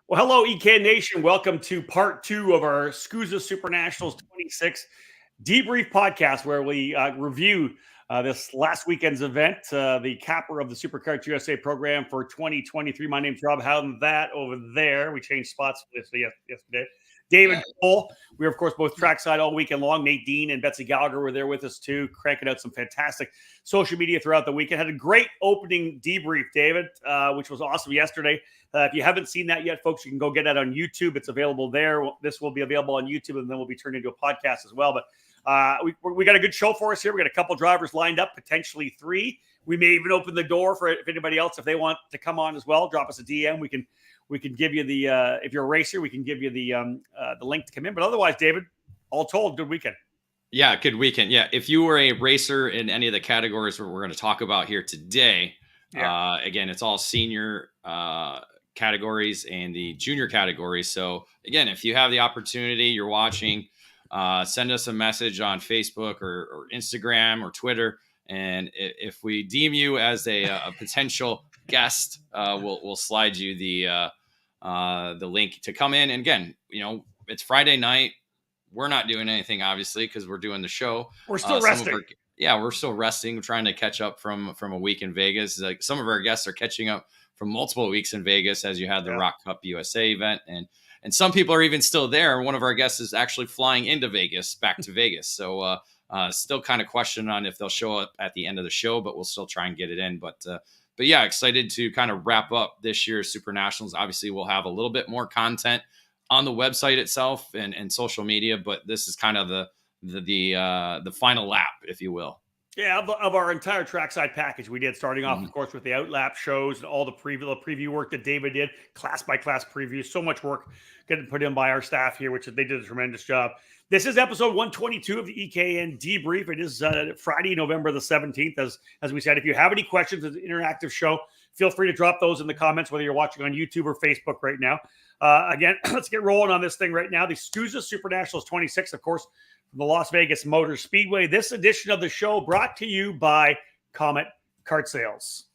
Well, hello, EKN Nation. Welcome to part two of our SKUSA SuperNationals 26 debrief podcast, where we review this last weekend's event, the capper of the Superkarts USA program for 2023. My name's Rob Howden. That over there, we changed spots yesterday. David Cole. We were, of course, both trackside all weekend long. Nate Dean and Betsy Gallagher were there with us, too, cranking out some fantastic social media throughout the weekend. Had a great opening debrief, David, which was awesome yesterday. If you haven't seen that yet, folks, you can go get that on YouTube. It's available there. This will be available on YouTube, and then will be turned into a podcast as well. But we got a good show for us here. We got a couple drivers lined up, potentially three. We may even open the door for if anybody else, if they want to come on as well, drop us a DM. We can give you the if you're a racer, we can give you the link to come in. But otherwise, David, all told, good weekend. Yeah, good weekend. Yeah, if you were a racer in any of the categories we're going to talk about here today, again, it's all senior categories and the junior categories. So again, if you have the opportunity, you're watching, send us a message on Facebook or Instagram or Twitter. And if we deem you as a potential guest, we'll slide you the link to come in. And again, it's Friday night. We're not doing anything, obviously, because we're doing the show. We're still resting. We're still resting. We're trying to catch up from a week in Vegas. Like some of our guests are catching up from multiple weeks in Vegas, as you had the Rock Cup USA event, and some people are even still there. One of our guests is actually flying into Vegas, back to Vegas. So still kind of question on if they'll show up at the end of the show, but we'll still try and get it in. But yeah, excited to kind of wrap up this year's SuperNationals. Obviously, we'll have a little bit more content on the website itself and social media, but this is kind of the final lap, if you will. Yeah, of our entire trackside package we did, starting off, of course, with the outlap shows and all the preview work that David did, class-by-class previews. So much work getting put in by our staff here, which they did a tremendous job. This is episode 122 of the EKN Debrief. It is Friday, November the 17th. As we said, if you have any questions, it's an interactive show. Feel free to drop those in the comments, whether you're watching on YouTube or Facebook right now. Again, let's get rolling on this thing right now. The SKUSA SuperNationals 26, of course, from the Las Vegas Motor Speedway. This edition of the show brought to you by Comet Kart Sales.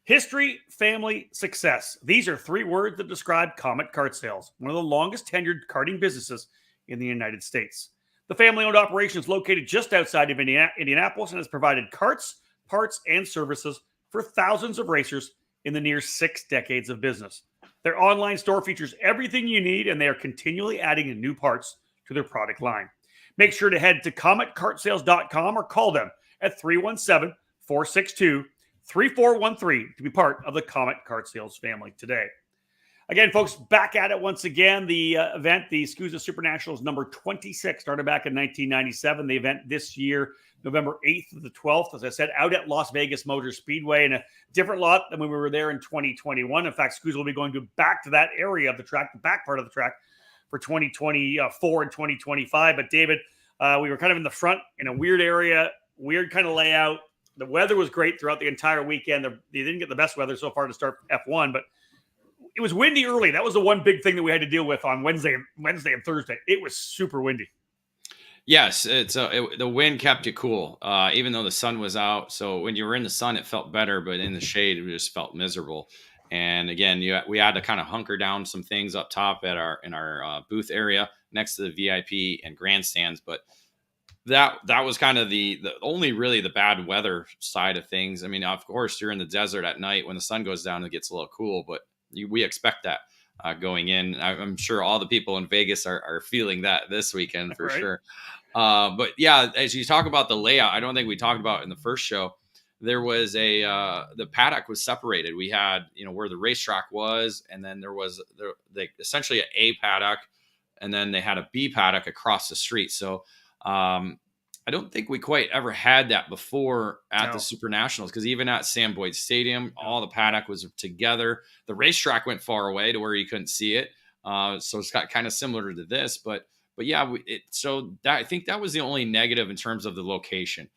History, family, success. These are three words that describe Comet Kart Sales, one of the longest tenured karting businesses in the United States. The family-owned operation is located just outside of Indianapolis and has provided karts, parts, and services for thousands of racers in the near 6 decades of business. Their online store features everything you need, and they are continually adding new parts to their product line. Make sure to head to CometKartSales.com or call them at 317-462-3413 to be part of the Comet Kart Sales family today. Again, folks, back at it once again. The event, the SKUSA SuperNationals number 26, started back in 1997. The event this year, November 8th to the 12th, as I said, out at Las Vegas Motor Speedway, in a different lot than when we were there in 2021. In fact, SKUSA will be going back to that area of the track, the back part of the track, for 2024 and 2025. But David, we were kind of in the front in a weird area, weird kind of layout. The weather was great throughout the entire weekend. They didn't get the best weather so far to start F1, but it was windy early. That was the one big thing that we had to deal with on Wednesday and Thursday. It was super windy. Yes, the wind kept it cool, even though the sun was out. So when you were in the sun, it felt better, but in the shade, it just felt miserable. And again, we had to kind of hunker down some things up top in our booth area next to the VIP and grandstands. But that was kind of the only really the bad weather side of things. I mean, of course, you're in the desert at night when the sun goes down, it gets a little cool, but we expect that going in. I'm sure all the people in Vegas are feeling that this weekend for sure. But yeah, as you talk about the layout, I don't think we talked about in the first show. There was the paddock was separated. We had, where the racetrack was, and then there was essentially an A paddock, and then they had a B paddock across the street. So I don't think we quite ever had that before at the SuperNationals, because even at Sam Boyd Stadium, all the paddock was together. The racetrack went far away to where you couldn't see it. So it's got kind of similar to this, but yeah, I think that was the only negative in terms of the location.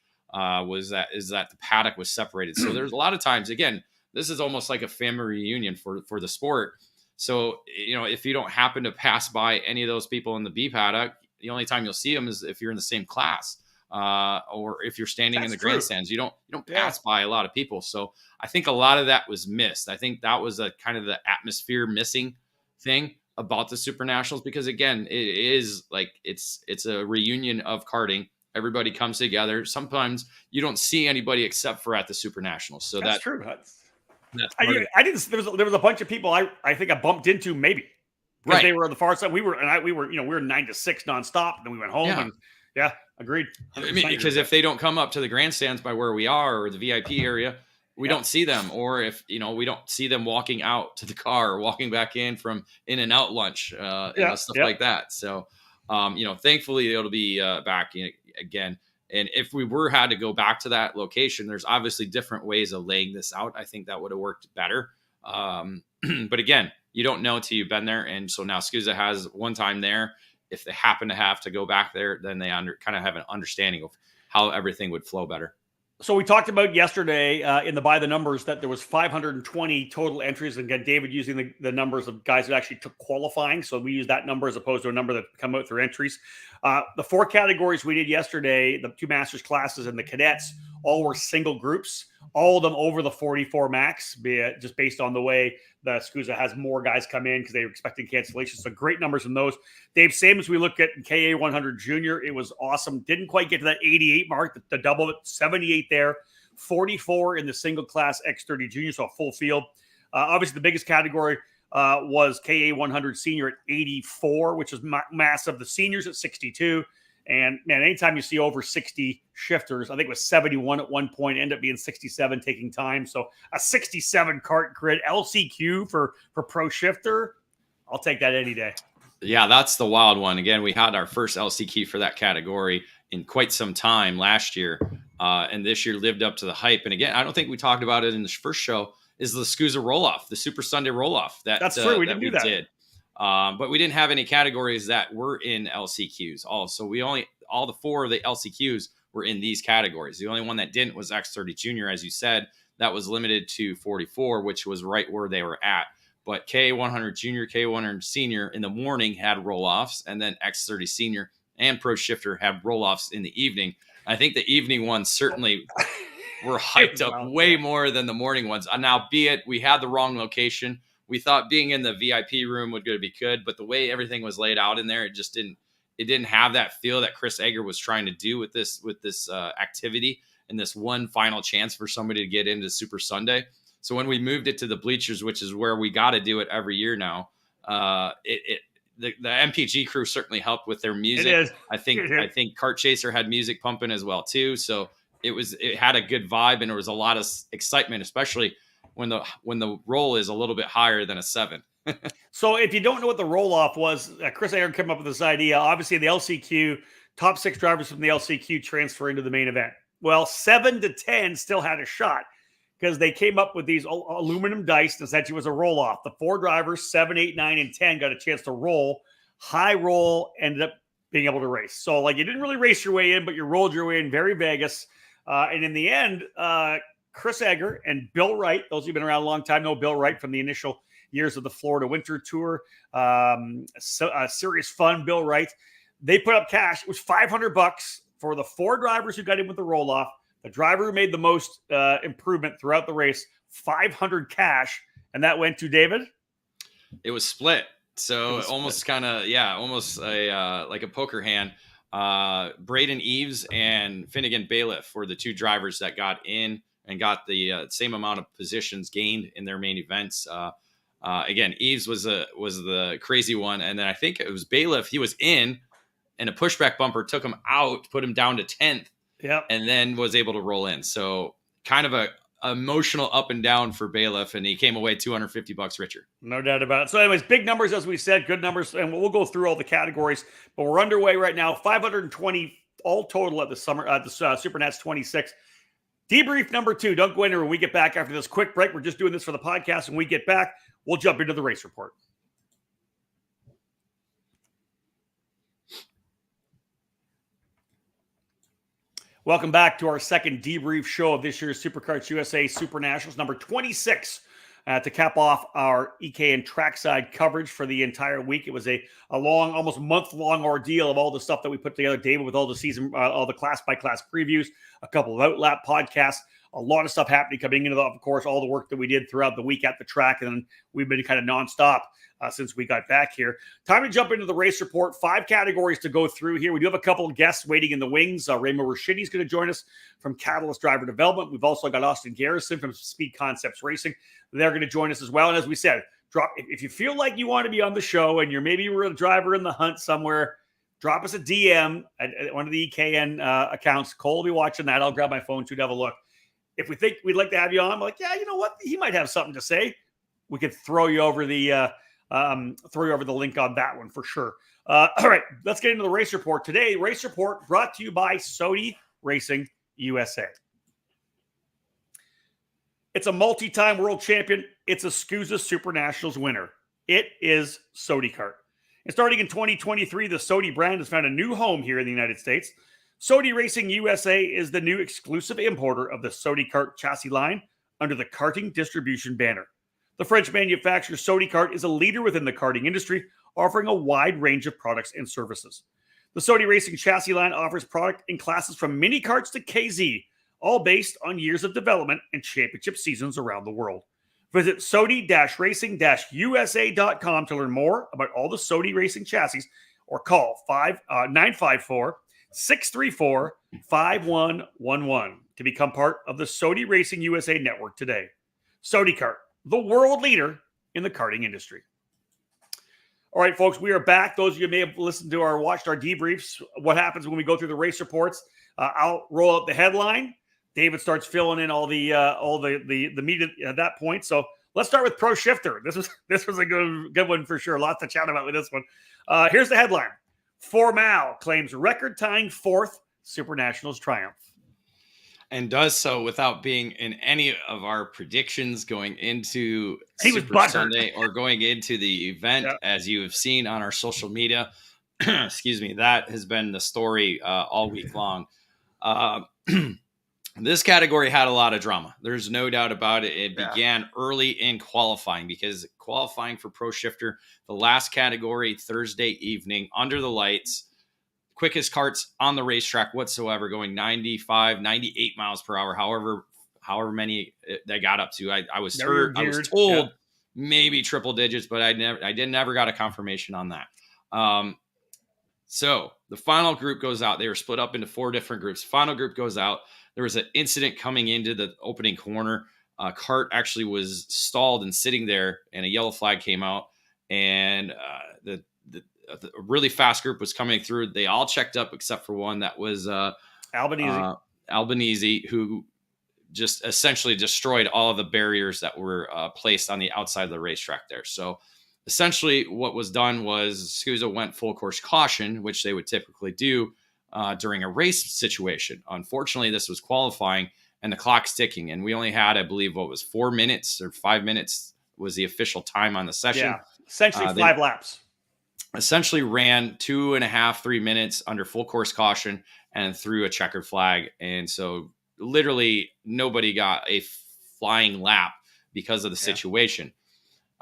Is that the paddock was separated. So there's a lot of times, again, this is almost like a family reunion for the sport. So, if you don't happen to pass by any of those people in the B paddock, the only time you'll see them is if you're in the same class, or if you're standing in the grandstands. You don't pass by a lot of people. So I think a lot of that was missed. I think that was a kind of the atmosphere missing thing about the SuperNationals, because again, it is like it's a reunion of karting. Everybody comes together. Sometimes you don't see anybody except for at the SuperNationals. So That's true. that's I, part of it. I didn't. There was a bunch of people I think I bumped into maybe because they were on the far side. We were 9 to 6 nonstop. And then we went home and agreed. I mean, because if they don't come up to the grandstands by where we are or the VIP area, we don't see them. Or if we don't see them walking out to the car or walking back in from in and out lunch, stuff like that. So, thankfully it'll be back again. And if we had to go back to that location, there's obviously different ways of laying this out. I think that would have worked better. But again, you don't know until you've been there. And so now SKUSA has one time there. If they happen to have to go back there, then they kind of have an understanding of how everything would flow better. So we talked about yesterday in the By the Numbers that there was 520 total entries. And again, David using the numbers of guys that actually took qualifying. So we use that number as opposed to a number that come out through entries. The 4 categories we did yesterday, the 2 masters classes and the cadets, all were single groups, all of them over the 44 max, just based on the way the SKUSA has more guys come in because they were expecting cancellations. So great numbers in those. Dave, same as we look at KA 100 Junior, it was awesome. Didn't quite get to that 88 mark, the double it, 78 there, 44 in the single class X30 Junior, so a full field. Obviously, the biggest category was KA 100 Senior at 84, which is massive. The seniors at 62. And man, anytime you see over 60 shifters, I think it was 71 at one point, ended up being 67 taking time. So a 67 kart grid LCQ for pro shifter, I'll take that any day. Yeah, that's the wild one. Again, we had our first LCQ for that category in quite some time last year. And this year lived up to the hype. And again, I don't think we talked about it in the first show, is the SKUSA roll-off, the Super Sunday roll-off. That's true. We didn't do that. But we didn't have any categories that were in LCQs. Also, all the 4 of the LCQs were in these categories. The only one that didn't was X30 Junior, as you said. That was limited to 44, which was right where they were at. But K100 Junior, K100 Senior in the morning had roll-offs, and then X30 Senior and Pro Shifter had roll-offs in the evening. I think the evening ones certainly were hyped up way more than the morning ones. Now, be it we had the wrong location. We thought being in the VIP room would be good, but the way everything was laid out in there, it just didn't have that feel that Chris Egger was trying to do with this activity and this one final chance for somebody to get into Super Sunday. So when we moved it to the bleachers, which is where we got to do it every year now, the MPG crew certainly helped with their music. I think Kart Chaser had music pumping as well too. So it had a good vibe, and there was a lot of excitement, especially when the roll is a little bit higher than a 7. So if you don't know what the roll-off was, Chris Aaron came up with this idea. Obviously, the LCQ, top 6 drivers from the LCQ transfer into the main event. Well, 7 to 10 still had a shot because they came up with these aluminum dice, and essentially was a roll-off. The 4 drivers, 7, 8, 9, and 10, got a chance to roll. High roll ended up being able to race. So, like, you didn't really race your way in, but you rolled your way in. Very Vegas. And in the end, Chris Egger and Bill Wright, those who've been around a long time know Bill Wright from the initial years of the Florida Winter Tour. Serious fun, Bill Wright. They put up cash. It was $500 for the 4 drivers who got in with the roll-off. The driver who made the most improvement throughout the race, $500 cash. And that went to David? It was split. So almost kind of, almost like a poker hand. Braden Eves and Finnegan Bailiff were the 2 drivers that got in and got the same amount of positions gained in their main events. Again, Eves was the crazy one. And then I think it was Bailiff. He was in, and a pushback bumper took him out, put him down to 10th, and then was able to roll in. So kind of a emotional up and down for Bailiff, and he came away $250 richer. No doubt about it. So anyways, big numbers, as we said, good numbers, and we'll go through all the categories, but we're underway right now. 520 all total at the SuperNats 26. Debrief number 2. Don't go anywhere. When we get back after this quick break, we're just doing this for the podcast. When we get back, we'll jump into the race report. Welcome back to our second debrief show of this year's Superkarts USA SuperNationals, number 26, to cap off our EKN trackside coverage for the entire week. It was a long, almost month-long ordeal of all the stuff that we put together, David, with all the season, all the class-by-class previews, a couple of outlap podcasts. a lot of stuff happening coming into of course, all the work that we did throughout the week at the track. And then we've been kind of nonstop since we got back here. Time to jump into the race report. 5 categories to go through here. We do have a couple of guests waiting in the wings. Ramo Rashidi is going to join us from Catalyst Driver Development. We've also got Austin Garrison from Speed Concepts Racing. They're going to join us as well. And as we said, if you feel like you want to be on the show and you're maybe a driver in the hunt somewhere, drop us a DM at one of the EKN accounts. Cole will be watching that. I'll grab my phone too to have a look. If we think we'd like to have you on, I'm like, yeah, you know what? He might have something to say. We could throw you over the link on that one for sure. All right, let's get into the race report. Today, race report brought to you by Sodi Racing USA. It's a multi-time world champion. It's a SKUSA SuperNationals winner. It is Sodi Kart. And starting in 2023, the Sodi brand has found a new home here in the United States. Sodi Racing USA is the new exclusive importer of the Sodi Kart chassis line under the karting distribution banner. The French manufacturer Sodi Kart is a leader within the karting industry, offering a wide range of products and services. The Sodi Racing chassis line offers product in classes from mini karts to KZ, all based on years of development and championship seasons around the world. Visit Sodi-Racing-USA.com to learn more about all the Sodi Racing chassis or call 954-634-5111 to become part of the Sodi Racing USA network today. Sodi Kart, the world leader in the karting industry. All right, folks, we are back. Those of you who may have listened to or watched our debriefs, what happens when we go through the race reports. I'll roll out the headline. David starts filling in all the meat at that point. So let's start with Pro Shifter. This was a good one for sure. Lots to chat about with this one. Here's the headline: Formal claims record-tying 4th SuperNationals triumph, and does so without being in any of our predictions going into Super Sunday or going into the event. Yeah. As you have seen on our social media. Excuse me, that has been the story all week long. This category had a lot of drama. There's no doubt about it. It began early in qualifying, because qualifying for Pro Shifter, the last category, Thursday evening, under the lights, quickest karts on the racetrack whatsoever, going 95, 98 miles per hour, however many they got up to. I was told maybe triple digits, but I never got a confirmation on that. So the final group goes out. They were split up into 4 different groups. Final group goes out. There was an incident coming into the opening corner. Kart actually was stalled and sitting there, and a yellow flag came out, and the really fast group was coming through. They all checked up except for one. That was Albanese, who just essentially destroyed all of the barriers that were placed on the outside of the racetrack there. So essentially what was done was SKUSA went full course caution, which they would typically do during a race situation. Unfortunately, this was qualifying and the clock's ticking, and we only had, I believe, 4 minutes or 5 minutes was the official time on the session. Yeah, essentially 5 laps. Essentially ran 2.5, 3 minutes under full course caution and threw a checkered flag. And so literally nobody got a flying lap because of the situation.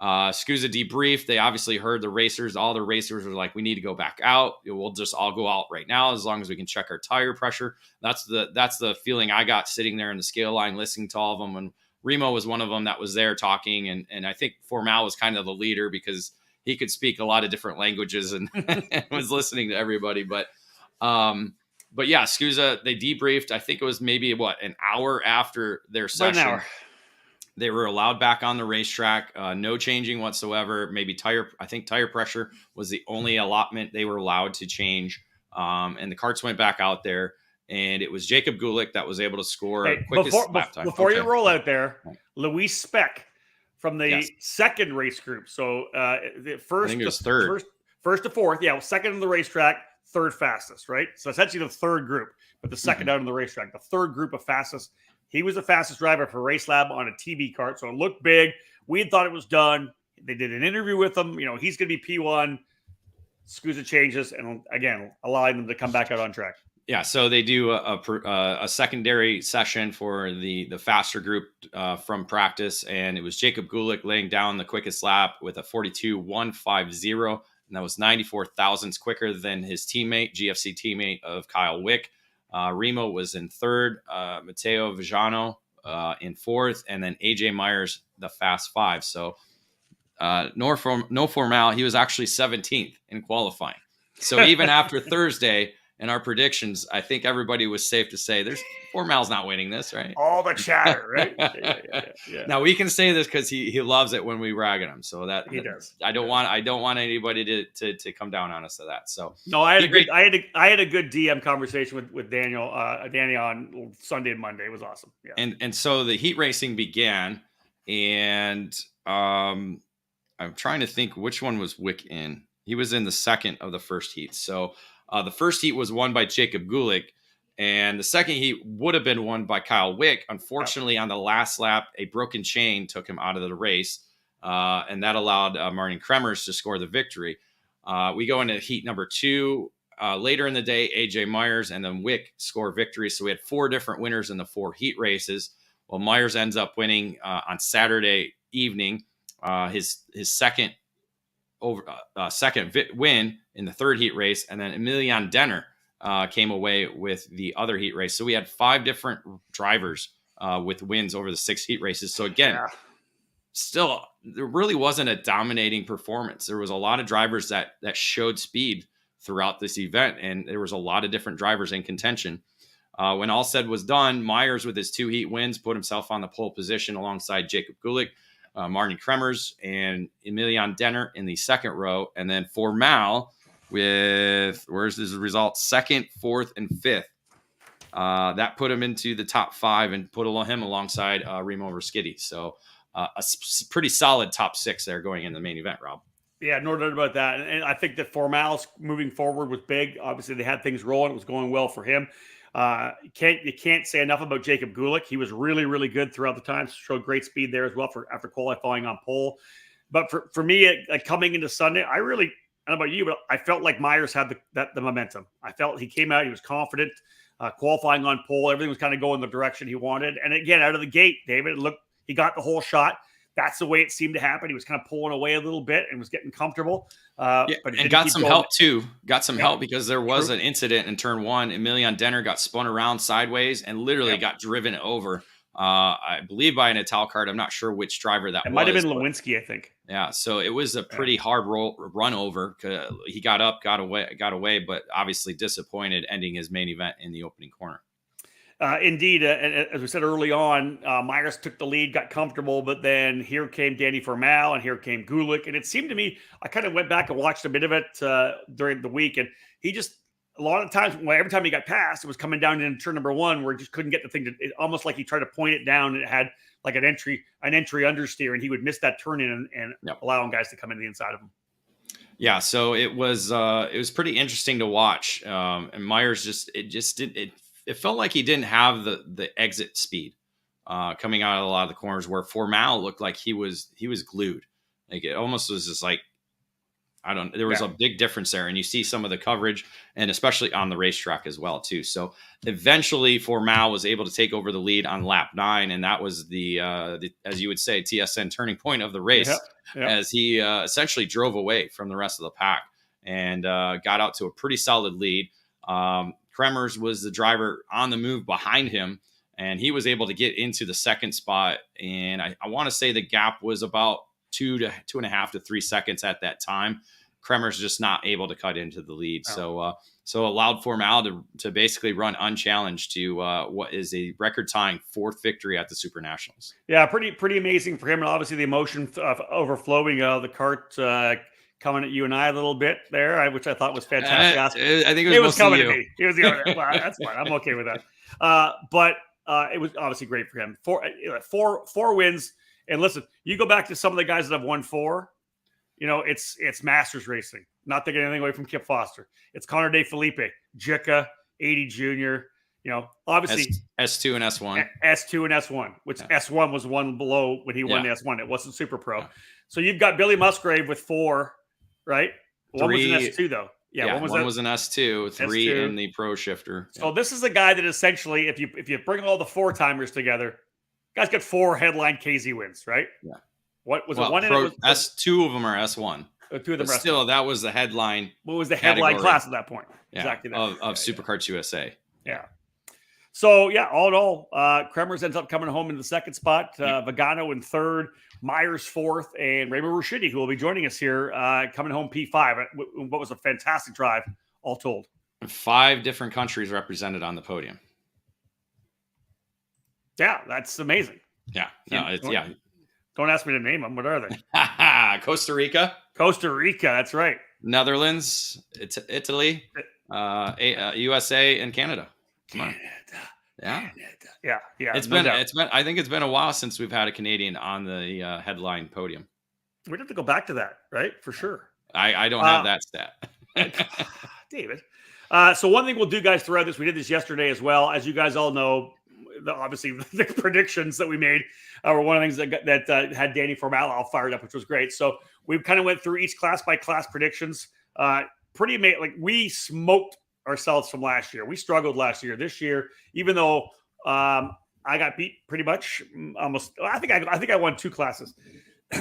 SKUSA debrief. They obviously heard the racers. All the racers were like, we need to go back out. We'll just all go out right now as long as we can check our tire pressure. That's the feeling I got sitting there in the scale line, listening to all of them. And Remo was one of them that was there talking. And I think Formal was kind of the leader because he could speak a lot of different languages and was listening to everybody. But yeah, SKUSA, they debriefed. I think it was maybe an hour after their session. They were allowed back on the racetrack, no changing whatsoever. Maybe tire pressure was the only allotment they were allowed to change. And the karts went back out there, and it was Jacob Gulick that was able to score quickest lap time. Before you roll out there, Luis Speck from the second race group. So the first, I think it was third. First to fourth. Yeah, second on the racetrack, third fastest, right? So essentially the third group, but the second out on the racetrack, the third group of fastest. He was the fastest driver for Race Lab on a TB kart, so it looked big. We had thought it was done. They did an interview with him. You know, he's going to be P1. SKUSA changes, and again, allowing them to come back out on track. Yeah, so they do a secondary session for the faster group from practice, and it was Jacob Gulick laying down the quickest lap with a 42.150, and that was 94 thousandths quicker than his teammate, GFC teammate of Kyle Wick. Remo was in third. Matteo Vijano in fourth, and then AJ Myers, the Fast Five. So no formal, he was actually 17th in qualifying. So even after Thursday and our predictions, I think everybody was safe to say there's Formal's not winning this, right? All the chatter, right? Yeah. Now we can say this because he loves it when we rag at him. So that he does. I don't want anybody to come down on us to that. So no, I had a good DM conversation with Danny on Sunday and Monday. It was awesome. Yeah. And so the heat racing began, and I'm trying to think which one was Wick in. He was in the second of the first heat. So the first heat was won by Jacob Gulick, and the second heat would have been won by Kyle Wick. Unfortunately, on the last lap, a broken chain took him out of the race, and that allowed Martin Kremers to score the victory. We go into heat number 2. Later in the day, AJ Myers and then Wick score victories. So we had 4 different winners in the 4 heat races. Well, Myers ends up winning on Saturday evening, his second win in the 3rd heat race, and then Emilian Denner came away with the other heat race. So we had 5 different drivers with wins over the 6 heat races. So again, still, there really wasn't a dominating performance. There was a lot of drivers that showed speed throughout this event, and there was a lot of different drivers in contention. When all said was done, Myers, with his 2 heat wins, put himself on the pole position alongside Jacob Gulick, Martin Kremers, and Emilian Denner in the second row. And then Formal with, where's his result? 2nd, 4th, and 5th. That put him into the top 5 and put him alongside Remo Ruscitti. So pretty solid top 6 there going in the main event, Rob. Yeah, no doubt about that. And I think that Formal's moving forward was big. Obviously, they had things rolling. It was going well for him. You can't say enough about Jacob Gulick. He was really, really good throughout the time. Showed great speed there as well after qualifying on pole. But for me, coming into Sunday, I don't know about you, but I felt like Myers had the momentum. I felt he came out, he was confident, qualifying on pole. Everything was kind of going the direction he wanted. And again, out of the gate, David, he got the whole shot. That's the way it seemed to happen. He was kind of pulling away a little bit and was getting comfortable. But and got some help too. Got some help because there was an incident in turn 1. Emilian Denner got spun around sideways and literally got driven over. I believe by an Ital kart. I'm not sure which driver that was. It might have been Lewinsky, I think. Yeah, so it was a pretty hard run over. He got up, got away, but obviously disappointed, ending his main event in the opening corner. Indeed, as we said early on, Myers took the lead, got comfortable, but then here came Danny Formal and here came Gulick. And it seemed to me, I kind of went back and watched a bit of it during the week, and he just, a lot of times, every time he got past, it was coming down into turn number 1 where he just couldn't get the thing almost like he tried to point it down, and it had like an entry understeer, and he would miss that turn in and allowing guys to come in the inside of him. Yeah, so it was pretty interesting to watch. And Myers it felt like he didn't have the exit speed coming out of a lot of the corners, where Formal looked like he was glued. Like it almost was just like, there was a big difference there. And you see some of the coverage, and especially on the racetrack as well too. So eventually Formal was able to take over the lead on lap 9. And that was the as you would say, TSN turning point of the race, as he essentially drove away from the rest of the pack and got out to a pretty solid lead. Kremers was the driver on the move behind him, and he was able to get into the second spot. And I want to say the gap was about 2.5 to 3 seconds at that time. Kremers just not able to cut into the lead. So allowed Formal to basically run unchallenged to what is a record-tying 4th victory at the SuperNationals. Yeah, pretty amazing for him. And obviously the emotion of overflowing the cart coming at you and I a little bit there, which I thought was fantastic. I think it was coming to me. It was well, that's fine. I'm okay with that. But it was obviously great for him. Four wins. And listen, you go back to some of the guys that have won 4. It's Masters racing. Not taking anything away from Kip Foster. It's Connor De Felipe, Jicka, 80 Jr. Obviously S2 and S1. S2 and S1, which S1 was one below when he won the S1. It wasn't Super Pro. Yeah. So you've got Billy Musgrave with 4, right? One was an S2 though. Yeah, one was an S2, 3 S2. In the Pro Shifter. So this is a guy that essentially, if you bring all the 4-timers together, guy's got 4 headline KZ wins, right? Yeah. What was it? One S2 of them are S1. 2 of them are still, that was the headline. What was the headline class at that point? Yeah, exactly that. Of Superkarts USA. Yeah. So yeah, all in all, Kremers ends up coming home in the second spot, Vagano in third, Myers fourth, and Raymond Rushidi, who will be joining us here, coming home P5. What was a fantastic drive, all told. 5 different countries represented on the podium. Yeah, that's amazing. Yeah, no, it's Don't ask me to name them. What are they? Costa Rica. Costa Rica, that's right. Netherlands, Italy, USA, and Canada. Come on. Yeah. It's been. I think it's been a while since we've had a Canadian on the headline podium. We'd have to go back to that, right? For sure. I don't have that stat. David. So one thing we'll do, guys, throughout this, we did this yesterday as well. As you guys all know, obviously the predictions that we made were one of the things that had Danny Formal all fired up, which was great. So we kind of went through each class by class predictions. Pretty amazing. Like, we smoked ourselves from last year. We struggled last year. This year, even though I got beat pretty much almost, I think I won 2 classes.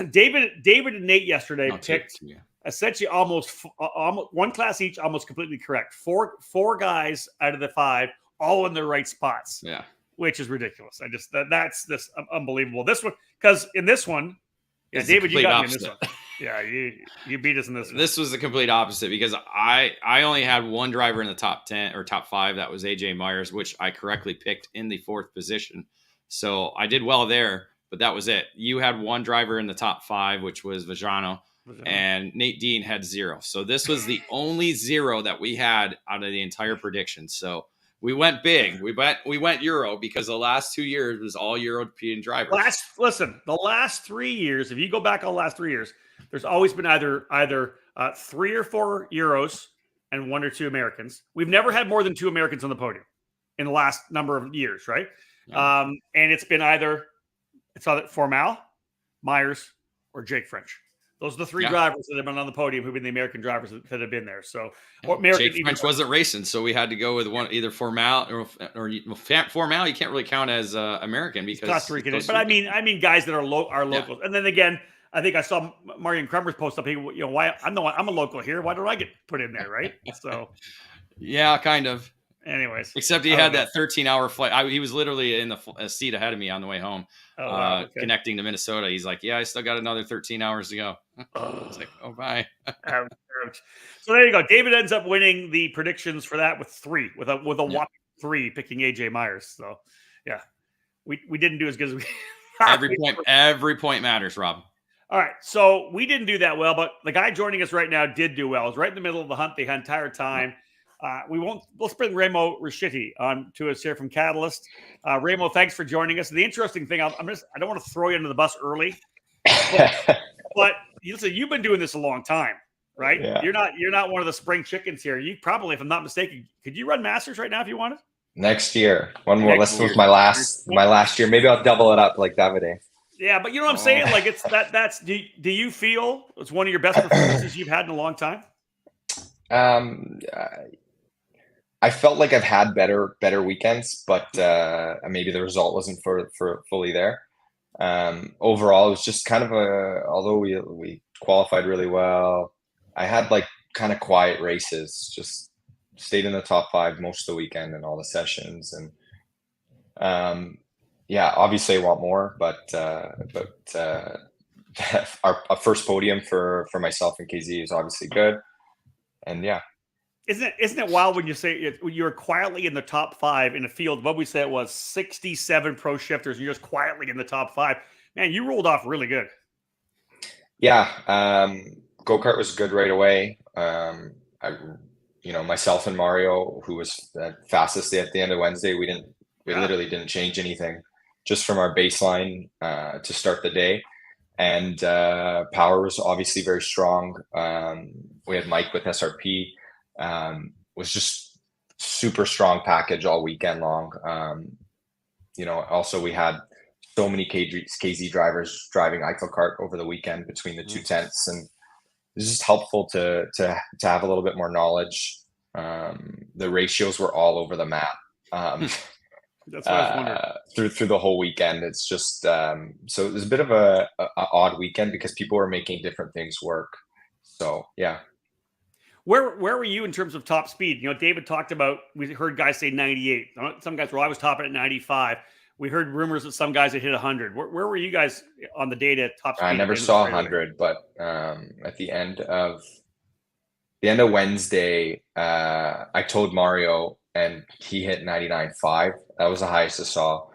David and Nate yesterday picked essentially almost 1 class each, almost completely correct. Four guys out of the 5, all in the right spots. Yeah. Which is ridiculous. That's this unbelievable. This one, because in this one, David, you got me in this one. Yeah, you beat us in this one. This was the complete opposite, because I only had 1 driver in the top 10 or top 5. That was AJ Myers, which I correctly picked in the 4th position. So I did well there, but that was it. You had 1 driver in the top 5, which was Vajano, and Nate Dean had 0. So this was the only 0 that we had out of the entire prediction. So we went big. We went Euro, because the last 2 years was all European drivers. The last 3 years, if you go back all the last 3 years, there's always been either 3 or 4 Euros and 1 or 2 Americans. We've never had more than 2 Americans on the podium in the last number of years, right? Yeah. And it's either Formal, Myers, or Jake French. Those are the 3 drivers that have been on the podium who've been the American drivers that have been there. So Jake French wasn't racing, so we had to go with one, either Formal or Formal. You can't really count as American because Costa Rican. But I mean guys that are locals. And then again, I think I saw Marion Kremers post up. Why I'm a local here. Why don't I get put in there, right? So yeah, kind of. Anyways, except he had that 13-hour flight. He was literally in the seat ahead of me on the way home, connecting to Minnesota. He's like, "Yeah, I still got another 13 hours to go." I was like, "Oh, bye." So there you go. David ends up winning the predictions for that with 3, with a whopping 3, picking AJ Myers. So yeah, we didn't do as good as we. Every point matters, Rob. All right, so we didn't do that well, but the guy joining us right now did do well. He was right in the middle of the hunt the entire time. Let's bring Remo Rashiti on to us here from Catalyst. Remo, thanks for joining us. The interesting thing, I don't want to throw you under the bus early, but listen, you've been doing this a long time, right? Yeah. You're not one of the spring chickens here. You probably, if I'm not mistaken, could you run Masters right now if you wanted? Next year, one more. This was my last year. Maybe I'll double it up like Davide. Yeah, but you know what I'm saying? Like, it's that's. Do you feel it's one of your best performances you've had in a long time? I felt like I've had better weekends, but maybe the result wasn't for fully there. Overall, it was just kind of although we qualified really well, I had like kind of quiet races, just stayed in the top 5 most of the weekend and all the sessions. And obviously I want more, but our first podium for myself and KZ is obviously good. And yeah. Isn't it wild when you say you're quietly in the top 5 in a field? What we said was 67 pro shifters. And you're just quietly in the top 5. Man, you rolled off really good. Yeah, go-kart was good right away. Myself and Mario, who was the fastest at the end of Wednesday, we literally didn't change anything, just from our baseline to start the day. And power was obviously very strong. We had Mike with SRP. Was just super strong package all weekend long. Also we had so many KZ drivers driving Eichel Kart over the weekend between the 2 tents, and it's just helpful to have a little bit more knowledge. The ratios were all over the map. That's what I was wondering. Through the whole weekend. It's just so it was a bit of a odd weekend because people were making different things work. So yeah. Where were you in terms of top speed? You know, David talked about, we heard guys say 98. Some guys were always topping at 95. We heard rumors that some guys had hit 100. Where were you guys on the data at top speed? I never saw 100, but at the end of Wednesday, I told Mario, and he hit 99.5. That was the highest I saw.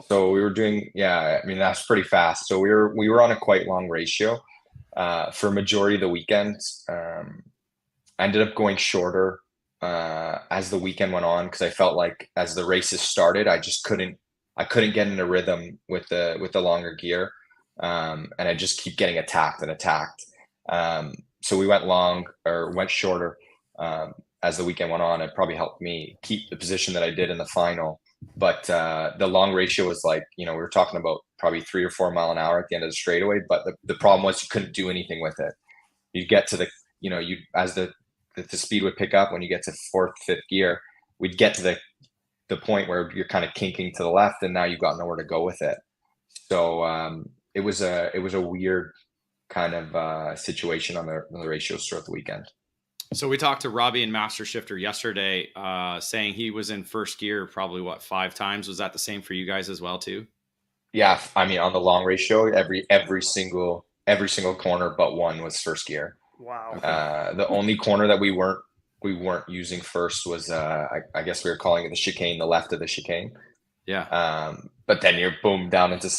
So we were doing, I mean, that's pretty fast. So we were on a quite long ratio for majority of the weekend. I ended up going shorter as the weekend went on, because I felt like as the races started, I couldn't get in a rhythm with the longer gear, and I just keep getting attacked. So we went shorter as the weekend went on. It probably helped me keep the position that I did in the final. But the long ratio was like, we were talking about probably 3 or 4 mile an hour at the end of the straightaway. But the problem was you couldn't do anything with it. You'd get to as the speed would pick up when you get to 4th, 5th gear, we'd get to the point where you're kind of kinking to the left, and now you've got nowhere to go with it. So it was a weird kind of situation on the ratios throughout the weekend. So we talked to Robbie and Master Shifter yesterday, saying he was in first gear probably 5 times. Was that the same for you guys as well too? Yeah, I mean, on the long ratio, every single corner but one was first gear. Wow. The only corner that we weren't using first was I guess we were calling it the chicane, the left of the chicane. Yeah. But then you're boom down into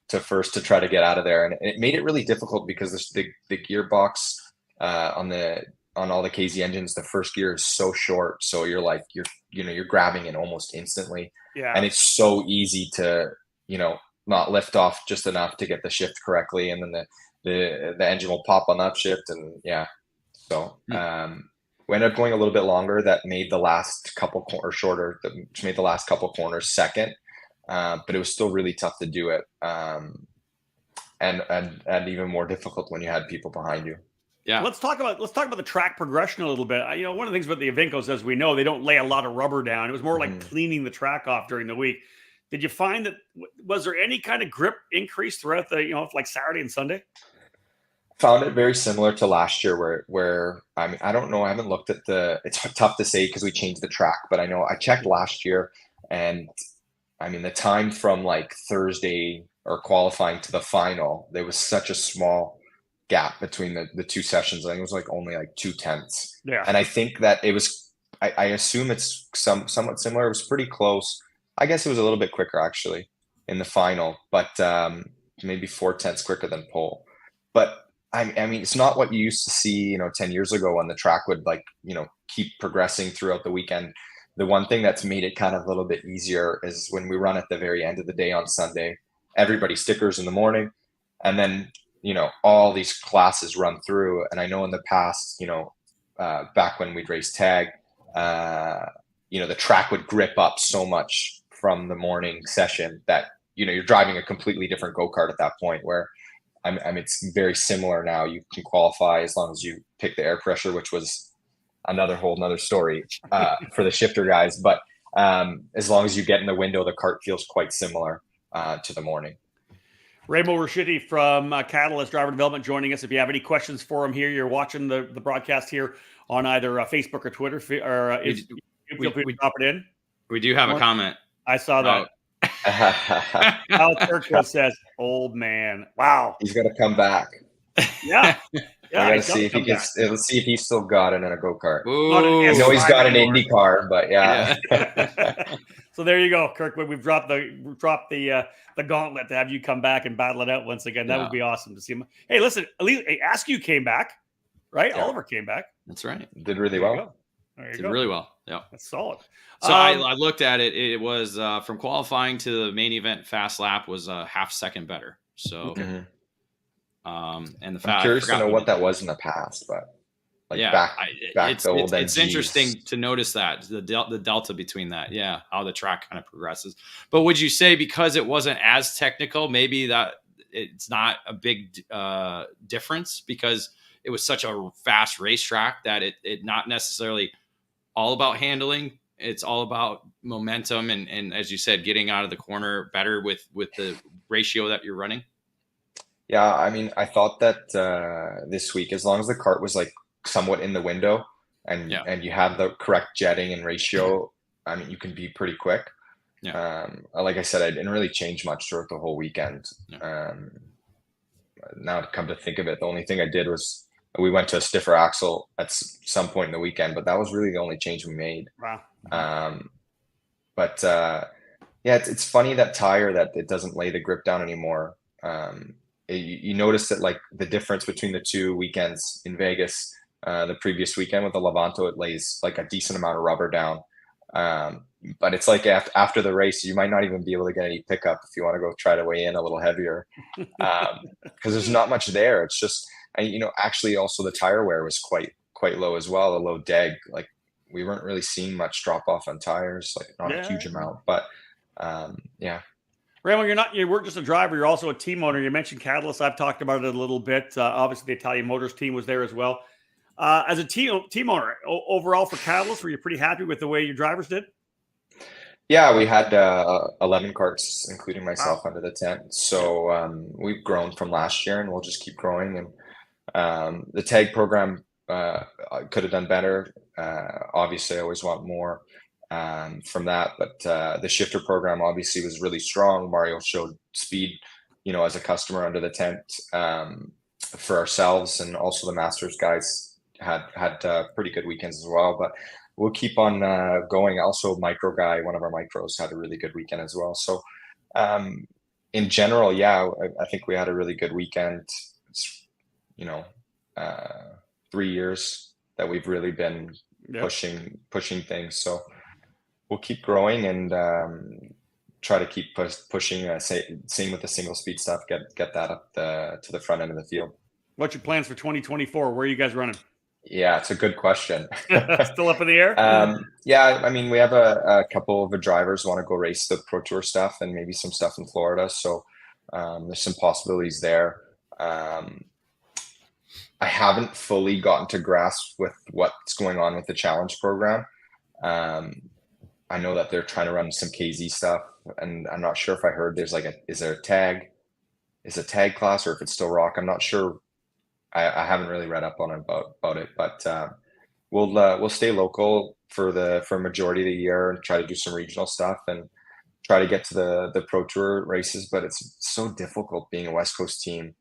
to first to try to get out of there, and it made it really difficult because the gearbox on all the KZ engines, the first gear is so short, so you're grabbing it almost instantly. Yeah. And it's so easy to not lift off just enough to get the shift correctly, and then the engine will pop on upshift, and so we ended up going a little bit longer. That made the last couple shorter, which made the last couple corners second, but it was still really tough to do it, and even more difficult when you had people behind you. Yeah. Let's talk about the track progression a little bit. One of the things about the Evincos, as we know, they don't lay a lot of rubber down. It was more like cleaning the track off during the week. Did you find that, was there any kind of grip increase throughout the, like Saturday and Sunday? Found it very similar to last year where I mean, I don't know. I haven't looked at it's tough to say because we changed the track, but I know I checked last year, and I mean, the time from like Thursday or qualifying to the final, there was such a small gap between the two sessions. I think it was like only like 0.2. Yeah. And I think that it was, I assume it's somewhat similar. It was pretty close. I guess it was a little bit quicker actually in the final, but maybe 0.4 quicker than pole. But I mean, it's not what you used to see, 10 years ago when the track would keep progressing throughout the weekend. The one thing that's made it kind of a little bit easier is when we run at the very end of the day on Sunday, everybody stickers in the morning, and then, all these classes run through. And I know in the past, back when we'd race tag, the track would grip up so much from the morning session that, you're driving a completely different go-kart at that point, where I mean, it's very similar now. You can qualify as long as you pick the air pressure, which was another story for the shifter guys. But as long as you get in the window, the kart feels quite similar to the morning. Remo Rashidi from Catalyst Driver Development joining us. If you have any questions for him here, you're watching the broadcast here on either Facebook or Twitter, or feel free to drop it in. We do have a comment. I saw that. Al Kirkwood says, "Old man, wow, he's got to come back." Yeah, gotta see if he gets. Let's see if he's still got it in a go kart. I know he's got an Indy car, but yeah. So there you go, Kirkwood. We've dropped the gauntlet to have you come back and battle it out once again. That would be awesome to see him. Hey, listen, Askew came back, right? Yeah. Oliver came back. That's right. Did really well. There you go. Really well. Yeah, that's solid. So I looked at it. It was from qualifying to the main event fast lap was a half second better. So, and the I'm curious to know what that was in the past, but back it's interesting to notice that the delta between that. Yeah, how the track kind of progresses. But would you say because it wasn't as technical, maybe that it's not a big difference because it was such a fast racetrack that it not necessarily all about handling. It's all about momentum and as you said, getting out of the corner better with the ratio that you're running. Yeah, I mean, I thought that this week, as long as the kart was like somewhat in the window and you have the correct jetting and ratio, I mean, you can be pretty quick. Yeah. Like I said, I didn't really change much throughout the whole weekend. Now to come to think of it, the only thing I did was we went to a stiffer axle at some point in the weekend, but that was really the only change we made. Wow. Yeah, it's funny that tire that it doesn't lay the grip down anymore. You notice that like the difference between the 2 weekends in Vegas, the previous weekend with the Levanto, it lays like a decent amount of rubber down. But it's like after the race, you might not even be able to get any pickup if you want to go try to weigh in a little heavier, because there's not much there. It's just, actually also the tire wear was quite low as well, a low deg. Like we weren't really seeing much drop off on tires, like not a huge amount, but yeah. Raymond, you weren't just a driver, you're also a team owner. You mentioned Catalyst. I've talked about it a little bit. Obviously, the Italian Motors team was there as well. As a team owner, overall for Catalyst, were you pretty happy with the way your drivers did? Yeah, we had 11 carts, including myself, under the tent. So we've grown from last year, and we'll just keep growing. And the tag program could have done better. Obviously, I always want more from that. But the shifter program obviously was really strong. Mario showed speed, as a customer under the tent for ourselves, and also the Masters guys had pretty good weekends as well. But we'll keep on going. Also, Micro Guy, one of our micros, had a really good weekend as well. So in general, yeah, I think we had a really good weekend. It's, 3 years that we've really been pushing things. So we'll keep growing and try to keep pushing. Same with the single speed stuff. Get that up to the front end of the field. What's your plans for 2024? Where are you guys running? Yeah, it's a good question. Still up in the air? Yeah, I mean, we have a couple of the drivers want to go race the Pro Tour stuff and maybe some stuff in Florida. So there's some possibilities there. I haven't fully gotten to grasp with what's going on with the challenge program. I know that they're trying to run some KZ stuff, and I'm not sure if I heard there's is there a tag class, or if it's still rock. I'm not sure. I haven't really read up on it about it, but we'll stay local for a majority of the year and try to do some regional stuff and try to get to the Pro Tour races. But it's so difficult being a West Coast team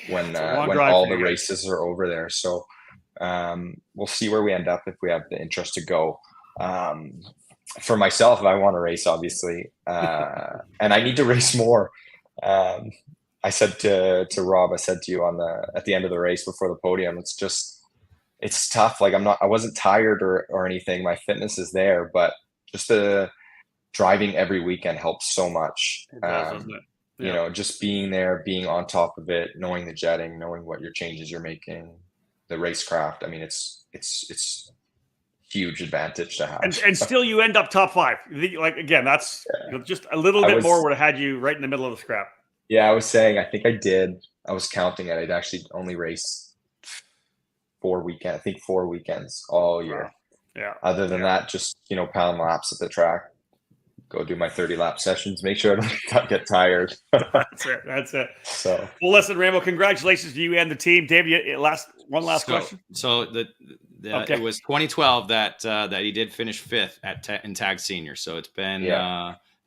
when all the races are over there. So we'll see where we end up if we have the interest to go. For myself, if I want to race, obviously, and I need to race more. I said to Rob, I said to you at the end of the race before the podium, it's tough. Like I wasn't tired or anything. My fitness is there, but just the driving every weekend helps so much. It does, doesn't it? Yeah. Just being there, being on top of it, knowing the jetting, knowing what your changes you're making, the racecraft. I mean, it's huge advantage to have. And still you end up top 5. Like, again, that's just a little bit more would have had you right in the middle of the scrap. Yeah, I was saying, I think I was counting it. I'd actually only raced 4 weekends all year. Wow. Yeah. Other than that, just, pound laps at the track, go do my 30 lap sessions, make sure I don't get tired. That's it. So, well, listen, Rambo, congratulations to you and the team. David, one last question. So it was 2012 that he did finish 5th in Tag Senior. So it's been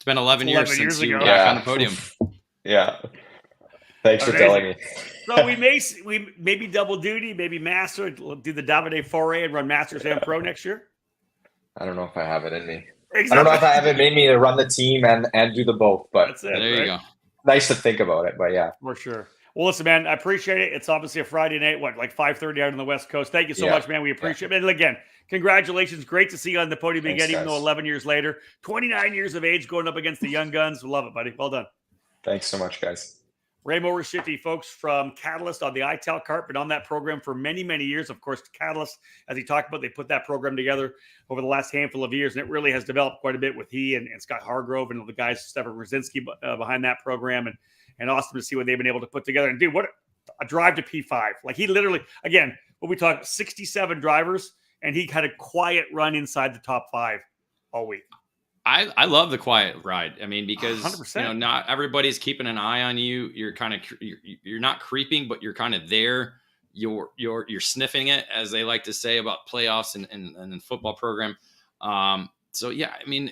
11 years since you were back on the podium. Yeah. Thanks for telling me. So we maybe double duty, maybe master, do the Davide foray and run Masters and Pro next year. I don't know if I have it in me. Exactly. I don't know if I have it in me to run the team and do the both, but that's it, there you go. Nice to think about it, but yeah. For sure. Well, listen, man, I appreciate it. It's obviously a Friday night, like 5:30 out on the West Coast. Thank you so much, man. We appreciate it. And again, congratulations. Great to see you on the podium again, even though 11 years later, 29 years of age going up against the young guns. Love it, buddy. Well done. Thanks so much, guys. Ray Motorshifty, folks, from Catalyst on the ITAL cart, been on that program for many, many years. Of course, Catalyst, as he talked about, they put that program together over the last handful of years, and it really has developed quite a bit with he and Scott Hargrove and the guys, Stefan Brzezinski, behind that program, and awesome to see what they've been able to put together. And, dude, what a drive to P5. Like, he literally, again, when we talk 67 drivers, and he had a quiet run inside the top 5 all week. I love the quiet ride. I mean, because 100%. Not everybody's keeping an eye on you. You're kind of you're not creeping, but you're kind of there. you're sniffing it, as they like to say about playoffs and the football program. So yeah, I mean,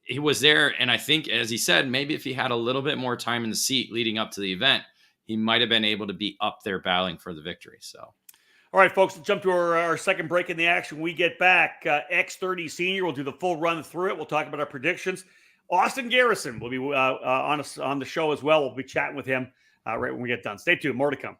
he was there, and I think, as he said, maybe if he had a little bit more time in the seat leading up to the event, he might have been able to be up there battling for the victory. So, all right, folks, let's jump to our second break in the action. When we get back, X30 Senior, we'll do the full run through it. We'll talk about our predictions. Austin Garrison will be on the show as well. We'll be chatting with him right when we get done. Stay tuned. More to come.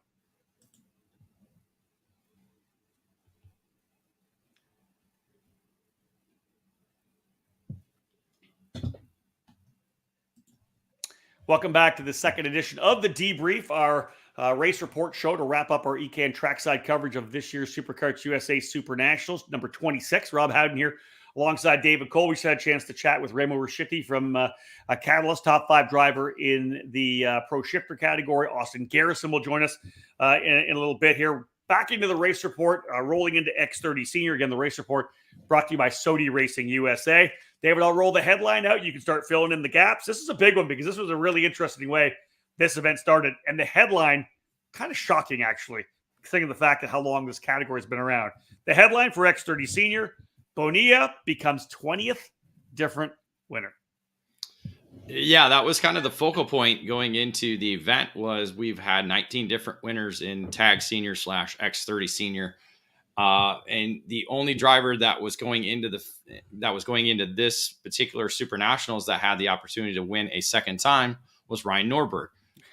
Welcome back to the second edition of the Debrief, our race report show to wrap up our EKN trackside coverage of this year's Superkarts USA SuperNationals, number 26. Rob Howden here alongside David Cole. We just had a chance to chat with Remo Ruscitti from Catalyst, top 5 driver in the Pro Shifter category. Austin Garrison will join us in a little bit here. Back into the race report, rolling into X30 Senior. Again, the race report brought to you by Sodi Racing USA. David, I'll roll the headline out. You can start filling in the gaps. This is a big one because this was a really interesting way this event started. And the headline, kind of shocking, actually, thinking of the fact that how long this category has been around. The headline for X30 Senior, Bonilla becomes 20th different winner. Yeah, that was kind of the focal point going into the event. Was we've had 19 different winners in Tag Senior / X30 Senior. And the only driver that was going into this particular SuperNationals that had the opportunity to win a second time was Ryan Norberg.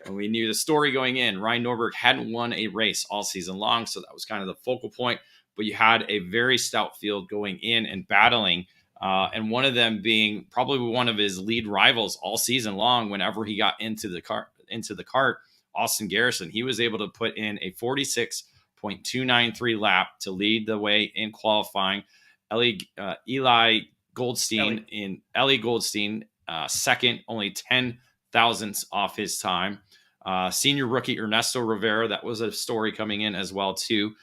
And we knew the story going in. Ryan Norberg hadn't won a race all season long, so that was kind of the focal point. But you had a very stout field going in and battling, and one of them being probably one of his lead rivals all season long. Whenever he got into the cart, Austin Garrison, he was able to put in a 46.293 lap to lead the way in qualifying. Ellie Goldstein, second, only 10 thousandths off his time. Senior rookie Ernesto Rivera, that was a story coming in as well too.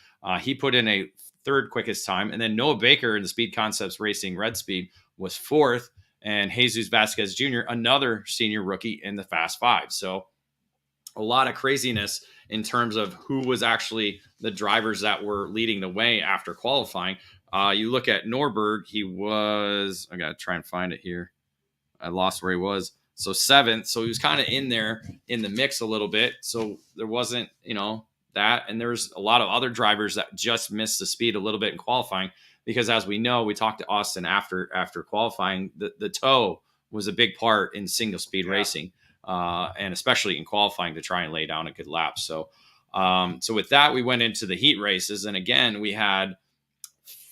He put in a third quickest time, and then Noah Baker in the Speed Concepts Racing Red Speed was fourth, and Jesus Vasquez Jr., another senior rookie, in the Fast Five. So a lot of craziness in terms of who was actually the drivers that were leading the way after qualifying. You look at Norberg, he was, I got to try and find it here. I lost where he was. So seventh. So he was kind of in there in the mix a little bit. So there wasn't, that. And there's a lot of other drivers that just missed the speed a little bit in qualifying, because as we know, we talked to Austin after qualifying, the toe was a big part in single speed racing. And especially in qualifying to try and lay down a good lap. So with that, we went into the heat races. And again, we had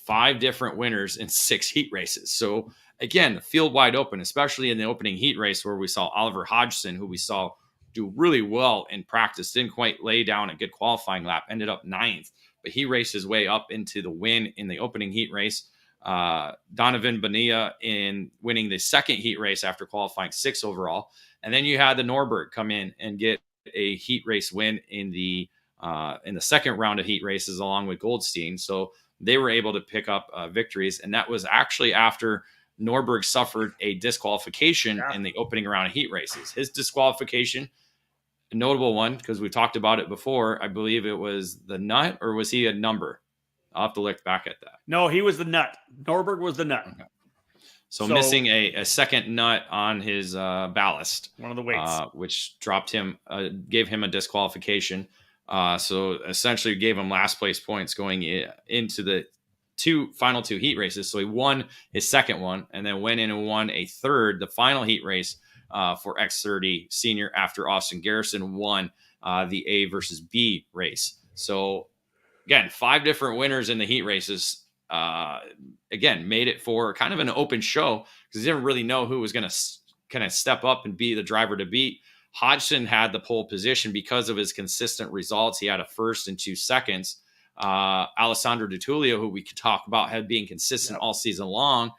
5 different winners in 6 heat races. So again, field wide open, especially in the opening heat race where we saw Oliver Hodgson, who we saw do really well in practice, didn't quite lay down a good qualifying lap, ended up 9th, but he raced his way up into the win in the opening heat race. Donovan Bonilla in winning the second heat race after qualifying 6th overall. And then you had the Norberg come in and get a heat race win in the second round of heat races along with Goldstein. So they were able to pick up victories. And that was actually after Norberg suffered a disqualification in the opening round of heat races. His disqualification, a notable one, because we talked about it before. I believe it was the nut, or was he a number? I'll have to look back at that. No, he was the nut. Norberg was the nut. Okay. So missing a second nut on his ballast, one of the weights, which dropped him, gave him a disqualification. So essentially gave him last place points going into the final two heat races. So he won his second one and then went in and won a third, the final heat race for X30 Senior, after Austin Garrison won the A versus B race. So again, 5 different winners in the heat races. Again, made it for kind of an open show because they didn't really know who was going to kind of step up and be the driver to beat. Hodgson had the pole position because of his consistent results. He had a first and 2 seconds. Alessandro DiTullio, who we could talk about, had been consistent all season long,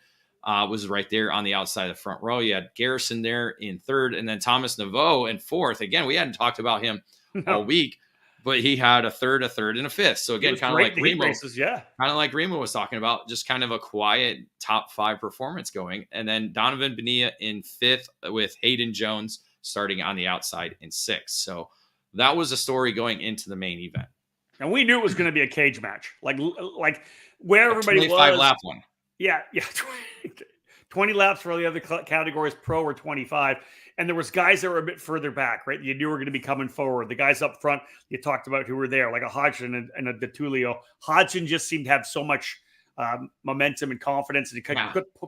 was right there on the outside of the front row. You had Garrison there in third, and then Thomas Naveau in fourth. Again, we hadn't talked about him all week, but he had a third, and a fifth. So again, kind of like Remo, was talking about, just kind of a quiet top 5 performance going. And then Donovan Bonilla in 5th with Hayden Jones starting on the outside in 6th. So that was a story going into the main event. And we knew it was going to be a cage match, like where everybody 25 was. lap one. Yeah. 20 laps for the other categories, pro were 25. And there was guys that were a bit further back, right? You knew were going to be coming forward. The guys up front, you talked about who were there, like a Hodgson and a DeTulio. Hodgson just seemed to have so much momentum and confidence, and he could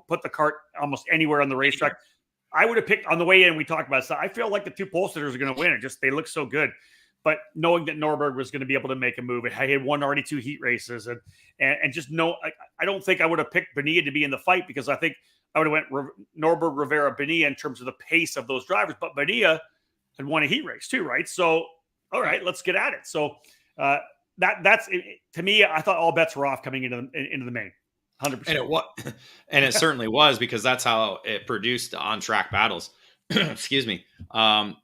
put the cart almost anywhere on the racetrack. I would have picked on the way in. We talked about it. So I feel like the two pole sitters are going to win. It just, they look so good. But knowing that Norberg was going to be able to make a move, I had won already 2 heat races, and just I don't think I would have picked Bonilla to be in the fight, because I think I would have went Norberg, Rivera, Bonilla in terms of the pace of those drivers. But Bonilla had won a heat race too, right? So, all right, let's get at it. So that's to me. I thought all bets were off coming into the main, 100%. And it certainly was, because that's how it produced the on-track battles. Excuse me.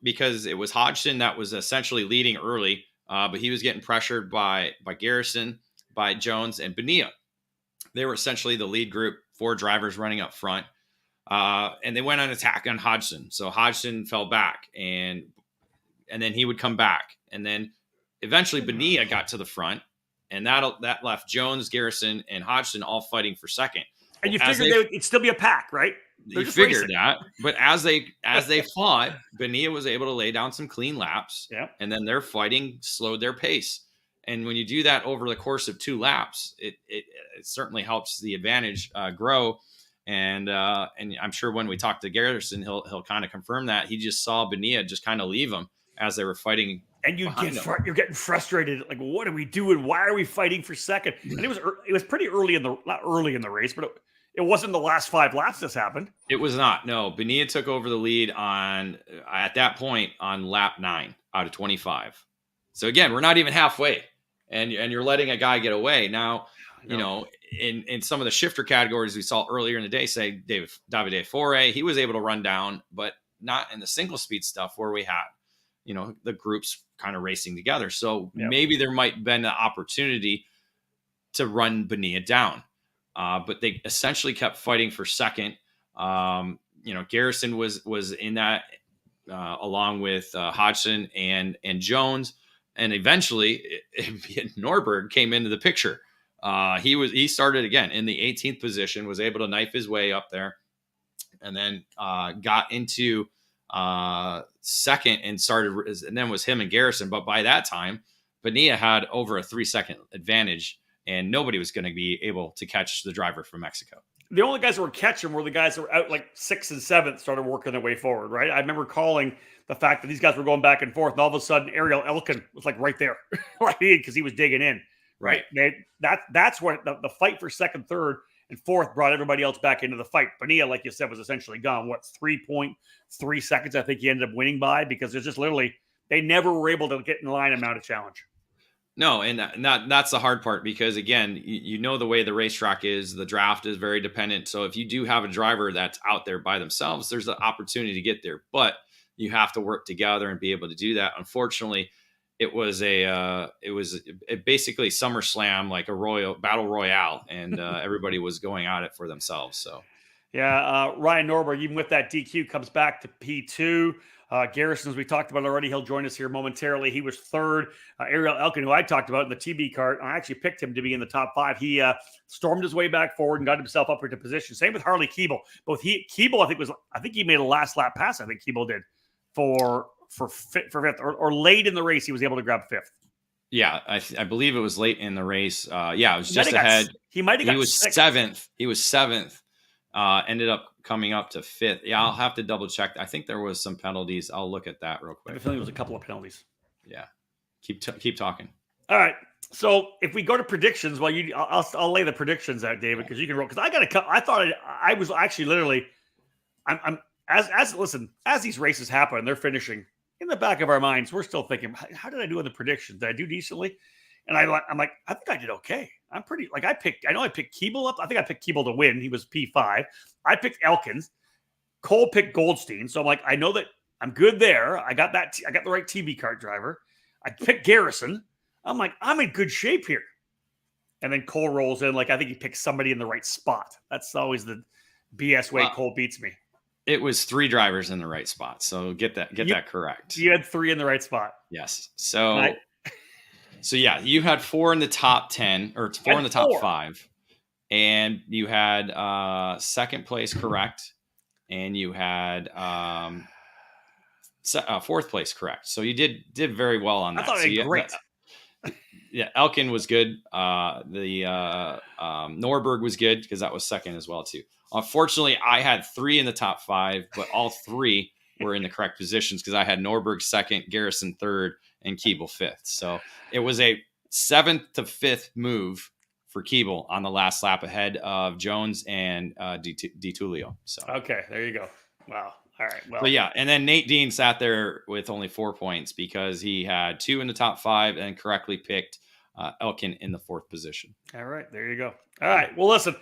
Because it was Hodgson that was essentially leading early, but he was getting pressured by Garrison, by Jones, and Bonilla. They were essentially the lead group, 4 drivers running up front, and they went on attack on Hodgson. So Hodgson fell back, and then he would come back, and then eventually Bonilla got to the front, and that left Jones, Garrison, and Hodgson all fighting for second. And you figured it'd still be a pack, right? You figured that, but as they fought, Bonilla was able to lay down some clean laps, and then their fighting slowed their pace. And when you do that over the course of 2 laps, it certainly helps the advantage grow. And I'm sure when we talk to Garrison, he'll kind of confirm that. He just saw Bonilla just kind of leave him as they were fighting. And you're getting frustrated. Like, what are we doing? Why are we fighting for second? And it was pretty early not early in the race, but it wasn't the last 5 laps this happened. It was not. No, Bonilla took over the lead at that point on lap 9 out of 25. So again, we're not even halfway, and you're letting a guy get away. Now, you know, in some of the shifter categories we saw earlier in the day, say Davide Fore, he was able to run down, but not in the single speed stuff where we had, you know, the groups kind of racing together. So maybe there might have been an opportunity to run Bonilla down. But they essentially kept fighting for second. You know, Garrison was in that along with Hodgson and Jones, and eventually Norberg came into the picture. He started again in the 18th position, was able to knife his way up there, and then got into second and then was him and Garrison. But by that time, Bonilla had over a 3-second advantage, and nobody was going to be able to catch the driver from Mexico. The only guys that were catching were the guys that were out like 6th and 7th, started working their way forward, right? I remember calling the fact that these guys were going back and forth, and all of a sudden Ariel Elkin was like right there, because he was digging in, right? That's where the fight for 2nd, 3rd, and 4th brought everybody else back into the fight. Bonilla, like you said, was essentially gone. 3.3 seconds, I think he ended up winning by, because there's just literally, they never were able to get in line and mount a challenge. No, and that's the hard part, because again, you know the way the racetrack is, the draft is very dependent. So if you do have a driver that's out there by themselves, there's an opportunity to get there, but you have to work together and be able to do that. Unfortunately, it was basically SummerSlam, like a battle royale, and everybody was going at it for themselves. So Ryan Norberg, even with that DQ, comes back to P2. Garrison, as we talked about already, he'll join us here momentarily. He was 3rd. Ariel Elkin, who I talked about in the TB cart, I actually picked him to be in the top 5. He stormed his way back forward and got himself up into position. Same with Harley Keeble. Keeble, I think he made a last lap pass. I think Keeble did for 5th, or late in the race. He was able to grab 5th. Yeah, I believe it was late in the race. It was just ahead. He was 7th. He was 7th. Ended up coming up to 5th. Yeah, I'll have to double check. I think there was some penalties. I'll look at that real quick. I have a feeling there was a couple of penalties. Yeah, keep talking. All right. So if we go to predictions, I'll lay the predictions out, David, because you can roll. Because I thought I was actually literally, as these races happen and they're finishing, in the back of our minds, we're still thinking, how did I do in the predictions? Did I do decently? And I'm like, I think I did okay. I know I picked Keeble up. I think I picked Keeble to win. He was P5. I picked Elkins. Cole picked Goldstein. So I'm like, I know that I'm good there. I got the right TB cart driver. I picked Garrison. I'm like, I'm in good shape here. And then Cole rolls in. Like, I think he picked somebody in the right spot. That's always the BS way Cole beats me. It was 3 drivers in the right spot. So get that correct. You had 3 in the right spot. Yes. So So yeah, you had 4 in the top 10 or 4 in the top 4. 5, and you had second place correct, and you had fourth place correct. So you did very well on that. I thought So I did great. Yeah, Elkin was good. Norberg was good because that was second as well too. Unfortunately, I had 3 in the top 5, but all 3 were in the correct positions because I had Norberg second, Garrison third, and Keeble fifth. So it was a 7th to 5th move for Keeble on the last lap ahead of Jones and DiTullio. So okay, there you go. Wow. All right. Well, so yeah, and then Nate Dean sat there with only 4 points because he had 2 in the top 5 and correctly picked Elkin in the 4th position. all right, there you go. All right. Well, listen,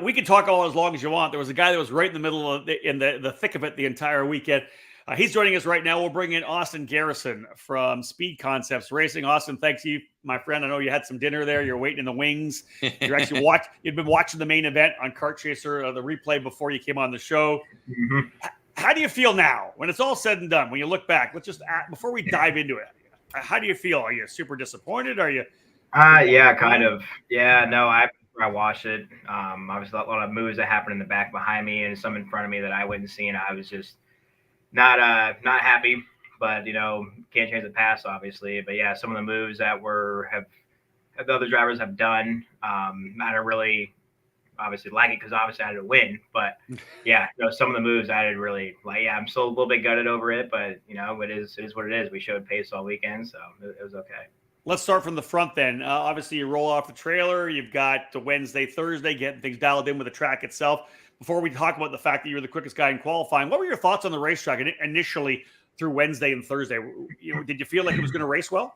we can talk all as long as you want. There was a guy that was right in the middle of in the thick of it the entire weekend. He's joining us right now. We'll bring in Austin Garrison from Speed Concepts Racing. Austin, thanks you, my friend. I know you had some dinner there. You're waiting in the wings. You're actually you'd been watching the main event on Kart Chaser, the replay before you came on the show. Mm-hmm. How do you feel now when it's all said and done? When you look back, let's just before we dive into it, how do you feel? Are you super disappointed? Are you? Yeah, kind of. Yeah, no, I watched it. Obviously, a lot of moves that happened in the back behind me and some in front of me that I wouldn't see, and I was just not happy. But can't change the past, obviously. But yeah, some of the moves that have the other drivers have done, I don't really obviously like it because obviously I had to win. But yeah, some of the moves I didn't really like. Yeah, I'm still a little bit gutted over it, but it is what it is. We showed pace all weekend, so it was okay. Let's start from the front then. Obviously, you roll off the trailer. You've got the Wednesday, Thursday, getting things dialed in with the track itself. Before we talk about the fact that you were the quickest guy in qualifying, what were your thoughts on the racetrack initially through Wednesday and Thursday? Did you feel like it was going to race well?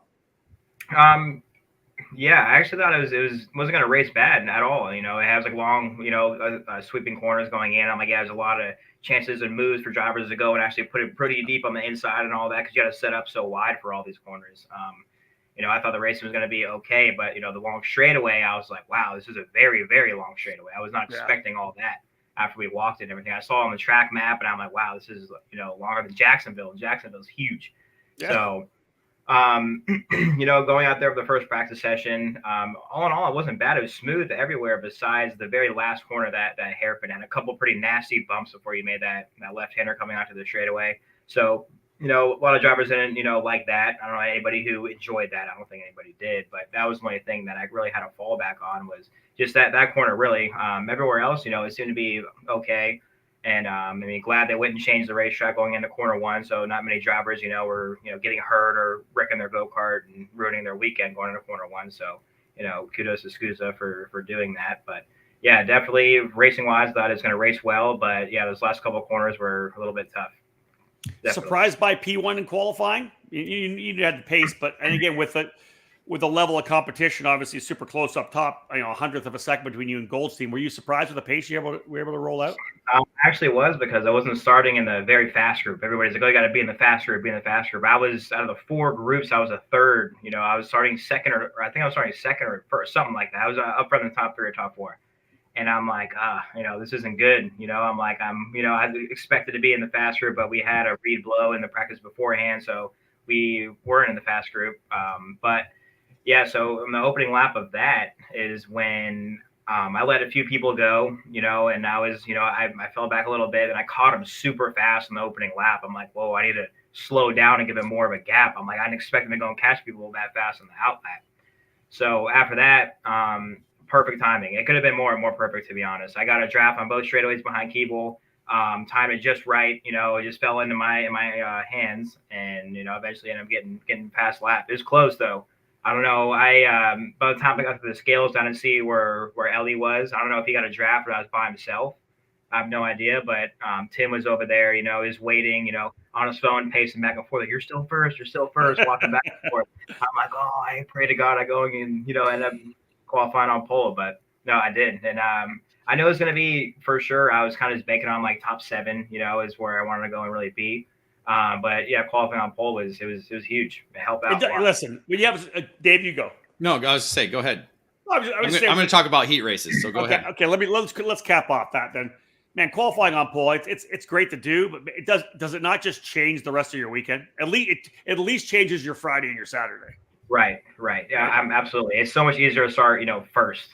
Yeah, I actually thought it wasn't going to race bad at all. It has like long, sweeping corners going in. I'm like, yeah, there's a lot of chances and moves for drivers to go and actually put it pretty deep on the inside and all that because you got to set up so wide for all these corners. I thought the racing was going to be okay, but the long straightaway, I was like, wow, this is a very, very long straightaway. I was not expecting all that after we walked it and everything. I saw it on the track map, and I'm like, wow, this is longer than Jacksonville. And Jacksonville's huge. Yeah. So, going out there for the first practice session, all in all, it wasn't bad. It was smooth everywhere besides the very last corner that hairpin and a couple pretty nasty bumps before you made that left-hander coming out to the straightaway. So, a lot of drivers didn't, like that. I don't know anybody who enjoyed that. I don't think anybody did, but that was the only thing that I really had a fallback on was just that corner really. Everywhere else, it seemed to be okay. And glad they went and changed the racetrack going into corner 1. So not many drivers, were, getting hurt or wrecking their go-kart and ruining their weekend going into corner 1. So, kudos to SKUSA for doing that. But yeah, definitely racing wise, thought it was going to race well. But yeah, those last couple of corners were a little bit tough. Definitely. Surprised by P1 in qualifying? You had the pace, but and again with the level of competition, obviously super close up top. A 100th of a second between you and Goldstein. Were you surprised with the pace you were able to roll out? Actually was because I wasn't starting in the very fast group. Everybody's like, oh, you got to be in the fast group, I was out of the 4 groups, I was a third. I was starting second or I think I was starting second or first, something like that. I was up front in the top 3 or top 4. And I'm like, this isn't good. I expected to be in the fast group, but we had a read blow in the practice beforehand. So we weren't in the fast group. But yeah, so in the opening lap of that is when I let a few people go, and I was, I fell back a little bit and I caught him super fast in the opening lap. I'm like, whoa, I need to slow down and give him more of a gap. I'm like, I didn't expect him to go and catch people that fast in the out lap. So after that, perfect timing. It could have been more perfect, to be honest. I got a draft on both straightaways behind Keeble. Timed it just right. It just fell into my hands, and eventually ended up getting past lap. It was close though. I don't know. By the time I got to the scales, I didn't see where Ellie was. I don't know if he got a draft or I was by himself. I have no idea. But Tim was over there. Is waiting. On his phone, pacing back and forth. Like, you're still first. Walking back and forth. I'm like, oh, I pray to God I go and end up qualifying on pole, but no, I did. And I know it's going to be for sure. I was kind of just banking on like top 7, is where I wanted to go and really be. But yeah, qualifying on pole was huge. It helped out. Listen, when you have Dave, you go. No, I was going to say, go ahead. I'm going to talk about heat races, so go ahead. Okay, let's cap off that then. Man, qualifying on pole, it's great to do, but it does it not just change the rest of your weekend? At least changes your Friday and your Saturday. Right. Yeah, I'm absolutely. It's so much easier to start, first.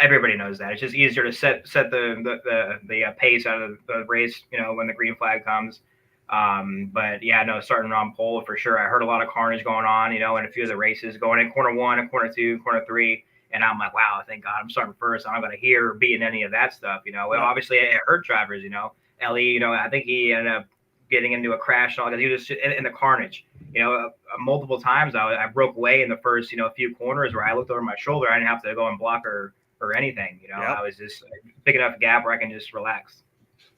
Everybody knows that. It's just easier to set the pace out of the race, when the green flag comes. But yeah, no, starting on pole for sure. I heard a lot of carnage going on, in a few of the races, going in corner 1 and corner 2, corner 3, and I'm like, wow, thank God I'm starting first. I'm not going to hear or be in any of that stuff. Well, obviously it hurt drivers. Ellie, I think he ended up getting into a crash and all because he was just in the carnage. Multiple times I broke away in the first, few corners where I looked over my shoulder. I didn't have to go and block or anything. I was just big enough gap where I can just relax.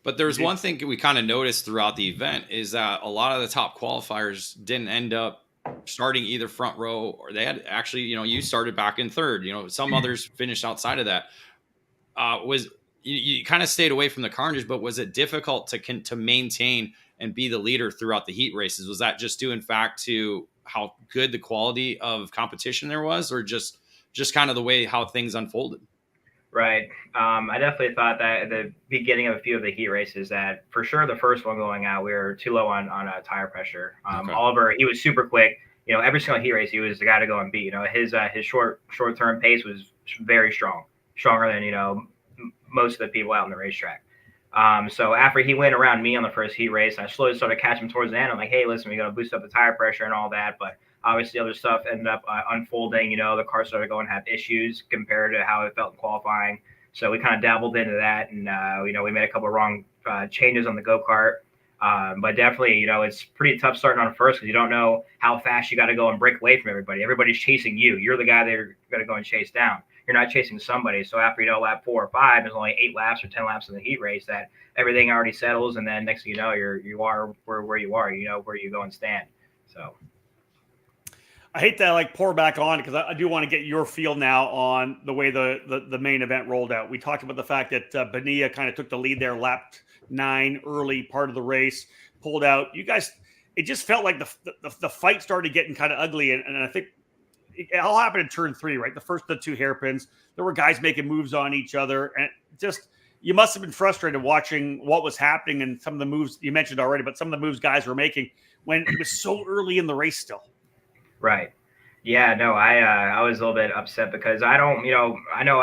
But there's one thing we kind of noticed throughout the event is that a lot of the top qualifiers didn't end up starting either front row, or they had actually, you started back in third. Some others finished outside of that. You kind of stayed away from the carnage, but was it difficult to maintain and be the leader throughout the heat races? Was that just due in fact to how good the quality of competition there was, or just kind of the way how things unfolded? Right. I definitely thought that at the beginning of a few of the heat races that for sure the first one going out, we were too low on tire pressure. Okay. Oliver, he was super quick. Every single heat race, he was the guy to go and beat. His short-term pace was very strong, stronger than, most of the people out on the racetrack. So after he went around me on the first heat race, I slowly started catching him towards the end. I'm like, hey, listen, we got to boost up the tire pressure and all that. But obviously other stuff ended up unfolding. The car started going to have issues compared to how it felt in qualifying. So we kind of dabbled into that. And, we made a couple of wrong changes on the go-kart. But definitely, it's pretty tough starting on first because you don't know how fast you got to go and break away from everybody. Everybody's chasing you. You're the guy they're going to go and chase down. You're not chasing somebody. So after, lap 4 or 5, there's only 8 laps or 10 laps in the heat race that everything already settles. And then next thing you know, you are where you are, where you go and stand. So I hate to pour back on because I do want to get your feel now on the way the main event rolled out. We talked about the fact that Bonilla kind of took the lead there, lap 9, early part of the race, pulled out. You guys, it just felt like the fight started getting kind of ugly. And I think it all happened in turn 3, right? The first of the 2 hairpins. There were guys making moves on each other. And just, you must have been frustrated watching what was happening and some of the moves you mentioned already, but some of the moves guys were making when it was so early in the race still. Right. Yeah, no, I was a little bit upset because I don't, I know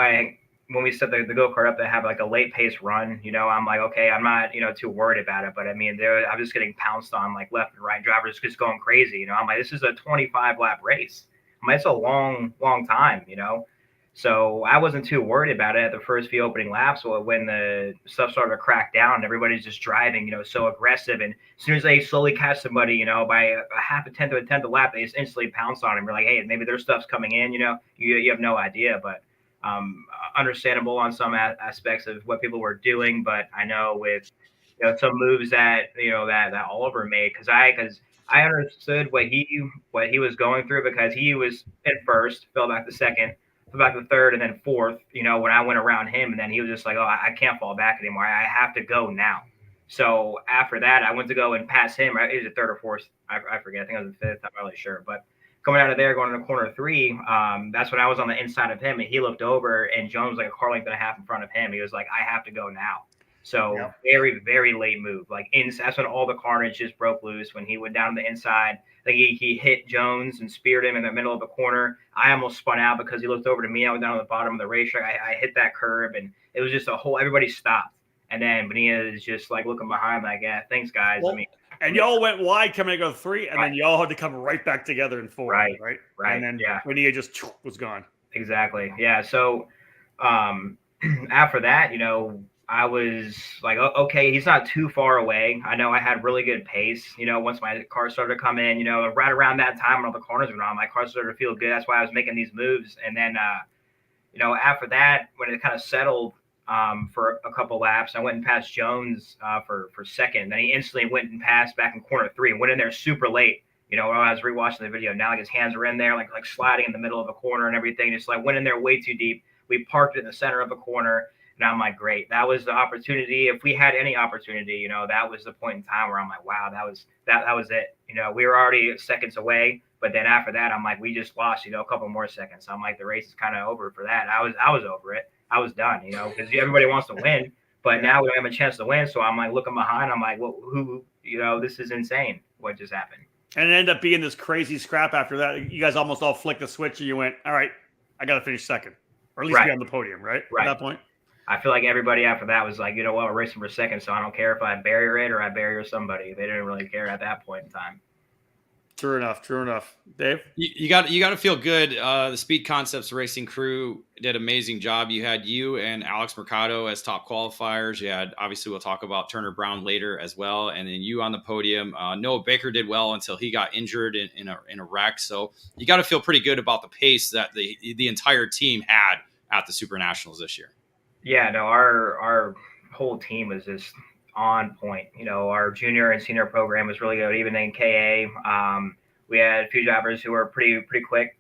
when we set the go-kart up to have like a late pace run, I'm like, okay, I'm not, too worried about it. But I mean, I'm just getting pounced on like left and right. Drivers just going crazy. I'm like, this is a 25 lap race. It's a long time, So I wasn't too worried about it at the first few opening laps. So when the stuff started to crack down, everybody's just driving, so aggressive. And as soon as they slowly catch somebody, by a half a tenth of a lap, they just instantly pounce on them. You're like, hey, maybe their stuff's coming in, you have no idea. But understandable on some aspects of what people were doing. But I know with some moves that that Oliver made, because I understood what he was going through because he was in first, fell back to second, fell back to third, and then fourth. When I went around him, and then he was just like, "Oh, I can't fall back anymore. I have to go now." So after that, I went to go and pass him. It was a third or fourth. I forget. I think it was the fifth. I'm not really sure. But coming out of there, going into corner 3, that's when I was on the inside of him, and he looked over, and Jones was like a car length and a half in front of him. He was like, "I have to go now." So very, very late move. That's when all the carnage just broke loose. When he went down to the inside, he hit Jones and speared him in the middle of the corner. I almost spun out because he looked over to me. I went down to the bottom of the racetrack. I hit that curb, and it was just everybody stopped. And then Bonilla is just looking behind, yeah, thanks, guys. Well, and y'all went wide coming to go 3, and then y'all had to come right back together in 4. Right. And then Bonilla just was gone. Exactly. Yeah. So after that, I was like, okay, he's not too far away. I know I had really good pace, once my car started to come in, right around that time when all the corners went on, my car started to feel good. That's why I was making these moves. And then, after that, when it kind of settled for a couple laps, I went and passed Jones for second. Then he instantly went and passed back in corner 3 and went in there super late. When I was rewatching the video, now his hands were in there, like sliding in the middle of a corner and everything. Just went in there way too deep. We parked it in the center of a corner. And I'm like, great. That was the opportunity. If we had any opportunity, that was the point in time where I'm like, wow, that was it. We were already seconds away, but then after that, I'm like, we just lost, a couple more seconds. So I'm like, the race is kind of over for that. I was over it. I was done, because everybody wants to win, but now we don't have a chance to win. So I'm like looking behind. I'm like, well, who, this is insane. What just happened? And it ended up being this crazy scrap after that. You guys almost all flicked the switch and you went, all right, I got to finish second. Or at least be on the podium, right? At that point? I feel like everybody after that was like, you know what, we're racing for second, so I don't care if I barrier it or I barrier somebody. They didn't really care at that point in time. True enough. Dave? You got to feel good. The Speed Concepts racing crew did an amazing job. You had you and Alex Mercado as top qualifiers. You had, obviously, we'll talk about Turner Brown later as well, and then you on the podium. Noah Baker did well until he got injured in a wreck. So you got to feel pretty good about the pace that the entire team had at the SuperNationals this year. Yeah, no, our whole team was just on point. You know, our junior and senior program was really good. Even in KA, we had a few drivers who were pretty quick,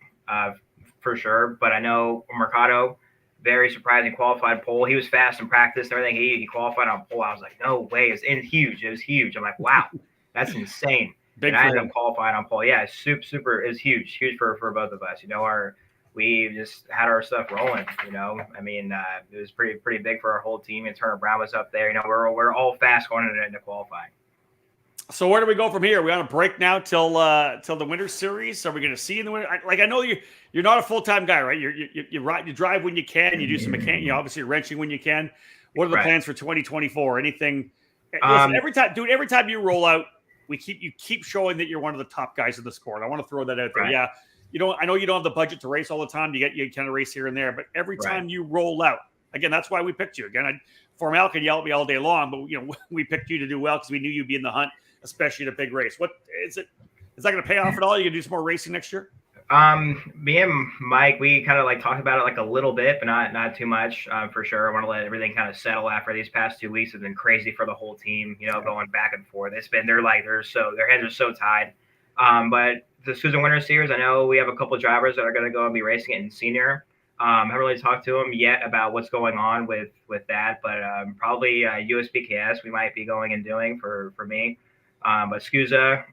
for sure. But I know Mercado, very surprising, qualified pole. He was fast in practice and everything. He qualified on pole. I was like, no way, it's huge. It was huge. I'm like, wow, that's insane. Big. And I ended up qualifying on pole. Yeah, super. It was huge for both of us. You know, we just had our stuff rolling, you know. I mean, it was pretty big for our whole team. And Turner Brown was up there. You know, we're all fast going into qualifying. So where do we go from here? Are we on a break now till the Winter Series? Are we going to see in the winter? I know you're not a full-time guy, right? You drive when you can. You do some mechanic. You obviously wrenching when you can. What are the plans for 2024? Anything? Listen, every time you roll out, you keep showing that you're one of the top guys in the sport. I want to throw that out there. Right. Yeah. I know you don't have the budget to race all the time. You kind of race here and there, but every time you roll out, again, that's why we picked you. Again, Al can yell at me all day long, but we picked you to do well because we knew you'd be in the hunt, especially in a big race. What is it? Is that going to pay off at all? You going to do some more racing next year? Me and Mike, we kind of like talked about it like a little bit, but not too much, for sure. I want to let everything kind of settle after these past 2 weeks have been crazy for the whole team, going back and forth. Their heads are so tied. But the SKUSA Winter Series, I know we have a couple of drivers that are going to go and be racing it in senior. I haven't really talked to them yet about what's going on with that, but probably USBKS we might be going and doing for me. But SKUSA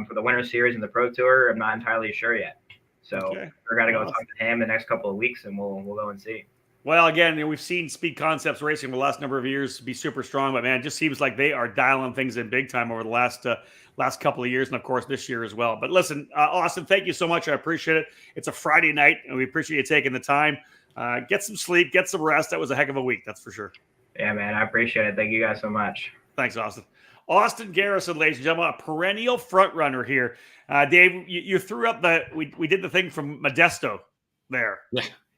for the Winter Series and the Pro Tour, I'm not entirely sure yet. So we're going to go talk to him the next couple of weeks, and we'll go and see. Well, again, we've seen Speed Concepts racing for the last number of years be super strong, but man, it just seems like they are dialing things in big time over the last couple of years, and of course this year as well. But listen, Austin, thank you so much. I appreciate it. It's a Friday night, and we appreciate you taking the time. Get some sleep, get some rest. That was a heck of a week, that's for sure. Yeah, man, I appreciate it. Thank you guys so much. Thanks, Austin. Austin Garrison, ladies and gentlemen, a perennial front runner here. Dave, you threw up we did the thing from Modesto there.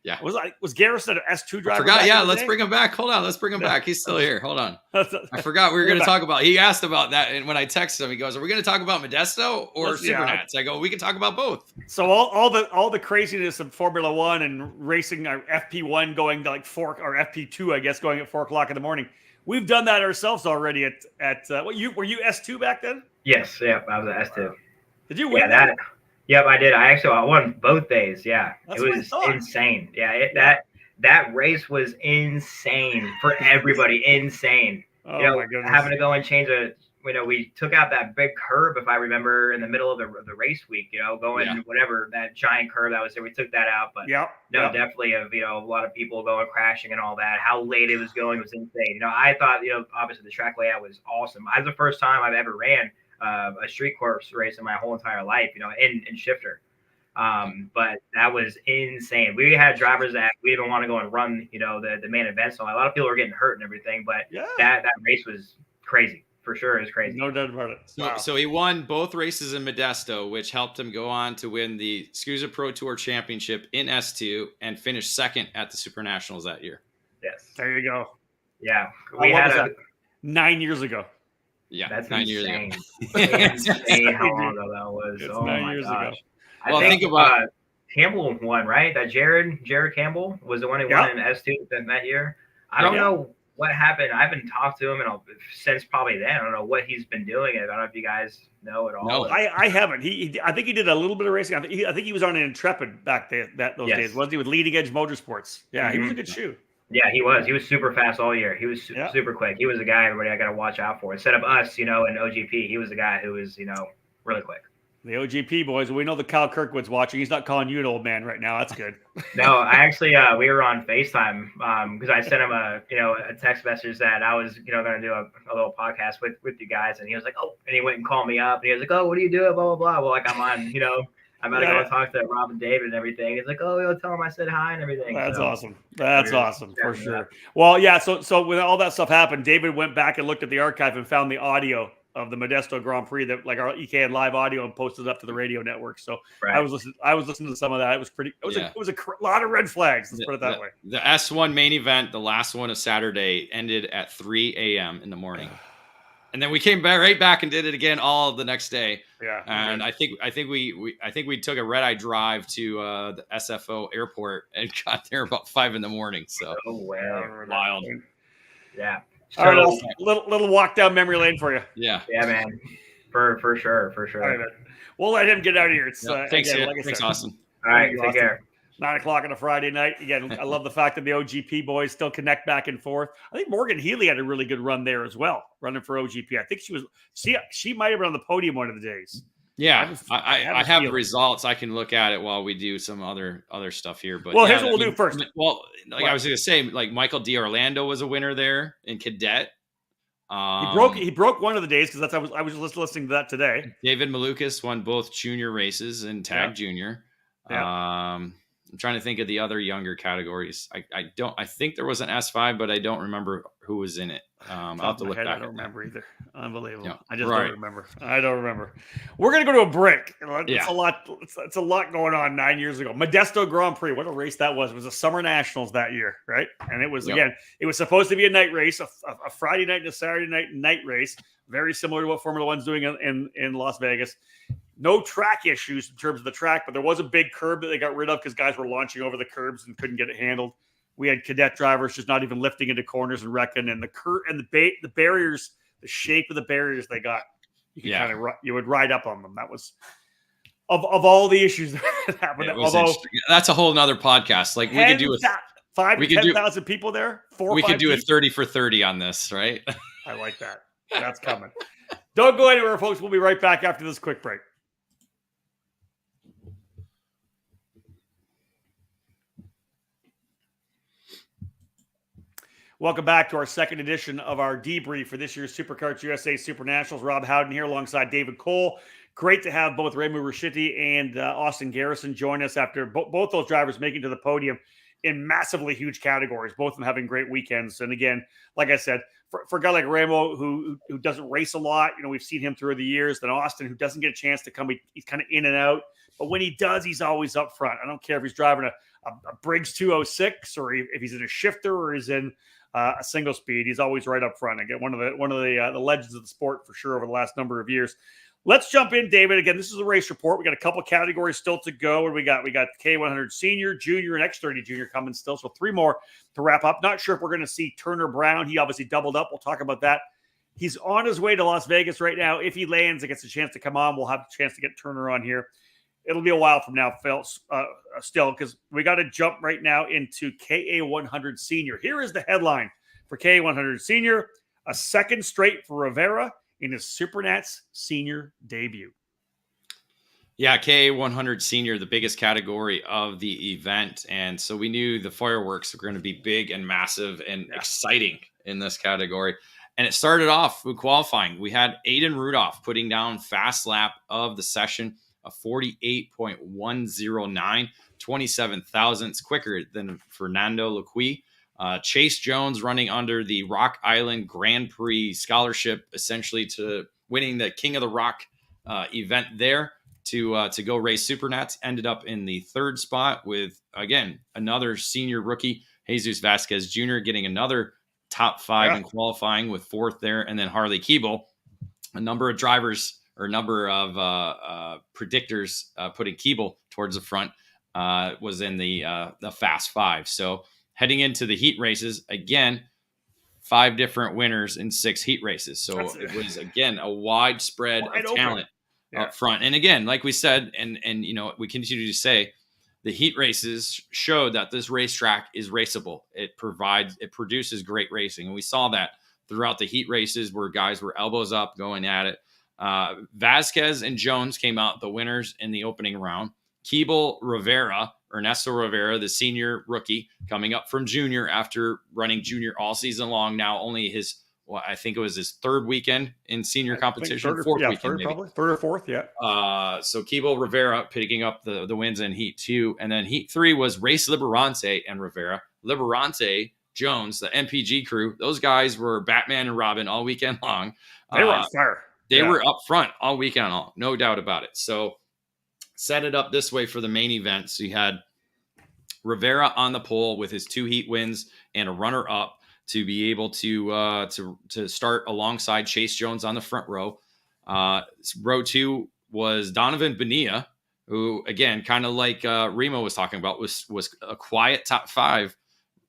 Yeah. Was Garrison an S2 driver? Let's bring him back. Hold on. Let's bring him back. He's still here. Hold on. I forgot we were going to talk about, he asked about that. And when I texted him, he goes, are we going to talk about Modesto or Supernats? I go, we can talk about both. So all the craziness of Formula One and racing, our FP1 going to like 4 or FP2, I guess, going at 4:00 in the morning. We've done that ourselves already at were you S2 back then? Yes. Yeah. I was an S2. Did you win that? Yep, I did. I won both days. Yeah, That's it was insane. Yeah, that race was insane for everybody. Insane. Oh my goodness! Having to go and change we took out that big curve, if I remember, in the middle of the race week. Whatever that giant curve that was there, we took that out. But definitely of a lot of people going crashing and all that. How late it was going was insane. I thought obviously the track layout was awesome. It was the first time I've ever ran a street course race in my whole entire life, in shifter. But that was insane. We had drivers that we didn't want to go and run, the main event. So a lot of people were getting hurt and everything, but that race was crazy. For sure. It was crazy. No doubt about it. Wow. So he won both races in Modesto, which helped him go on to win the SKUSA Pro Tour Championship in S2 and finish second at the SuperNationals that year. Yes. There you go. Yeah. We had 9 years ago. Yeah, that's 9 insane. years ago. Insane how long ago that was. It's oh 9 my years gosh. ago. I think about Campbell won, right? That Jared Campbell was the one who won in S2 that year. I don't know what happened. I haven't talked to him since probably then. I don't know what he's been doing. I don't know if you guys know at all. No, I haven't. I think he did a little bit of racing. I think he was on an Intrepid back those days, wasn't he? With Leading Edge Motorsports. Yeah, he was a good shoe. Yeah, he was. He was super fast all year. He was super quick. He was a guy everybody I got to watch out for. Instead of us, in OGP, he was the guy who was, really quick. The OGP boys. We know that Kyle Kirkwood's watching. He's not calling you an old man right now. That's good. No, I actually we were on FaceTime because I sent him a text message that I was going to do a little podcast with you guys, and he was like, oh, and he went and called me up, and he was like, oh, what are you doing? Blah blah blah. Well, like I'm on, I'm about to go talk to Rob and David and everything. He's like, oh, tell him I said hi and everything. That's awesome. That's awesome for sure. Well, yeah. So when all that stuff happened, David went back and looked at the archive and found the audio of the Modesto Grand Prix, that like our EKN live audio, and posted it up to the radio network. So I was listening to some of that. It was pretty. It was a lot of red flags. Let's put it that way. The S1 main event, the last one of Saturday, ended at 3 a.m. in the morning. And then we came right back and did it again all of the next day. Yeah. And I think we took a red-eye drive to the SFO airport and got there about 5 in the morning. So wild. Yeah. So, all right, little walk down memory lane for you. Yeah. Yeah, man. For sure. All right, man. We'll let him get out of here. It's thanks, again, thanks, Austin. All right, take care. 9:00 on a Friday night. Again, I love the fact that the OGP boys still connect back and forth. I think Morgan Healy had a really good run there as well, running for OGP. I think she might have been on the podium one of the days. Yeah, I have the results. I can look at it while we do some other stuff here. But here's what we'll do first. Well, I was going to say, like Michael D'Orlando was a winner there in cadet. He broke one of the days because I was just listening to that today. David Malukas won both junior races in tag junior. Yeah. I'm trying to think of the other younger categories. I think there was an S5, but I don't remember who was in it. I'll have to look back. I don't remember either. Unbelievable. Yeah, I just don't remember. I don't remember. We're gonna go to a break. It's a lot. It's a lot going on 9 years ago. Modesto Grand Prix. What a race that was! It was a SuperNationals that year, right? And it was again. It was supposed to be a night race, a Friday night and a Saturday night race, very similar to what Formula One's doing in Las Vegas. No track issues in terms of the track, but there was a big curb that they got rid of because guys were launching over the curbs and couldn't get it handled. We had cadet drivers just not even lifting into corners and wrecking, and the barriers, the shape of the barriers they got, you would ride up on them. That was of all the issues that happened. Although that's a whole nother podcast. Like we could do 5,000 to 10,000 people there. We could do a 30 for 30 on this, right? I like that. That's coming. Don't go anywhere, folks. We'll be right back after this quick break. Welcome back to our second edition of our debrief for this year's Superkarts USA SuperNationals. Rob Howden here alongside David Cole. Great to have both Remu Rashidi and Austin Garrison join us after both those drivers making to the podium in massively huge categories, both of them having great weekends. And again, like I said, for a guy like Remo who doesn't race a lot, we've seen him through the years. Then Austin, who doesn't get a chance to come, he's kind of in and out. But when he does, he's always up front. I don't care if he's driving a Briggs 206 or if he's in a shifter or he's in a single speed. He's always right up front. Again, one of the legends of the sport for sure over the last number of years. Let's jump in, David. Again, this is the race report. We got a couple categories still to go. What do we got? We got K100 Senior, Junior, and X30 Junior coming still. So 3 more to wrap up. Not sure if we're going to see Turner Brown. He obviously doubled up. We'll talk about that. He's on his way to Las Vegas right now. If he lands and gets a chance to come on, we'll have a chance to get Turner on here. It'll be a while from now, Phil, still, because we got to jump right now into KA100 Senior. Here is the headline for KA100 Senior: a second straight for Rivera in his SuperNats Senior debut. Yeah, KA100 Senior, the biggest category of the event. And so we knew the fireworks were going to be big and massive and exciting in this category. And it started off with qualifying. We had Aiden Rudolph putting down fast lap of the session, a 48.109, 27 thousandths quicker than Fernando Lequi. Chase Jones running under the Rock Island Grand Prix scholarship, essentially to winning the King of the Rock event there to go race Supernats, ended up in the 3rd spot with, again, another senior rookie, Jesus Vasquez Jr., getting another top 5 in qualifying with 4th there. And then Harley Keeble, a number of drivers or a number of predictors putting Keeble towards the front, was in the Fast 5. So heading into the heat races, again, 5 different winners in 6 heat races. So it was, again, a widespread of talent up front. And again, like we said, and we continue to say, the heat races showed that this racetrack is raceable. It produces great racing. And we saw that throughout the heat races where guys were elbows up going at it. Vasquez and Jones came out the winners in the opening round. Keeble Rivera, Ernesto Rivera, the senior rookie, coming up from junior after running junior all season long. Now only his, well, I think it was his third weekend in senior competition, fourth weekend, maybe. Probably third or fourth, yeah. So Keeble Rivera picking up the wins in Heat 2. And then Heat 3 was Race Liberante and Rivera. Liberante, Jones, the MPG crew, those guys were Batman and Robin all weekend long. They were on fire. They were up front all weekend long, no doubt about it. So set it up this way for the main event. So you had Rivera on the pole with his 2 heat wins and a runner-up to be able to start alongside Chase Jones on the front row. Row 2 was Donovan Bonilla, who, again, kind of like Remo was talking about, was a quiet top 5,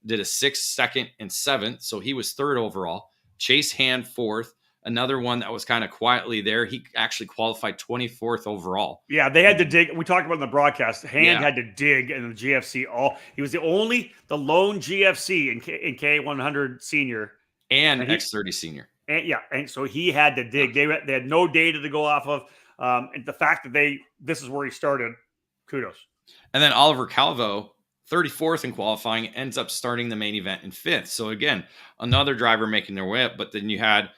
did a 6th, 2nd, and 7th. So he was 3rd overall. Chase Hand 4th. Another one that was kind of quietly there. He actually qualified 24th overall. Yeah, they had to dig. We talked about in the broadcast. Hand had to dig in the GFC. He was the lone GFC in K100 senior and X30 senior. And so he had to dig. They had no data to go off of. And the fact that this is where he started, kudos. And then Oliver Calvo, 34th in qualifying, ends up starting the main event in 5th. So again, another driver making their way up. But then you had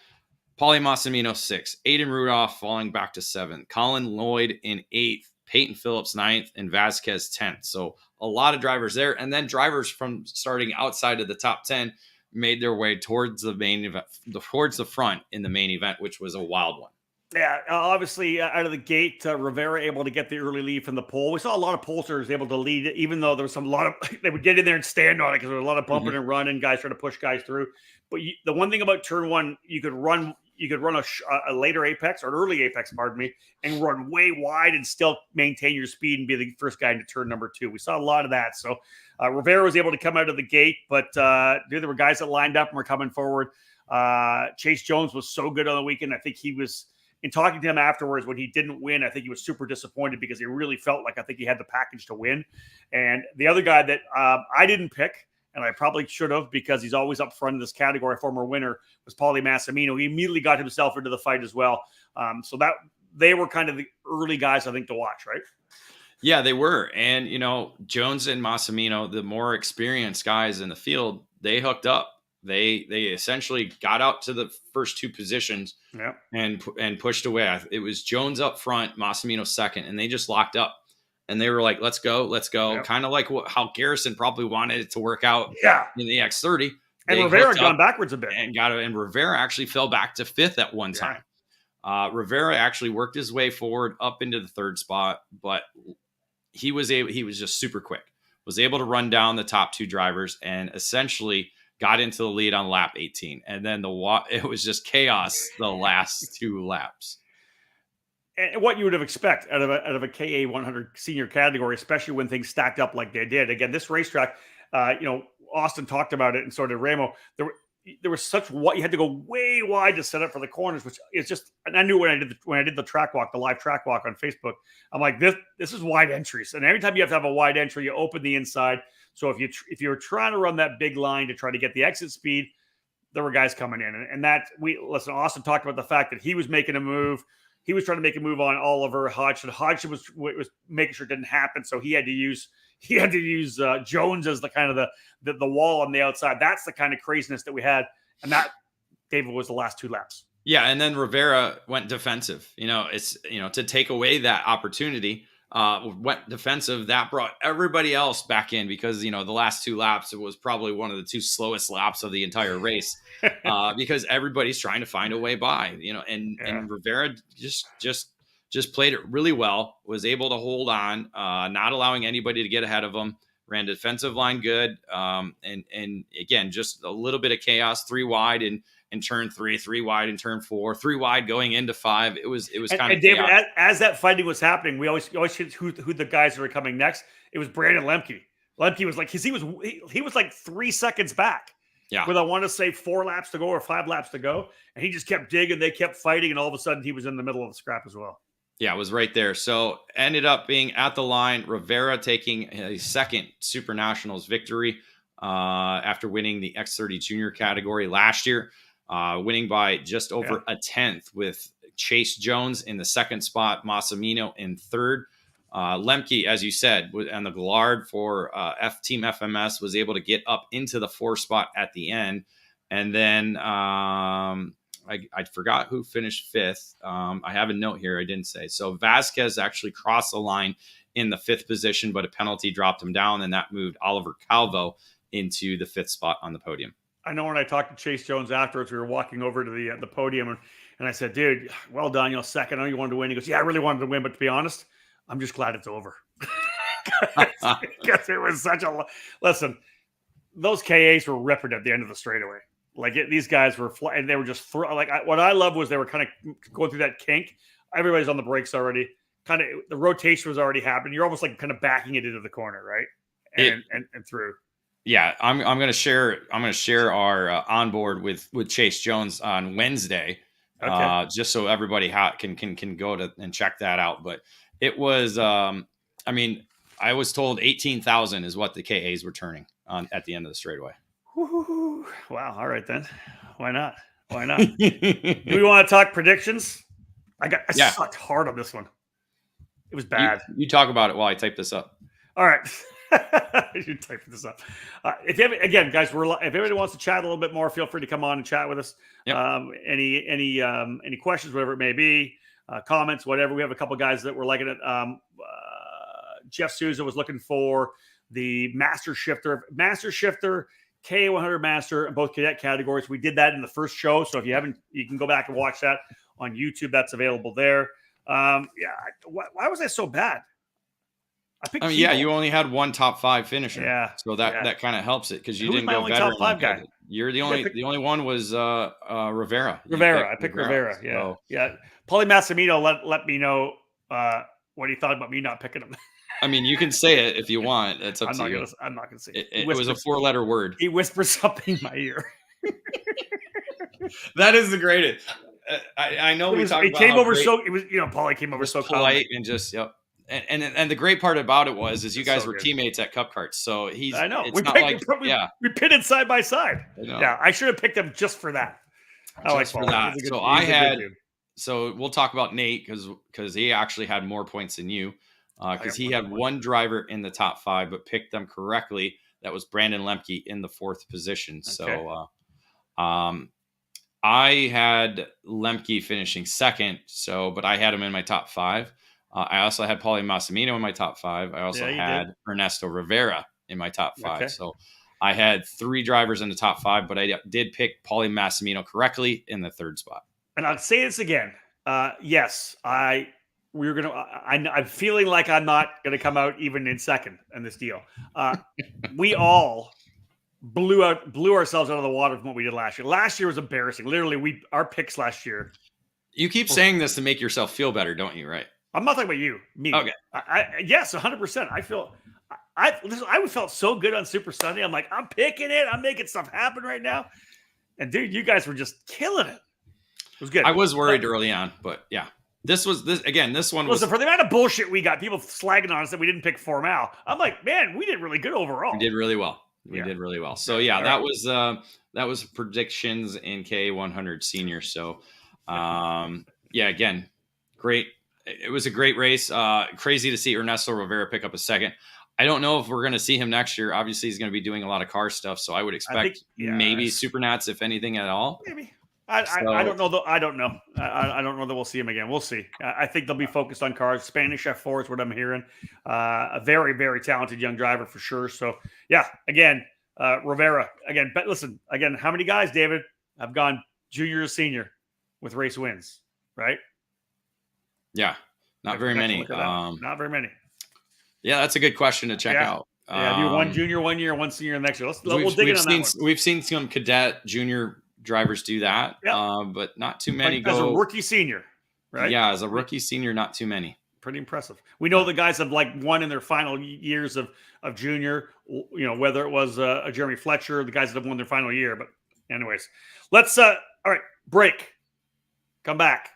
Paulie Massimino 6th, Aiden Rudolph falling back to 7th, Colin Lloyd in 8th, Peyton Phillips 9th, and Vasquez 10th. So a lot of drivers there. And then drivers from starting outside of the top 10 made their way towards the main event, towards the front in the main event, which was a wild one. Yeah, obviously out of the gate, Rivera able to get the early lead from the pole. We saw a lot of polsters able to lead, even though there was they would get in there and stand on it because there was a lot of bumping and running, guys trying to push guys through. But the one thing about turn 1, you could run a later apex or an early apex, and run way wide and still maintain your speed and be the first guy into turn number 2. We saw a lot of that. So Rivera was able to come out of the gate, but there were guys that lined up and were coming forward. Chase Jones was so good on the weekend. I think he was, in talking to him afterwards when he didn't win, I think he was super disappointed because he really felt like I think he had the package to win. And the other guy that I didn't pick, and I probably should have because he's always up front in this category, former winner, was Paulie Massimino. He immediately got himself into the fight as well. So that they were kind of the early guys, I think, to watch, right? Yeah, they were. And, Jones and Massimino, the more experienced guys in the field, they hooked up. They essentially got out to the first 2 positions and pushed away. It was Jones up front, Massimino second, and they just locked up. And they were like, let's go. Yep. Kind of like how Garrison probably wanted it to work out in the X30. And Rivera gone backwards a bit. And Rivera actually fell back to 5th at one time. Rivera actually worked his way forward up into the 3rd spot, but he was just super quick. Was able to run down the top 2 drivers and essentially got into the lead on lap 18. And then it was just chaos the last 2 laps. And what you would have expected out of a KA 100 senior category, especially when things stacked up like they did. Again, this racetrack, Austin talked about it, and so did Ramo. There was such what you had to go way wide to set up for the corners, which is just. And I knew when I did the track walk, the live track walk on Facebook, I'm like, this is wide entries, and every time you have to have a wide entry, you open the inside. So if you're trying to run that big line to try to get the exit speed, there were guys coming in, and that Austin talked about the fact that he was making a move. He was trying to make a move on Oliver Hodgson. Hodgson was making sure it didn't happen, so he had to use Jones as the kind of the wall on the outside. That's the kind of craziness that we had, and that, David, was the last 2 laps. Yeah, and then Rivera went defensive. It's to take away that opportunity. Went defensive. That brought everybody else back in because, the last 2 laps, it was probably one of the 2 slowest laps of the entire race because everybody's trying to find a way by, and Rivera just played it really well, was able to hold on, not allowing anybody to get ahead of him, ran defensive line good. And again, just a little bit of chaos, 3 wide in turn 3, 3 wide in turn 4, 3 wide going into 5. It was kind of David, as that fighting was happening, we always hit who the guys that are coming next. It was Brandon Lemke. Lemke was like, he was like 3 seconds back. Yeah. With I want to say 4 laps to go or 5 laps to go. And he just kept digging. They kept fighting. And all of a sudden he was in the middle of the scrap as well. Yeah, it was right there. So ended up being at the line, Rivera taking a second SuperNationals victory after winning the X30 junior category last year. Winning by just over a tenth, with Chase Jones in the second spot, Massimino in third. Lemke, as you said, on the Gallard for Team FMS, was able to get up into the 4 spot at the end. And then I forgot who finished 5th. I have a note here I didn't say. So Vasquez actually crossed the line in the 5th position, but a penalty dropped him down, and that moved Oliver Calvo into the 5th spot on the podium. I know when I talked to Chase Jones afterwards, we were walking over to the podium, and I said, dude, well done, second. I know you wanted to win. He goes, yeah, I really wanted to win, but to be honest, I'm just glad it's over. Because it was such a listen. Those KAs were ripping at the end of the straightaway. Like these guys were, and they were just what I loved was they were kind of going through that kink. Everybody's on the brakes already. Kind of the rotation was already happening. You're almost like kind of backing it into the corner, right? And through. Yeah, I'm going to share our onboard with Chase Jones on Wednesday, just so everybody can go to and check that out. But it was, I mean, I was told 18,000 is what the KAs were turning on at the end of the straightaway. Woo-hoo-hoo. Wow. All right then. Why not? Do we want to talk predictions? I sucked hard on this one. It was bad. You talk about it while I type this up. All right. You type this up. If anybody wants to chat a little bit more, feel free to come on and chat with us. Yep. Any questions, whatever it may be, comments, whatever. We have a couple guys that were liking it. Jeff SKUSA was looking for the Master Shifter, K100 Master in both cadet categories. We did that in the first show, so if you haven't, you can go back and watch that on YouTube. That's available there. Why was I so bad? You only had one top 5 finisher. Yeah. So that kind of helps it because you didn't go go veteran. Top 5 guy? You're the only one was Rivera. I picked Rivera. Yeah. So. Yeah. Paulie Massimino let me know what he thought about me not picking him. I mean, you can say it if you want. It's up to you. I'm not going to say it. It was a 4-letter word. He whispered something in my ear. That is the greatest. I know we talked about Paulie came over so polite and just yep. And the great part about it is you guys were teammates at Cup Karts, so I know we pitted side by side. Yeah, I should have picked him just for that. So we'll talk about Nate because he actually had more points than you because he had one driver in the top 5 but picked them correctly. That was Brandon Lemke in the 4th position. Okay. So I had Lemke finishing 2nd. But I had him in my top 5. I also had Paulie Massimino in my top 5. I also had Ernesto Rivera in my top 5. Okay. So I had 3 drivers in the top 5, but I did pick Paulie Massimino correctly in the 3rd spot. And I'll say this again. Yes, I'm feeling like I'm not going to come out even in 2nd in this deal. We all blew ourselves out of the water from what we did last year. Last year was embarrassing. Literally, our picks last year. You keep saying this to make yourself feel better, don't you? Right? I'm not talking about you. Me. Okay. Yes, 100%. I felt so good on Super Sunday. I'm like, I'm picking it. I'm making stuff happen right now. And dude, you guys were just killing it. It was good. I was worried early on, but yeah. This one was for the amount of bullshit we got, people slagging on us that we didn't pick Formal. I'm like, man, we did really good overall. We did really well. So that was predictions in K100 Senior. So again, great. It was a great race. Crazy to see Ernesto Rivera pick up a 2nd. I don't know if we're going to see him next year. Obviously, he's going to be doing a lot of car stuff, so I would expect maybe Supernats, if anything at all. Maybe. I don't know though. I don't know. I don't know that we'll see him again. We'll see. I think they'll be focused on cars. Spanish F4 is what I'm hearing. A very, very talented young driver for sure. So yeah, again, Rivera again. But listen, again, how many guys, David, have gone junior to senior with race wins? Right. Yeah, not very many. Not very many. Yeah, that's a good question to check out. Do one junior 1 year, one senior next year. We'll dig in on that one. We've seen some cadet junior drivers do that, but not too many. As a rookie senior, right? Yeah, as a rookie senior, not too many. Pretty impressive. We know the guys have won in their final years of junior. Whether it was a Jeremy Fletcher, the guys that have won their final year. But anyways, let's all right, break. Come back.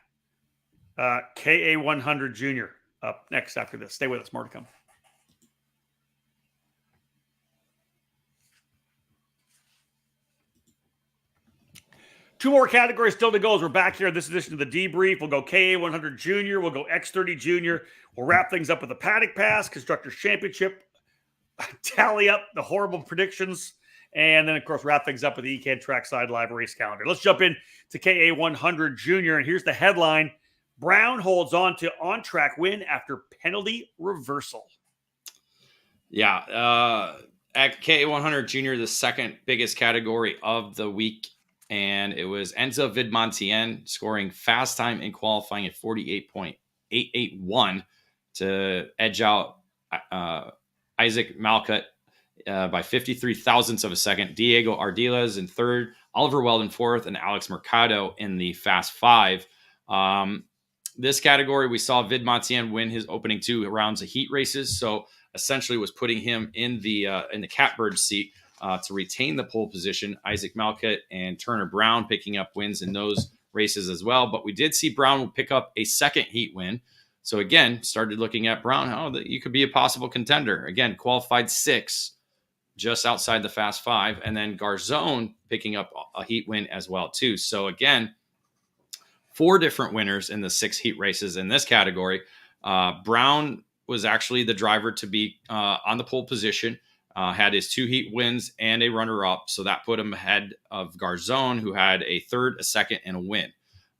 KA100 Junior up next after this. Stay with us. More to come. 2 more categories still to go as we're back here in this edition of the debrief. We'll go KA100 Junior. We'll go X30 Junior. We'll wrap things up with the Paddock Pass, Constructors Championship, tally up the horrible predictions, and then, of course, wrap things up with the EKN Trackside Live Race Calendar. Let's jump in to KA100 Junior, and here's the headline. Brown holds on to on-track win after penalty reversal. Yeah, at KA100 Junior, the second biggest category of the week, and it was Enzo Vidmontien scoring fast time in qualifying at 48.881 to edge out Isaac Malcutt by 53 thousandths of a second. Diego Ardiles in third, Oliver Weldon fourth, and Alex Mercado in the Fast Five. This category, we saw Vidmontien win his opening 2 rounds of heat races, so essentially was putting him in the catbird seat to retain the pole position. Isaac Malcutt and Turner Brown picking up wins in those races as well. But we did see Brown pick up a second heat win. So again, started looking at Brown, how that you could be a possible contender. Again, qualified 6, just outside the Fast 5, and then Garzone picking up a heat win as well too. So again, 4 different winners in the 6 heat races in this category. Brown was actually the driver to be on the pole position, had his 2 heat wins and a runner-up. So that put him ahead of Garzone, who had a third, a second, and a win.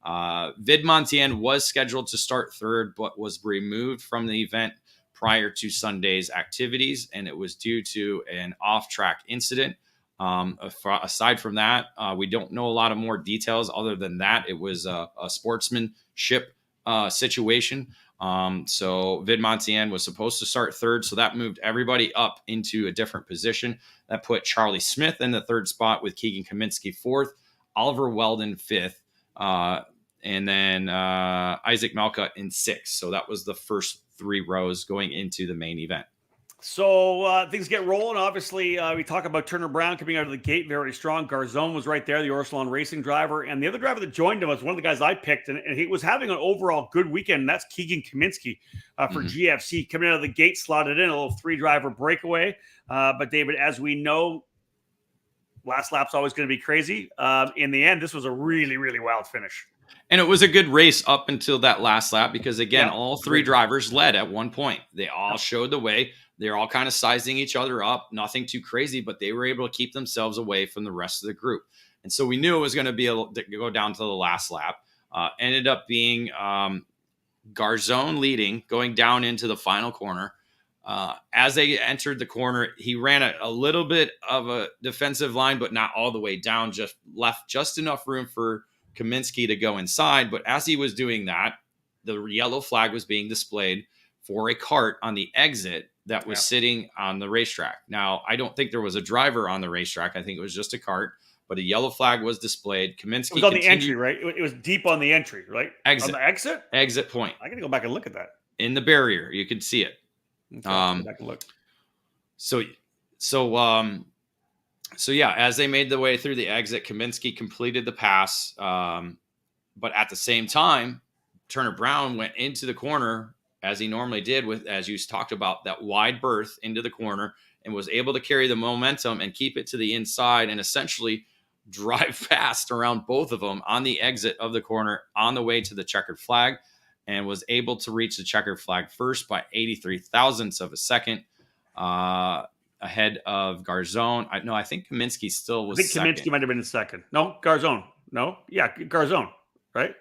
Vidmontien was scheduled to start third, but was removed from the event prior to Sunday's activities, and it was due to an off-track incident. Aside from that, we don't know a lot of more details other than that. It was a sportsmanship situation. So Vidmontien was supposed to start third, so that moved everybody up into a different position. That put Charlie Smith in the third spot with Keegan Kaminsky fourth, Oliver Weldon fifth, and then Isaac Malcutt in sixth. So that was the first 3 rows going into the main event. So things get rolling. Obviously, we talk about Turner Brown coming out of the gate very strong. Garzone was right there, the Orsalon Racing driver. And the other driver that joined him was one of the guys I picked. And he was having an overall good weekend. And that's Keegan Kaminsky for GFC. Coming out of the gate, slotted in a little 3-driver breakaway. But, David, as we know, last lap's always going to be crazy. In the end, this was a really, really wild finish. And it was a good race up until that last lap because, again, all 3 drivers led at one point. They all showed the way. They're all kind of sizing each other up, nothing too crazy, but they were able to keep themselves away from the rest of the group. And so we knew it was going to be go down to the last lap. Ended up being Garzone leading, going down into the final corner. As they entered the corner, he ran a little bit of a defensive line, but not all the way down, just left just enough room for Kaminsky to go inside. But as he was doing that, the yellow flag was being displayed for a cart on the exit that was sitting on the racetrack. Now, I don't think there was a driver on the racetrack. I think it was just a cart, but a yellow flag was displayed. Kaminsky was on the entry, right? It was deep on the entry, right? Exit. On the exit? Exit point. I got to go back and look at that. In the barrier, you could see it. Okay, go back and look. So yeah, as they made the way through the exit, Kaminsky completed the pass. But at the same time, Turner Brown went into the corner as he normally did with, as you talked about, that wide berth into the corner and was able to carry the momentum and keep it to the inside and essentially drive fast around both of them on the exit of the corner on the way to the checkered flag and was able to reach the checkered flag first by 83 thousandths of a second ahead of Garzone. I think Kaminsky still was second. Kaminsky might have been in second. No, Garzone. No? Yeah, Garzone, right?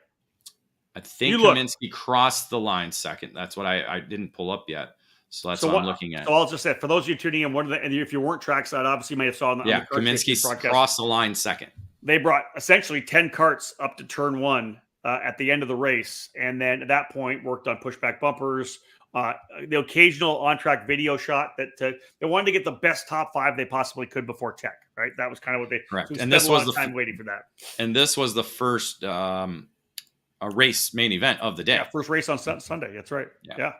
I think Kaminsky crossed the line second. That's what I didn't pull up yet. So that's what I'm looking at. So I'll just say, for those of you tuning in, and if you weren't trackside, obviously you may have saw on the Kaminsky crossed the line second. They brought essentially 10 carts up to turn 1 at the end of the race. And then at that point worked on pushback bumpers, the occasional on-track video shot that they wanted to get the best top 5 they possibly could before tech, right? That was kind of what they, correct. So and this was the time waiting for that. And this was the first, a race main event of the day. Yeah, first race on Sunday. That's right. Yeah.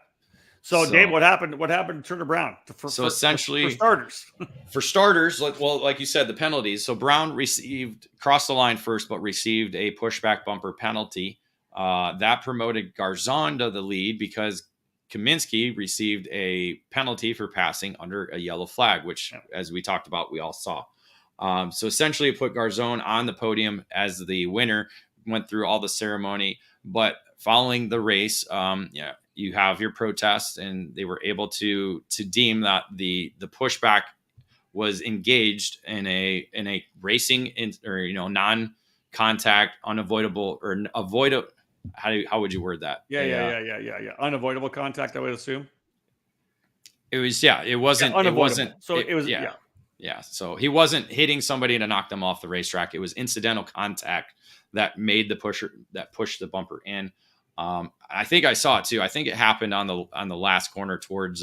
So Dave, what happened? What happened to Turner Brown? Essentially, for starters, like you said, the penalties. So Brown crossed the line first, but received a pushback bumper penalty. That promoted Garzone to the lead because Kaminsky received a penalty for passing under a yellow flag, which, as we talked about, we all saw. So essentially it put Garzone on the podium as the winner, went through all the ceremony, but following the race, you have your protest, and they were able to deem that the pushback was engaged in a racing non-contact, unavoidable, or avoidable. How would you word that? Yeah. Unavoidable contact, I would assume. It was, it wasn't unavoidable. So he wasn't hitting somebody to knock them off the racetrack. It was incidental contact that made that pushed the bumper in. I think I saw it too. I think it happened on the last corner towards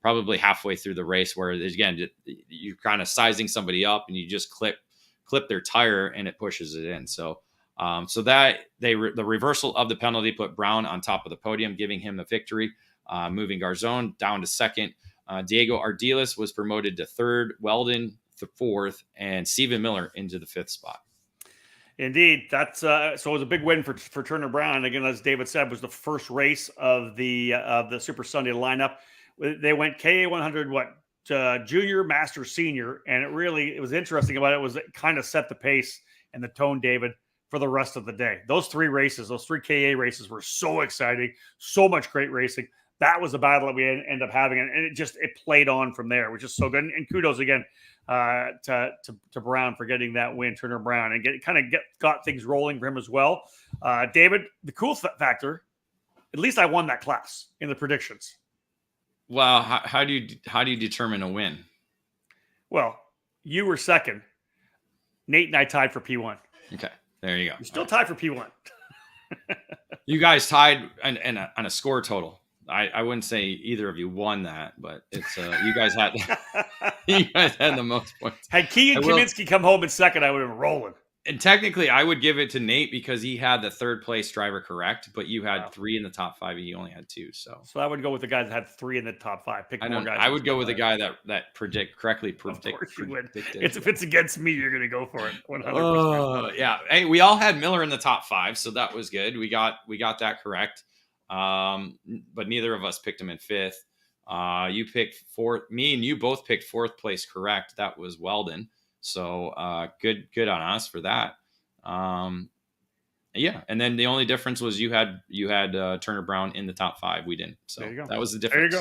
probably halfway through the race, where again you're kind of sizing somebody up and you just clip their tire and it pushes it in. So that the reversal of the penalty put Brown on top of the podium, giving him the victory, moving Garzone down to second. Diego Ardiles was promoted to third, Weldon to fourth, and Stephen Miller into the fifth spot. Indeed, that's so it was a big win for Turner Brown. Again, as David said, was the first race of the Super Sunday lineup. They went KA 100, junior, master, senior, and it was interesting about it kind of set the pace and the tone, David, for the rest of the day. Those three KA races were so exciting, so much great racing. That was a battle that we ended up having, and it played on from there, which is so good. And kudos again to Brown for getting that win, Turner Brown, and got things rolling for him as well. David, the cool factor, at least I won that class in the predictions. Well, how do you determine a win? Well, you were second. Nate and I tied for P1. Okay, there you go. You're still tied for P1. You guys tied on a score total. I wouldn't say either of you won that, but it's you guys had the most points. Had Keegan Kaminsky come home in second, I would have been rolling. And technically, I would give it to Nate because he had the third place driver correct, but you had three in the top five. He only had two. So I would go with the guys that had three in the top five. Pick more guys. I would go with the guy that correctly predicted. Of course you would. If it's against me, you're going to go for it. 100%. Yeah. Hey, we all had Miller in the top five, so that was good. We got that correct. But neither of us picked him in fifth. You picked fourth. Me and you both picked fourth place correct. That was Weldon. So good on us for that. Yeah, and then the only difference was you had Turner Brown in the top five. We didn't. So there you go. That was the difference.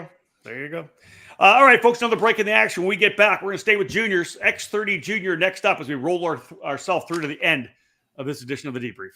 There you go. All right, folks. Another break in the action. When we get back, we're going to stay with juniors. X30 Junior next up as we roll ourselves through to the end of this edition of the Debrief.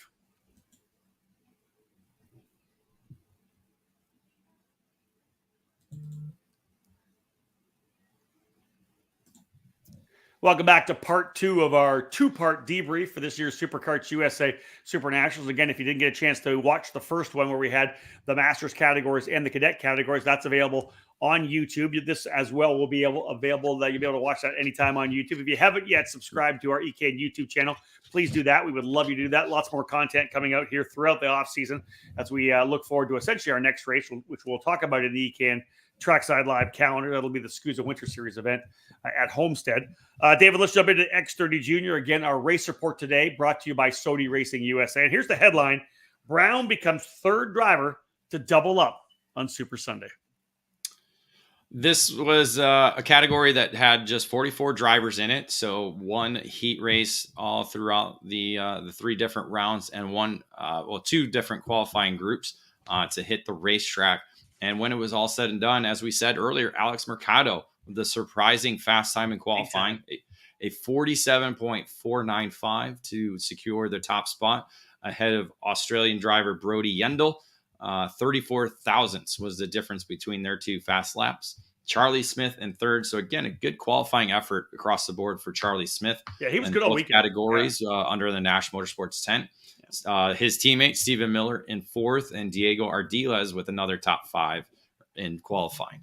Welcome back to part two of our two-part debrief for this year's Superkarts USA SuperNationals. Again, if you didn't get a chance to watch the first one where we had the Masters categories and the Cadet categories, that's available on YouTube. This as well will be available that you'll be able to watch that anytime on YouTube. If you haven't yet subscribed to our EKN YouTube channel, please do that. We would love you to do that. Lots more content coming out here throughout the off-season as we look forward to essentially our next race, which we'll talk about in the EKN Trackside Live calendar. That'll be the SKUSA Winter Series event at Homestead. David, let's jump into X30 Junior. Again, our race report today brought to you by Sodi Racing USA. And here's the headline: Brown becomes third driver to double up on Super Sunday. This was a category that had just 44 drivers in it. So one heat race all throughout the three different rounds and two different qualifying groups to hit the racetrack. And when it was all said and done, as we said earlier, Alex Mercado, the surprising fast time in qualifying, a 47.495 to secure the top spot ahead of Australian driver Brody Yendall. 34 thousandths was the difference between their two fast laps. Charlie Smith in third. So again, a good qualifying effort across the board for Charlie Smith. Yeah, he was good all weekend. Categories under the Nash Motorsports tent. His teammate, Stephen Miller, in fourth, and Diego Ardiles with another top five in qualifying.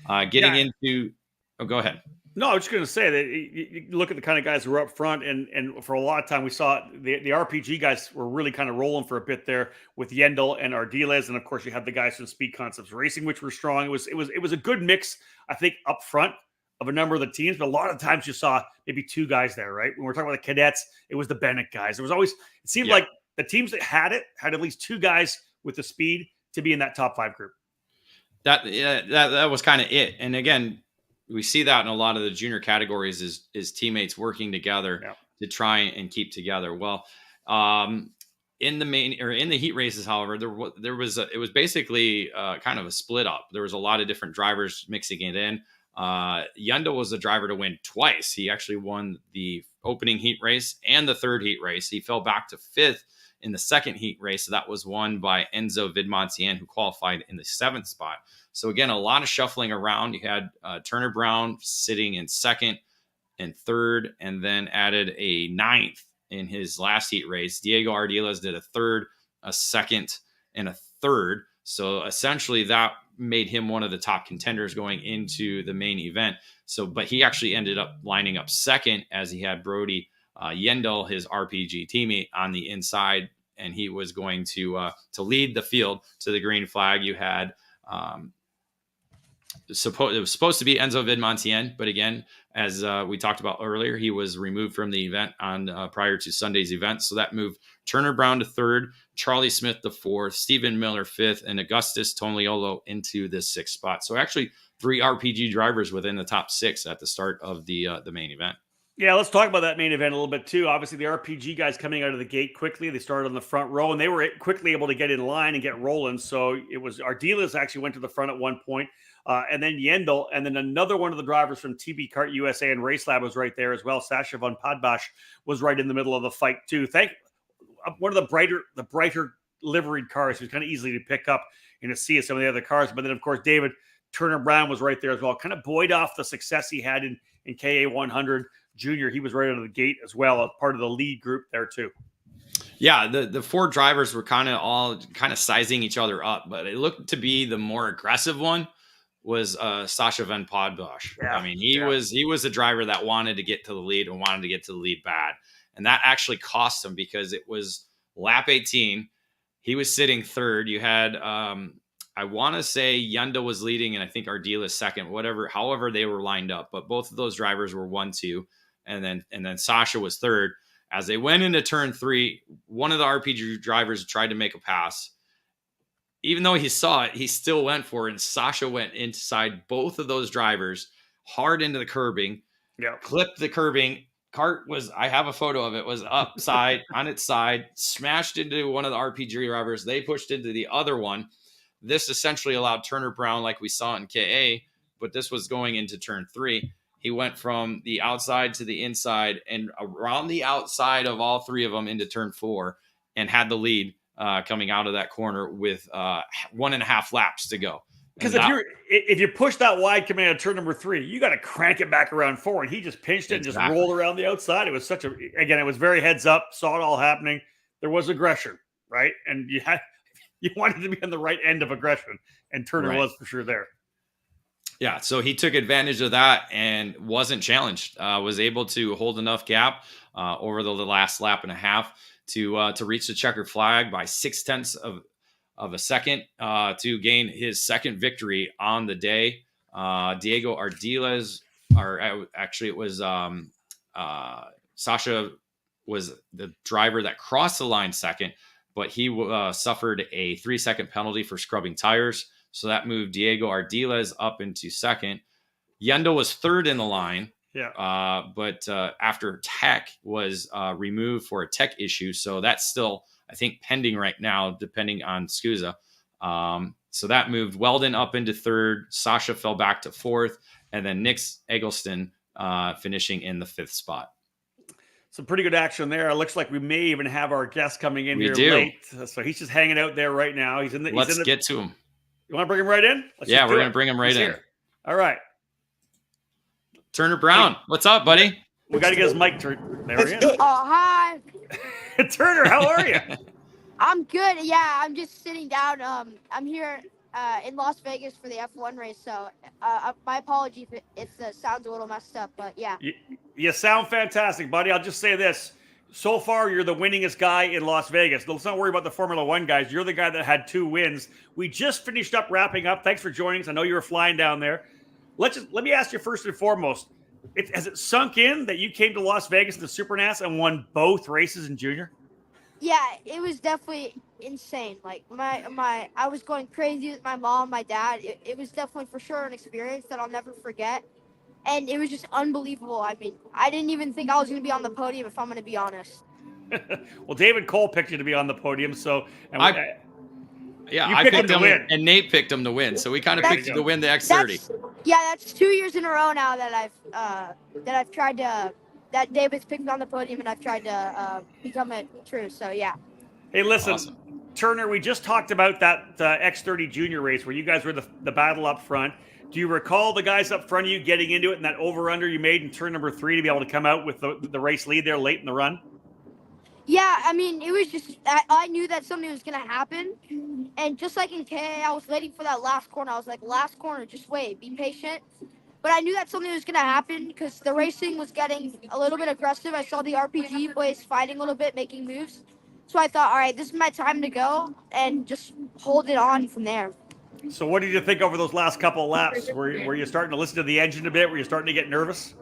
Go ahead. No, I was just going to say that you look at the kind of guys who are up front, and for a lot of time we saw the RPG guys were really kind of rolling for a bit there with Yendall and Ardiles, and of course you have the guys from Speed Concepts Racing, which were strong. It was a good mix, I think, up front of a number of the teams, but a lot of times you saw maybe two guys there, right? When we're talking about the cadets, it was the Bennett guys. It seemed like the teams that had at least two guys with the speed to be in that top five group. That was kind of it. And again, we see that in a lot of the junior categories is teammates working together to try and keep together. Well, in the heat races, however, it was basically kind of a split up. There was a lot of different drivers mixing it in. Yendo was the driver to win twice. He actually won the opening heat race and the third heat race. He fell back to 5th in the second heat race. So that was won by Enzo Vidmontien, who qualified in the 7th spot. So again, a lot of shuffling around. You had Turner Brown sitting in 2nd and 3rd, and then added a 9th in his last heat race. Diego Ardiles did a 3rd, a 2nd, and a 3rd. So essentially that made him one of the top contenders going into the main event. So, but he actually ended up lining up 2nd as he had Brody Yendel, his RPG teammate, on the inside, and he was going to lead the field to the green flag. You had it was supposed to be Enzo Vidmontien, but again, as we talked about earlier, he was removed from the event on prior to Sunday's event. So that moved Turner Brown to 3rd, Charlie Smith to 4th, Stephen Miller 5th, and Augustus Toniolo into the 6th spot. So actually 3 RPG drivers within the top 6 at the start of the main event. Yeah, let's talk about that main event a little bit too. Obviously, the RPG guys coming out of the gate quickly. They started on the front row, and they were quickly able to get in line and get rolling. So it was Ardiles actually went to the front at one point, and then Yendel, and then another one of the drivers from TB Kart USA and Race Lab was right there as well. Sasha von Padbash was right in the middle of the fight too. One of the brighter liveried cars. It was kind of easy to pick up in a sea of some of the other cars. But then, of course, David Turner Brown was right there as well. Kind of buoyed off the success he had in KA 100 Junior. He was right out of the gate as well, as part of the lead group there too. Yeah, the 4 drivers were kind of sizing each other up, but it looked to be the more aggressive one was Sasha van Podbosch. Yeah. I mean, he was a driver that wanted to get to the lead and wanted to get to the lead bad. And that actually cost him because it was lap 18. He was sitting 3rd. You had, I want to say Yendo was leading, and I think Ardiles 2nd, however they were lined up. But both of those drivers were 1, 2, and then Sasha was 3rd. As they went into turn 3, one of the RPG drivers tried to make a pass. Even though he saw it, he still went for it, and Sasha went inside both of those drivers hard into the curbing, clipped the curbing. Kart I have a photo of it, was upside on its side, smashed into one of the RPG drivers. They pushed into the other one. This essentially allowed Turner Brown, like we saw in KA, but this was going into turn 3. He went from the outside to the inside and around the outside of all 3 of them into turn 4 and had the lead coming out of that corner with 1.5 laps to go. Because if you push that wide coming out of turn number 3, you got to crank it back around 4, and he just pinched it and just rolled around the outside. It was it was very heads up, saw it all happening. There was aggression, right? And you wanted to be on the right end of aggression, and Turner was for sure there. Yeah, so he took advantage of that and wasn't challenged. Was able to hold enough gap over the last lap and a half to reach the checkered flag by 0.6 of a second to gain his 2nd victory on the day. Diego Ardiles, or actually it was Sasha was the driver that crossed the line 2nd, but he suffered a 3-second penalty for scrubbing tires. So that moved Diego Ardiles up into 2nd. Yendo was 3rd in the line. Yeah. But after tech was removed for a tech issue. So that's still, I think, pending right now, depending on SKUSA. So that moved Weldon up into 3rd. Sasha fell back to 4th. And then Nick Eggleston finishing in the 5th spot. Some pretty good action there. It looks like we may even have our guest coming in here late. So he's just hanging out there right now. Let's get to him. You want to bring him right in? Yeah, we're going to bring him right in. Here. All right. Turner Brown, what's up, buddy? We got to get his mic turned. There he is. Oh, hi. Turner, how are you? I'm good. Yeah, I'm just sitting down. I'm here in Las Vegas for the F1 race, so my apologies if the sound's a little messed up, but yeah. You sound fantastic, buddy. I'll just say this. So far, you're the winningest guy in Las Vegas. Let's not worry about the Formula One guys. You're the guy that had 2 wins. We just finished up wrapping up. Thanks for joining us. I know you were flying down there. Let me ask you first and foremost. Has it sunk in that you came to Las Vegas in the SuperNationals and won both races in junior? Yeah, it was definitely insane. Like I was going crazy with my mom, my dad. It was definitely for sure an experience that I'll never forget. and it was just unbelievable. I mean, I didn't even think I was going to be on the podium, if I'm going to be honest. Well, David Cole picked you to be on the podium, so I You picked picked him to him, win. and Nate picked him to win. So we kind of That's- picked you to win the X30. That's 2 years in a row now that I've tried to that David's picked me on the podium, and I've tried to become it true. So yeah. Hey, listen, Awesome. Turner, we just talked about that X30 junior race where you guys were the battle up front. Do you recall the guys up front of you getting into it and that over-under you made in turn number 3 to be able to come out with the race lead there late in the run? Yeah, I mean, it was just I knew that something was gonna happen, and just like in K, I was waiting for that last corner. I was like, last corner, just wait, be patient. But I knew that something was gonna happen because the racing was getting a little bit aggressive. I saw the RPG boys fighting a little bit, making moves. So I thought, all right, this is my time to go and just hold it on from there. So what did you think over those last couple of laps? Were you starting to listen to the engine a bit? Were you starting to get nervous?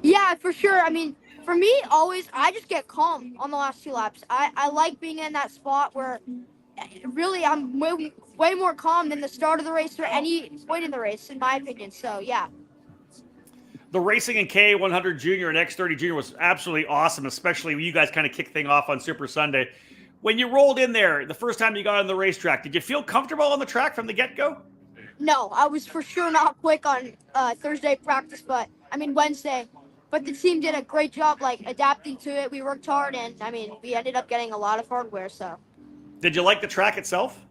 Yeah, for sure. I mean, for me, always, I just get calm on the last 2 laps. I like being in that spot where really I'm way more calm than the start of the race or any point in the race, in my opinion. So, yeah. The racing in K100 Junior and X30 Junior was absolutely awesome, especially when you guys kind of kicked things off on Super Sunday. When you rolled in there, the first time you got on the racetrack, did you feel comfortable on the track from the get-go? No, I was for sure not quick on Thursday practice, Wednesday. But the team did a great job, adapting to it. We worked hard, and, we ended up getting a lot of hardware, so. Did you like the track itself?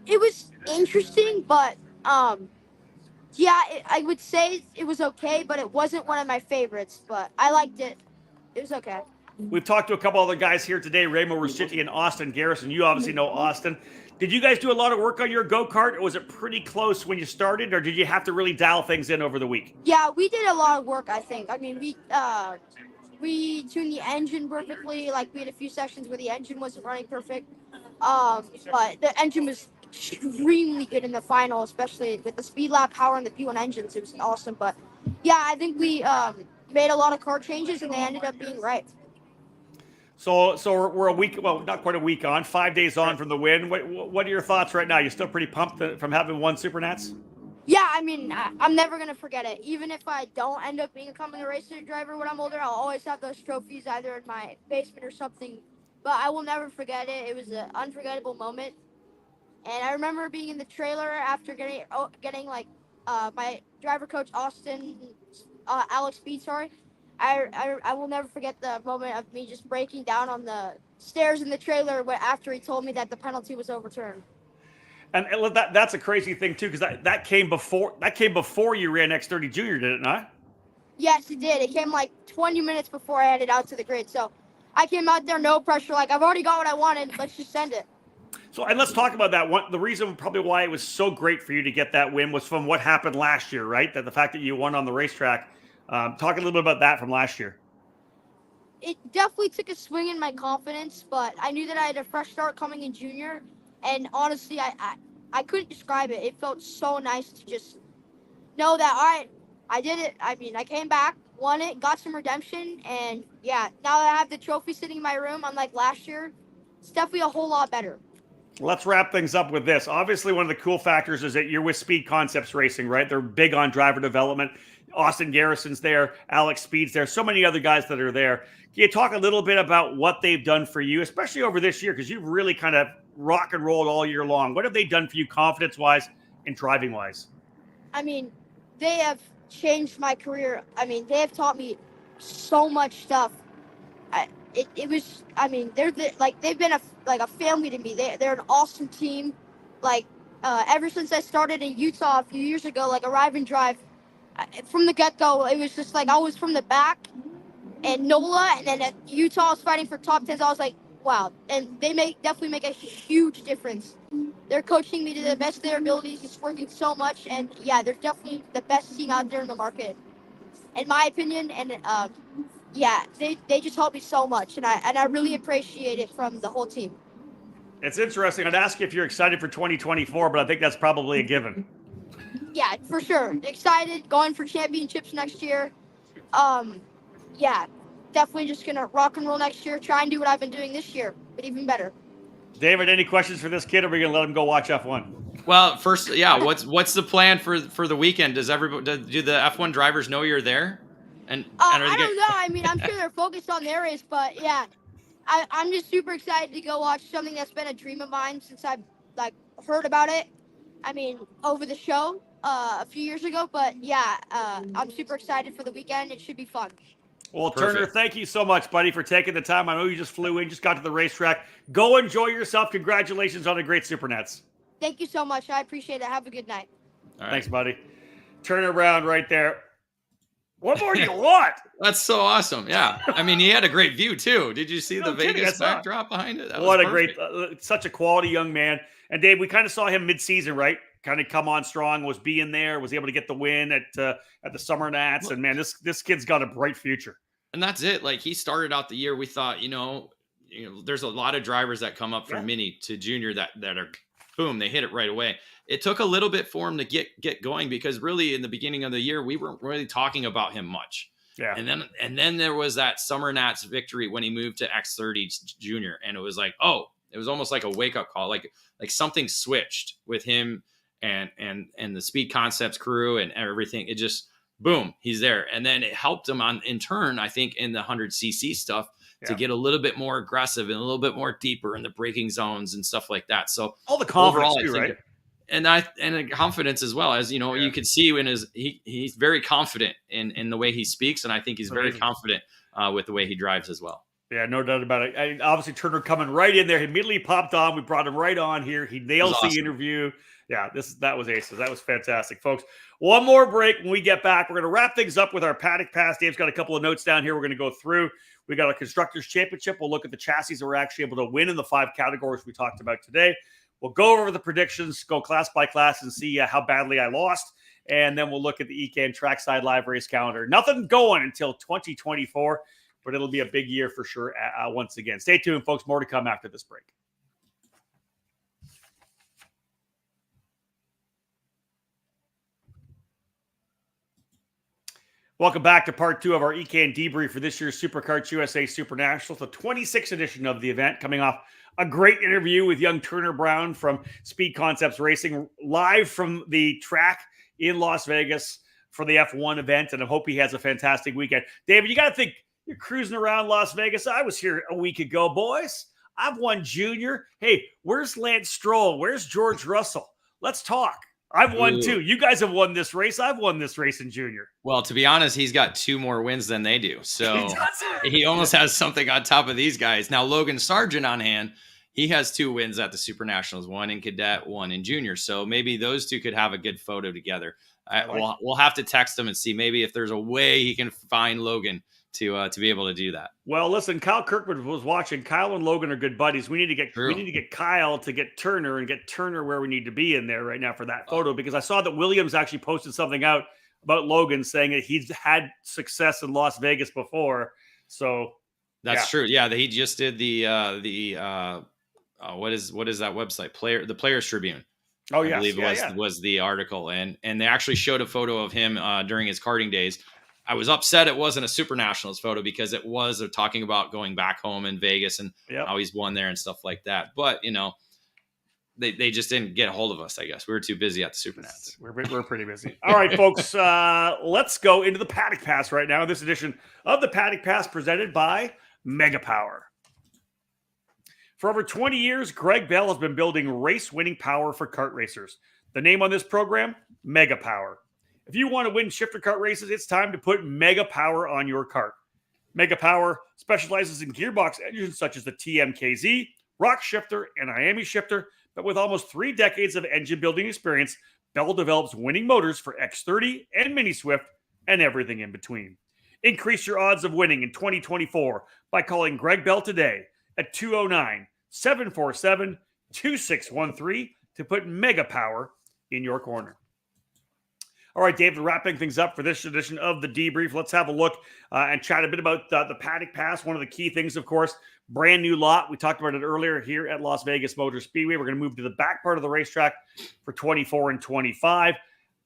It was interesting, but, I would say it was okay, but it wasn't one of my favorites, but I liked it. It was okay. We've talked to a couple other guys here today, Ramo Ruscitti and Austin Garrison. You obviously know Austin. Did you guys do a lot of work on your go-kart, or was it pretty close when you started, or did you have to really dial things in over the week? Yeah, we did a lot of work, I think. We tuned the engine perfectly. We had a few sections where the engine wasn't running perfect. But the engine was extremely good in the final, especially with the speed lap power and the P1 engines. It was awesome. But yeah, I think we made a lot of car changes, and they ended up being right. So we're a week, well, not quite a week on, 5 days on from the win. What are your thoughts right now? You still pretty pumped from having won SuperNats? Yeah, I'm never going to forget it. Even if I don't end up becoming a race driver when I'm older, I'll always have those trophies either in my basement or something. But I will never forget it. It was an unforgettable moment. And I remember being in the trailer after getting my driver coach, Alex Speed, sorry. I will never forget the moment of me just breaking down on the stairs in the trailer after he told me that the penalty was overturned. And that's a crazy thing too, because that came before you ran X30 Junior, did it not? Yes, it did. It came 20 minutes before I headed out to the grid. So I came out there, no pressure. I've already got what I wanted. Let's just send it. So, and let's talk about that. The reason probably why it was so great for you to get that win was from what happened last year, right? That the fact that you won on the racetrack. Talk a little bit about that from last year. It definitely took a swing in my confidence, but I knew that I had a fresh start coming in junior. And honestly, I couldn't describe it. It felt so nice to just know that, all right, I did it. I came back, won it, got some redemption. And yeah, now that I have the trophy sitting in my room, unlike last year, it's definitely a whole lot better. Let's wrap things up with this. Obviously, one of the cool factors is that you're with Speed Concepts Racing, right? They're big on driver development. Austin Garrison's there, Alex Speed's there, so many other guys that are there. Can you talk a little bit about what they've done for you, especially over this year, because you've really kind of rock and rolled all year long. What have they done for you confidence-wise and driving-wise? They have changed my career. They have taught me so much stuff. They've been a family to me. They're an awesome team. Ever since I started in Utah a few years ago, arrive and drive, from the get-go, it was just I was from the back, and NOLA, and then at Utah was fighting for top 10s. I was like, wow. And they definitely make a huge difference. They're coaching me to the best of their abilities. It's working so much, and yeah, they're definitely the best team out there in the market, in my opinion. And they just helped me so much, and I really appreciate it from the whole team. It's interesting. I'd ask you if you're excited for 2024, but I think that's probably a given. Yeah, for sure. Excited, going for championships next year. Definitely just going to rock and roll next year, try and do what I've been doing this year, but even better. David, any questions for this kid, or are we going to let him go watch F1? Well, first, yeah. What's the plan for the weekend? Does everybody do the F1 drivers know you're there? And are they I don't know. I mean, I'm sure they're focused on their race, but yeah, I'm just super excited to go watch something that's been a dream of mine since I've like heard about it. I mean, over the show a few years ago, but yeah, I'm super excited for the weekend. It should be fun. Well, Perfect. Turner, thank you so much, buddy, for taking the time. I know you just flew in, just got to the racetrack. Go enjoy yourself. Congratulations on a great SuperNats. Thank you so much. I appreciate it. Have a good night. All right. Thanks, buddy. Turn around right there. What more do you want? That's so awesome. Yeah. I mean, he had a great view too. Did you see No the kidding, Vegas I saw it. backdrop behind it? What a great, such a quality young man. And Dave, we kind of saw him mid-season, right? Kind of come on strong, was being there, was able to get the win at the Summer Nats. And man, this kid's got a bright future. And that's it. Like, he started out the year, we thought, there's a lot of drivers that come up from mini to junior that are, boom, they hit it right away. It took a little bit for him to get going, because really in the beginning of the year, we weren't really talking about him much. Yeah. And then there was that Summer Nats victory when he moved to X30 junior. And it was like, oh, it was almost like a wake up call. Like something switched with him and the Speed Concepts crew and everything. It just, boom, he's there. And then it helped him in turn, I think, in the 100cc stuff to get a little bit more aggressive and a little bit more deeper in the braking zones and stuff like that. So all the confidence overall, too, right? And the confidence as well, as you could see in he's very confident in the way he speaks, and I think he's very confident with the way he drives as well. Yeah, no doubt about it. And obviously, Turner coming right in there. He immediately popped on. We brought him right on here. He nails the interview. Yeah, that was aces. That was fantastic, folks. One more break. When we get back, we're going to wrap things up with our Paddock Pass. Dave's got a couple of notes down here we're going to go through. We got a Constructors Championship. We'll look at the chassis that we're actually able to win in the 5 categories we talked about today. We'll go over the predictions, go class by class, and see how badly I lost. And then we'll look at the EKN Trackside Live Race Calendar. Nothing going until 2024, but it'll be a big year for sure once again. Stay tuned, folks. More to come after this break. Welcome back to part 2 of our EKN Debrief for this year's Superkarts USA SuperNationals, the 26th edition of the event, coming off a great interview with young Turner Brown from Speed Concepts Racing, live from the track in Las Vegas for the F1 event, and I hope he has a fantastic weekend. David, you got to think, you're cruising around Las Vegas. I was here a week ago, boys. I've won junior. Hey, where's Lance Stroll? Where's George Russell? Let's talk. I've won too. You guys have won this race. I've won this race in junior. Well, to be honest, he's got 2 more wins than they do. So he almost has something on top of these guys. Now, Logan Sargent on hand, he has 2 wins at the SuperNationals, 1 in cadet, 1 in junior. So maybe those 2 could have a good photo together. We'll have to text him and see maybe if there's a way he can find Logan to be able to do that. Well, listen, Kyle Kirkwood was watching. Kyle and Logan are good buddies. We need to get Kyle to get Turner and get Turner where we need to be in there right now for that photo, because I saw that Williams actually posted something out about Logan saying that he's had success in Las Vegas before. So that's true. Yeah, he just did the what is that website? The Players Tribune. Oh yeah, I believe was the article, and they actually showed a photo of him during his karting days. I was upset it wasn't a SuperNationals photo, because it was talking about going back home in Vegas and how he's won there and stuff like that. But, they just didn't get a hold of us, I guess. We were too busy at the SuperNats. We're pretty busy. All right, folks, let's go into the Paddock Pass right now. This edition of the Paddock Pass presented by Mega Power. For over 20 years, Greg Bell has been building race-winning power for kart racers. The name on this program, Mega Power. If you want to win shifter kart races, it's time to put Mega Power on your kart. Mega Power specializes in gearbox engines such as the TMKZ, Rock Shifter, and Miami Shifter, but with almost 3 decades of engine building experience, Bell develops winning motors for X30 and Mini Swift and everything in between. Increase your odds of winning in 2024 by calling Greg Bell today at 209-747-2613 to put Mega Power in your corner. All right, David, wrapping things up for this edition of the Debrief. Let's have a look and chat a bit about the Paddock Pass. One of the key things, of course, brand new lot. We talked about it earlier here at Las Vegas Motor Speedway. We're going to move to the back part of the racetrack for 24 and 25,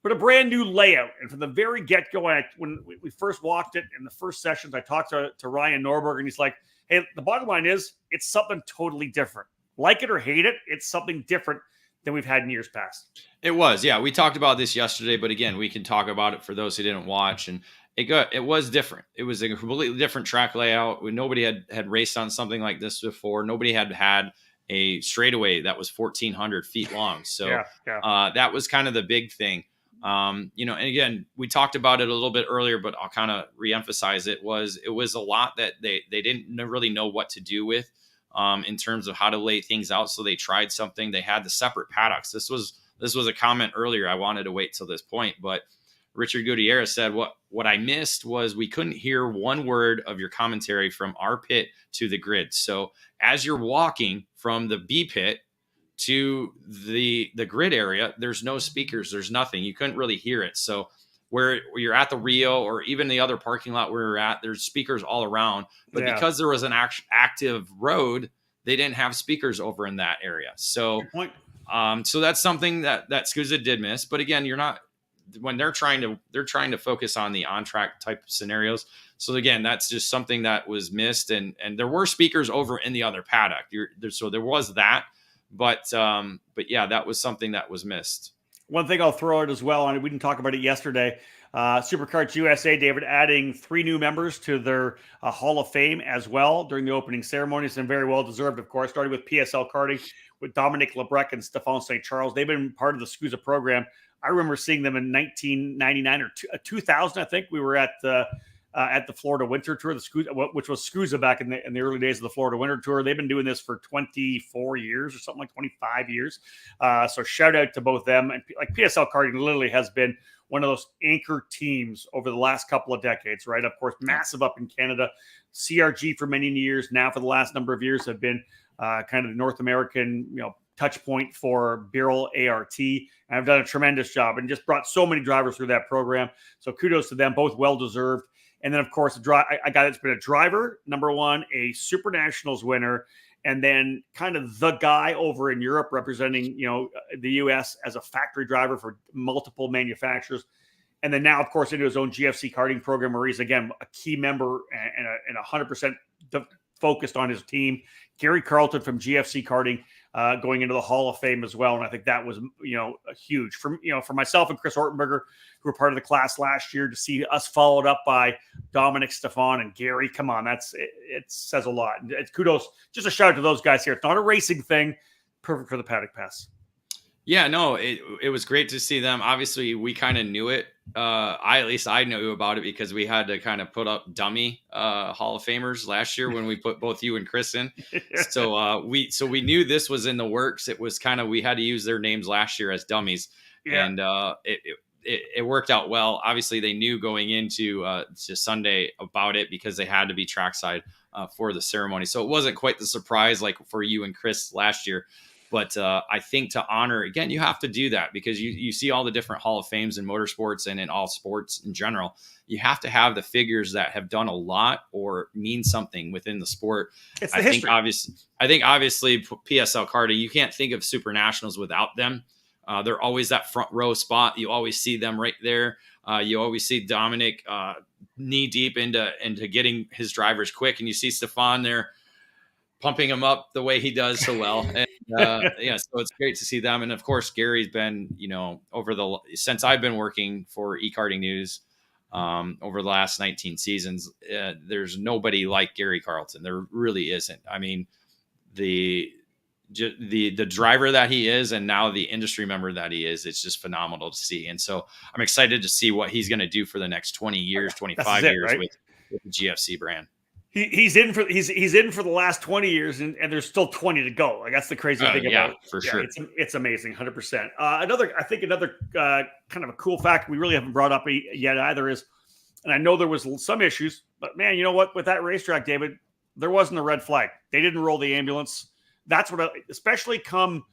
but a brand new layout. And from the very get-go, when we first walked it in the first sessions, I talked to Ryan Norberg, and he's like, hey, the bottom line is it's something totally different. Like it or hate it, it's something different than we've had in years past. It was, yeah. We talked about this yesterday, but again, we can talk about it for those who didn't watch. And it was different. It was a completely different track layout. Nobody had raced on something like this before. Nobody had a straightaway that was 1,400 feet long. So that was kind of the big thing. And again, we talked about it a little bit earlier, but I'll kind of reemphasize it was a lot that they didn't really know what to do with in terms of how to lay things out. So they tried something. They had the separate paddocks. This was a comment earlier. I wanted to wait till this point, but Richard Gutierrez said, what I missed was we couldn't hear one word of your commentary from our pit to the grid. So as you're walking from the B pit to the grid area, there's no speakers, there's nothing. You couldn't really hear it. So where you're at the Rio or even the other parking lot where we're at, there's speakers all around. But because there was an active road, they didn't have speakers over in that area. So, so that's something that SKUSA did miss. But again, when they're trying to focus on the on-track type scenarios. So again, that's just something that was missed. And there were speakers over in the other paddock. So there was that. But yeah, that was something that was missed. One thing I'll throw out as well, and we didn't talk about it yesterday, Superkarts USA, David, adding 3 new members to their Hall of Fame as well during the opening ceremonies, and very well deserved, of course, starting with PSL karting with Dominic Lebrec and Stephane St. Charles. They've been part of the SKUSA program. I remember seeing them in 1999 or 2000, I think. We were at the Florida Winter Tour, which was SKUSA back in the early days of the Florida Winter Tour. They've been doing this for 24 years or something like 25 years. So shout out to both them. And like PSL Karting literally has been one of those anchor teams over the last couple of decades, right? Of course, massive up in Canada. CRG for many years now, for the last number of years, have been kind of the North American, touch point for Birrell ART. And I've done a tremendous job and just brought so many drivers through that program. So kudos to them, both well-deserved. And then, of course, it's been a driver, number one, a SuperNationals winner, and then kind of the guy over in Europe representing, the U.S. as a factory driver for multiple manufacturers. And then now, of course, into his own GFC karting program, where he's, again, a key member and 100% focused on his team. Gary Carlton from GFC Karting going into the Hall of Fame as well. And I think that was, huge for myself and Chris Ortenberger, who were part of the class last year, to see us followed up by Dominic, Stephane, and Gary. Come on, it says a lot. It's kudos, just a shout out to those guys here. It's not a racing thing. Perfect for the Paddock Pass. Yeah, no, it was great to see them. Obviously, we kind of knew it. At least I knew about it because we had to kind of put up dummy Hall of Famers last year when we put both you and Chris in. So we knew this was in the works. It was kind of, we had to use their names last year as dummies, and it worked out well. Obviously, they knew going into to Sunday about it because they had to be trackside for the ceremony. So it wasn't quite the surprise like for you and Chris last year. But I think to honor, again, you have to do that because you see all the different Hall of Fames in motorsports and in all sports in general. You have to have the figures that have done a lot or mean something within the sport. It's the history. I think obviously PSL karting, you can't think of SuperNationals without them. They're always that front row spot. You always see them right there. You always see Dominic knee deep into getting his drivers quick, and you see Stephane there pumping him up the way he does so well. And so it's great to see them. And of course, Gary's been, since I've been working for eKarting News over the last 19 seasons, there's nobody like Gary Carlton. There really isn't. I mean, the driver that he is, and now the industry member that he is, it's just phenomenal to see. And so I'm excited to see what he's going to do for the next 20 years, 25 years, right? with the GFC brand. He's in for the last 20 years, and there's still 20 to go. Like, that's the crazy thing about it. For sure. It's amazing, 100%. Another kind of a cool fact we really haven't brought up yet either is, and I know there was some issues, but man, you know what? With that racetrack, David, there wasn't a red flag. They didn't roll the ambulance. That's what, especially come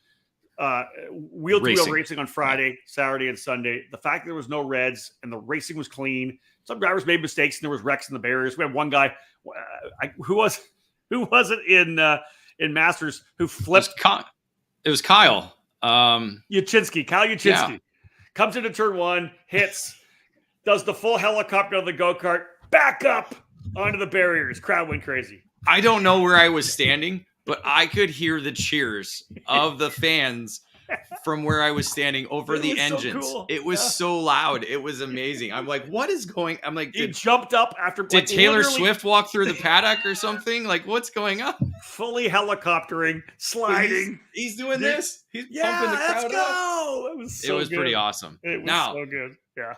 wheel-to-wheel racing on Friday, Saturday, and Sunday. The fact that there was no reds and the racing was clean. Some drivers made mistakes and there was wrecks in the barriers. We had one guy, who was it in Masters, who flipped. It was Kyle. Kyle Yuchinski comes into turn one, hits, does the full helicopter on the go-kart, back up onto the barriers. Crowd went crazy. I don't know where I was standing, but I could hear the cheers of the fans from where I was standing over It the was so engines. cool. It was so loud. It was amazing. I'm like, what is going? I'm like, He jumped up after. did like, Taylor literally Swift walk through the paddock or something? Like, what's going on? fully helicoptering, But sliding? he's doing Dude, this. He's Yeah, pumping the let's crowd up. go. It was It so was good. pretty awesome. It was Now, so good. Yeah.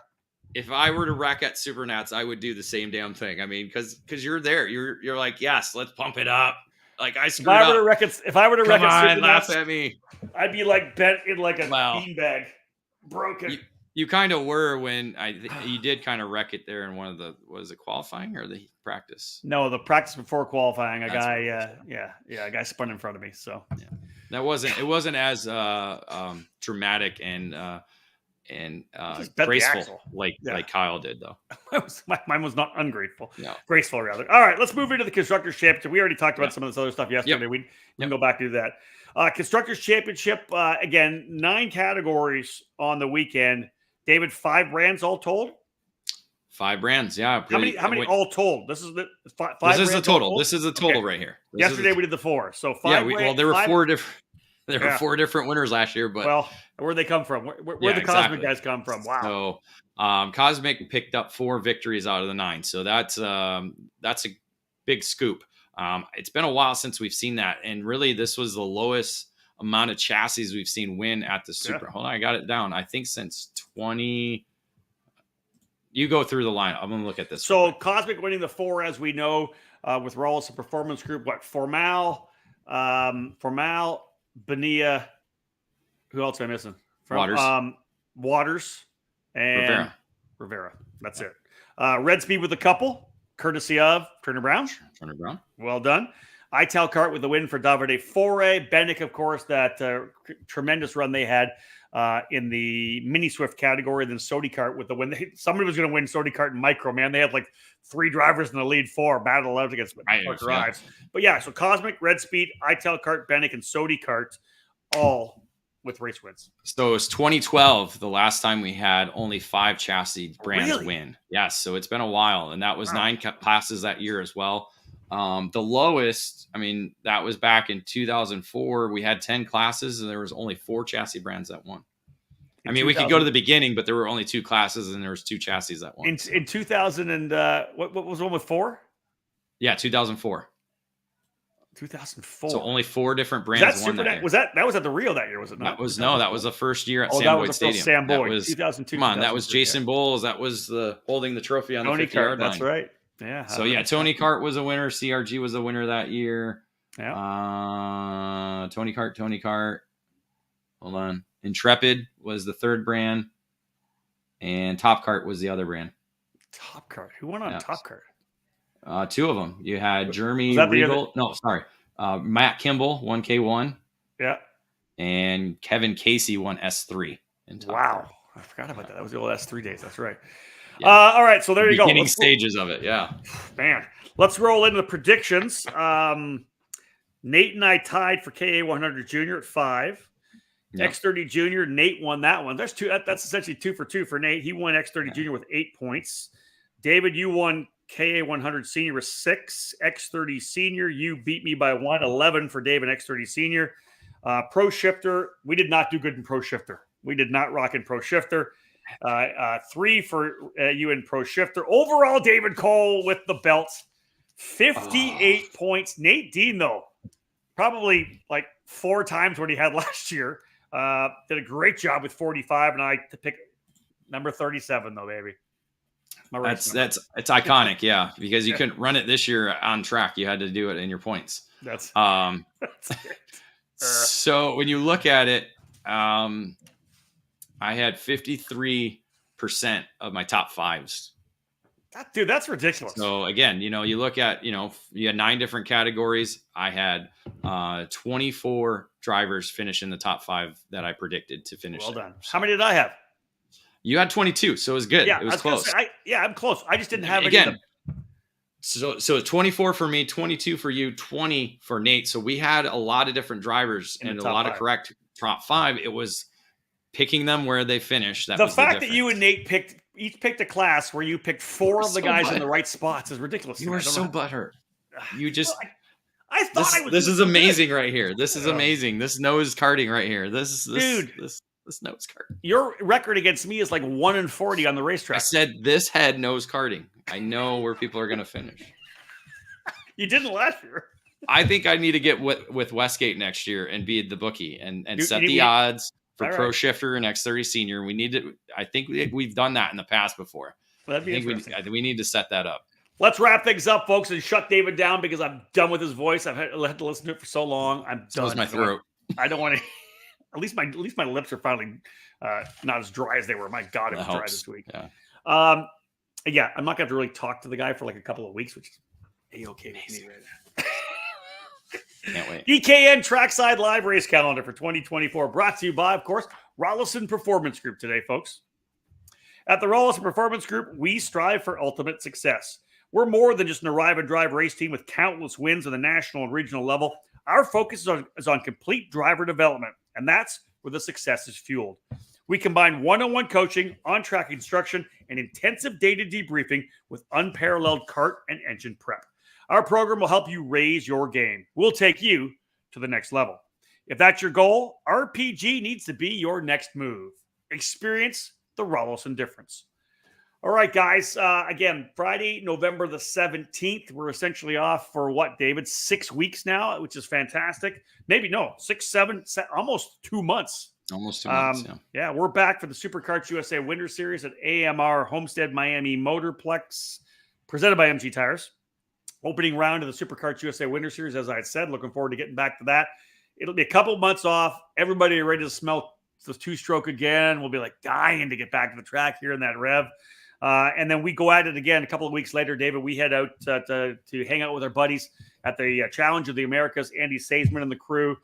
if I were to wreck at Supernats, I would do the same damn thing. I mean, because you're there, you're like, yes, let's pump it up. Like I If screwed I were to up. wreck it, if I were to Come wreck on, it, laugh at me. I'd be like bent in like a Wow. beanbag, broken. You kind of were when you did kind of wreck it there in one of the was it qualifying or the practice? No, the practice before qualifying, a That's what it guy, a guy spun in front of me. So That wasn't as dramatic and Just bet the graceful axle. like Kyle did though. mine was not ungrateful. No. Graceful rather. All right, let's move into the Constructors Championship. We already talked about some of this other stuff yesterday. We can go back to that. Constructors Championship, again, 9 categories on the weekend. David, 5 brands all told? 5 brands, yeah. How many all told? This is the 5 This is the brands total. all told? This is the total Okay. right here. Yesterday we did the 4. So 5 well, there were 5 4 different there were 4 different winners last year, but well, where'd they come from? Where'd the Cosmic exactly. guys come from? Wow. So Cosmic picked up 4 victories out of the 9. So that's a big scoop. It's been a while since we've seen that. And really this was the lowest amount of chassis we've seen win at the Super. Hold on, I got it down. I think since 20. You go through the line. I'm going to look at this. So Cosmic winning the 4, as we know, with Rawls and Performance Group. What? Formal, Benia. Who else am I missing? Waters, and Rivera. That's it. Red Speed with a couple, courtesy of Turner Brown. Well done. Ital Kart with the win for Davide Fore. Bennick, of course, that tremendous run they had in the mini Swift category. Then Sodi Kart with the win. Somebody was going to win Sodi Kart and Micro, man. They had like 3 drivers in the lead 4. Battle out against drives. But yeah, so Cosmic, Red Speed, Ital Kart, Bennick, and Sodi Kart, all with race wins. So it was 2012, the last time we had only 5 chassis brands win. Yes, so it's been a while. And that was 9 classes that year as well. The lowest, I mean, that was back in 2004. We had 10 classes and there was only 4 chassis brands that won. I mean, we could go to the beginning, but there were only 2 classes and there was 2 chassis that won. In 2000 and what was one with 4? Yeah, 2004. 2004. So only 4 different brands won that year. That was at the Rio that year, was it not? That was the first year at Sam Boyd Stadium. Sam Boyd, that was 2002. Come on, that was Jason Bowles. That was holding the trophy on Tony the 50-yard line. That's right. Yeah. So yeah, Tony Kart was a winner. CRG was a winner that year. Yeah. Tony Kart. Hold on. Intrepid was the 3rd brand, and Top Kart was the other brand. Top Kart. Who won on Top Kart? 2 of them. You had Jeremy Regal. No, sorry. Matt Kimball won K1. Yeah. And Kevin Casey won S3. Wow. I forgot about that. That was the old S3 days. That's right. Yeah. All right. So there you go. Beginning stages of it. Yeah. Man, let's roll into the predictions. Nate and I tied for KA 100 Junior at 5. Yep. X30 Junior, Nate won that one. There's 2. That's essentially 2 for 2 for Nate. He won X30 Junior with 8 points. David, you won KA 100 Senior with 6. X30 Senior, you beat me by 1. 11 for David X30 Senior. Pro Shifter, we did not do good in Pro Shifter. We did not rock in Pro Shifter. 3 for you in Pro Shifter. Overall, David Cole with the belt. 58 points. Nate Dean, though, probably like 4 times what he had last year. Did a great job with 45, and I to pick number 37, though, baby. It's iconic, yeah, because you couldn't run it this year on track. You had to do it in your points. That's so when you look at it, I had 53% of my top 5s. Dude, that's ridiculous. So again, you look at, you had 9 different categories. I had 24 drivers finish in the top 5 that I predicted to finish. Well done. How many did I have? You had 22, so it was good. Yeah, it was close. I'm close. I just didn't have again. So 24 for me, 22 for you, 20 for Nate. So we had a lot of different drivers and a lot of correct top 5. It was picking them where they finished. The fact that you and Nate each picked a class where you picked 4 of the guys in the right spots is ridiculous. You were so butthurt. You just I thought I was. This is amazing right here. This is amazing. This nose karting right here. This Dude. This nose kart. Your record against me is like 1-40 on the racetrack. I said this head nose karting. I know where people are going to finish. You didn't last year. I think I need to get with Westgate next year and be the bookie and set the me. odds for All Pro right. Shifter and X30 Senior. We need to. I think we've done that in the past before. Well, that'd be I interesting. think we need to set that up. Let's wrap things up, folks, and shut David down because I'm done with his voice. I've had to listen to it for so long. I'm So done. is my throat. I don't want to. At least my lips are finally not as dry as they were. My God, it was dry this week. Yeah. Yeah, I'm not going to really talk to the guy for like a couple of weeks, which is A-okay with me right now. Can't wait. EKN Trackside Live Race Calendar for 2024, brought to you by, of course, Rollison Performance Group today, folks. At the Rollison Performance Group, we strive for ultimate success. We're more than just an arrive and drive race team with countless wins on the national and regional level. Our focus is on complete driver development, and that's where the success is fueled. We combine one-on-one coaching, on-track instruction, and intensive data debriefing with unparalleled kart and engine prep. Our program will help you raise your game. We'll take you to the next level. If that's your goal, RPG needs to be your next move. Experience the Rollison difference. All right, guys. Again, Friday, November the 17th. We're essentially off for what, David? 6 weeks now, which is fantastic. Maybe, no, 6, 7, almost 2 months. Almost 2 months, Yeah, we're back for the Superkarts USA Winter Series at AMR Homestead Miami Motorplex, presented by MG Tires. Opening round of the Superkarts USA Winter Series, as I had said. Looking forward to getting back to that. It'll be a couple months off. Everybody ready to smell the two-stroke again. We'll be like dying to get back to the track here in that rev. And then we go at it again a couple of weeks later. David, we head out to hang out with our buddies at the Challenge of the Americas. Andy Saisman and the crew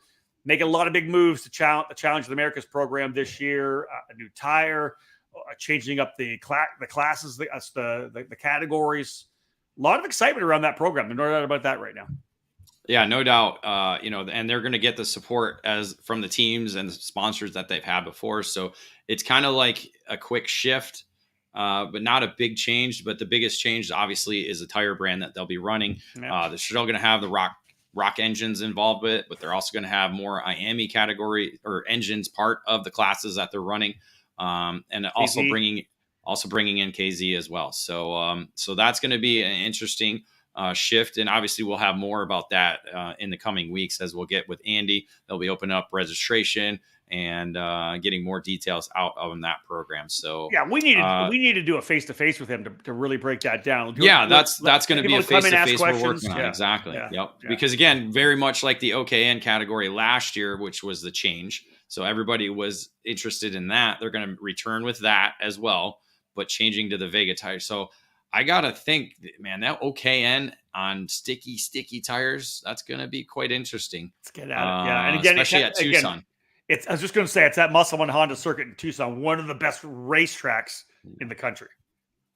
making a lot of big moves to the Challenge of the Americas program this year. A new tire, changing up the classes, the categories. A lot of excitement around that program. There's no doubt about that right now. Yeah, no doubt. And they're going to get the support from the teams and the sponsors that they've had before. So it's kind of like a quick shift. But not a big change. But the biggest change, obviously, is the tire brand that they'll be running. Yeah. They're still going to have the rock engines involved with it, but they're also going to have more IAME category or engines part of the classes that they're running, and also bringing in KZ as well. So that's going to be an interesting shift, and obviously we'll have more about that in the coming weeks as we'll get with Andy. They'll be opening up registration and getting more details out of that program. So yeah, we need to do a face-to-face with him to really break that down. That's going to be a face-to-face we're working on. Yeah. Exactly. Yeah. Yep. Yeah. Because again, very much like the OKN category last year, which was the change. So everybody was interested in that. They're going to return with that as well, but changing to the Vega tire. So I got to think, man, that OKN on sticky tires, that's going to be quite interesting. Let's get at it. Yeah. And again, especially at Tucson. I was just going to say, it's at Muscle One Honda Circuit in Tucson, one of the best racetracks in the country.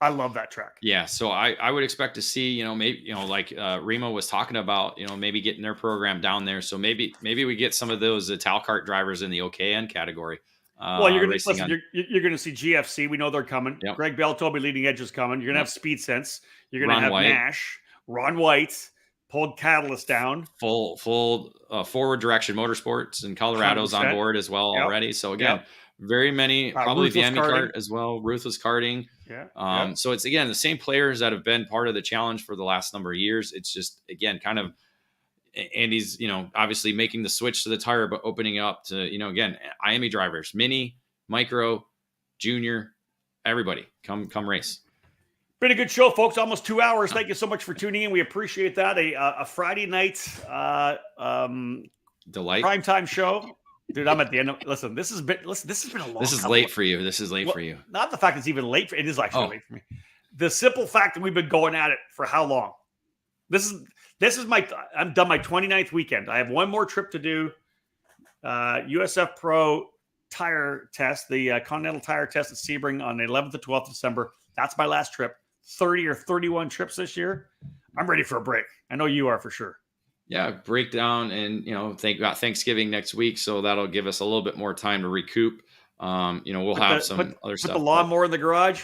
I love that track. Yeah, so I would expect to see, maybe, like Remo was talking about, maybe getting their program down there. So maybe we get some of those Talcart drivers in the OKN category. Well, you're going to see GFC. We know they're coming. Yep. Greg Bell told me Leading Edge is coming. You're going to have Speed Sense. You're going to have White. Nash, Ron White. Pulled Catalyst down. Full forward direction motorsports and Colorado's 100%. On board as well already. So again, very many, probably the Kart as well. Ruthless karting. Yeah. So it's again the same players that have been part of the challenge for the last number of years. It's just again kind of Andy's obviously making the switch to the tire, but opening up to again IAME drivers, mini, micro, junior, everybody come race. Been a good show, folks. Almost 2 hours. Thank you so much for tuning in. We appreciate that. A Friday night delight primetime show, dude. I'm at the end. Listen, this has been a long. This is late for you. This is late for you. Not the fact it's even late. It is actually late for me. The simple fact that we've been going at it for how long? This is I'm done my 29th weekend. I have one more trip to do. USF Pro tire test, the Continental tire test at Sebring on the 11th to 12th December. That's my last trip. 30 or 31 trips this year. I'm ready for a break. I know you are for sure. Yeah, breakdown and got Thanksgiving next week, so that'll give us a little bit more time to recoup. We'll have some other stuff. Put the lawnmower in the garage.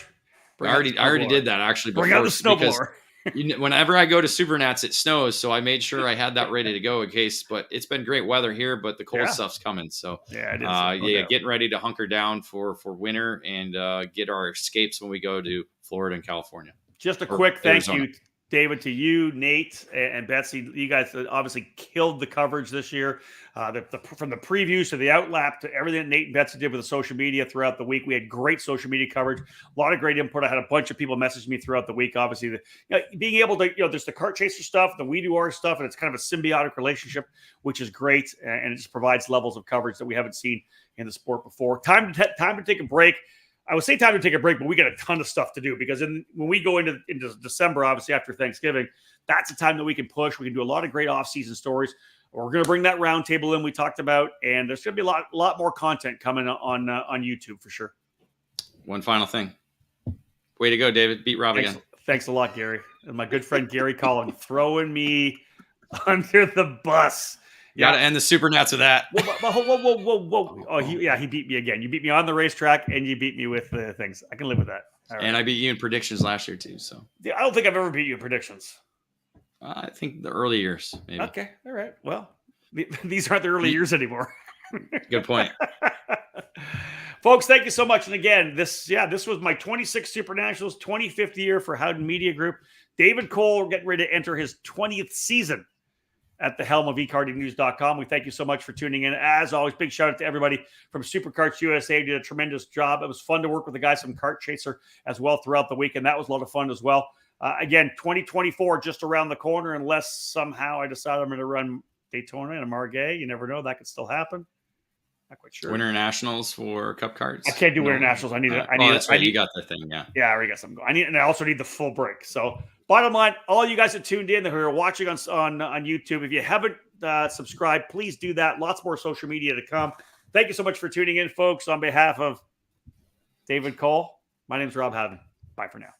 I already did that actually. Bring out the snowblower. Whenever I go to Supernats, it snows, so I made sure I had that ready to go in case. But it's been great weather here, but the cold stuff's coming. So it is. getting ready to hunker down for winter and get our escapes when we go to Florida and California. Just a quick thank Arizona. you, David, to you, Nate, and Betsy. You guys obviously killed the coverage this year. From the previews to the outlap to everything that Nate and Betsy did with the social media throughout the week. We had great social media coverage, a lot of great input. I had a bunch of people message me throughout the week. Obviously, being able to, there's the kart chaser stuff, the we do our stuff, and it's kind of a symbiotic relationship, which is great. And it just provides levels of coverage that we haven't seen in the sport before. Time to take a break. I would say time to take a break, but we got a ton of stuff to do because when we go into December, obviously after Thanksgiving, that's a time that we can push. We can do a lot of great off-season stories. We're going to bring that roundtable in we talked about, and there's going to be a lot more content coming on YouTube for sure. One final thing. Way to go, David. Beat Rob again. Thanks a lot, Gary. And my good friend Gary Collin throwing me under the bus. You got to end the Supernats with that. Whoa. Oh, he beat me again. You beat me on the racetrack, and you beat me with things. I can live with that. Right. And I beat you in predictions last year, too. So I don't think I've ever beat you in predictions. I think the early years, maybe. Okay. All right. Well, these aren't the early years anymore. Good point. Folks, thank you so much. And again, this was my 26th SuperNationals, 25th year for Howden Media Group. David Cole getting ready to enter his 20th season at the helm of ekartingnews.com. We thank you so much for tuning in. As always, big shout out to everybody from Superkarts USA. Did a tremendous job. It was fun to work with the guys from Kart Chaser as well throughout the week, and that was a lot of fun as well. Again, 2024 just around the corner, unless somehow I decide I'm going to run Daytona and Margay. You never know. That could still happen. Not quite sure. Winter Nationals for Cup Karts? I can't do Winter Nationals. I need that's right. You got the thing, yeah. Yeah, I already got something going. And I also need the full break. So bottom line, all you guys that tuned in, who are watching on YouTube, if you haven't subscribed, please do that. Lots more social media to come. Thank you so much for tuning in, folks. On behalf of David Cole, my name is Rob Howden. Bye for now.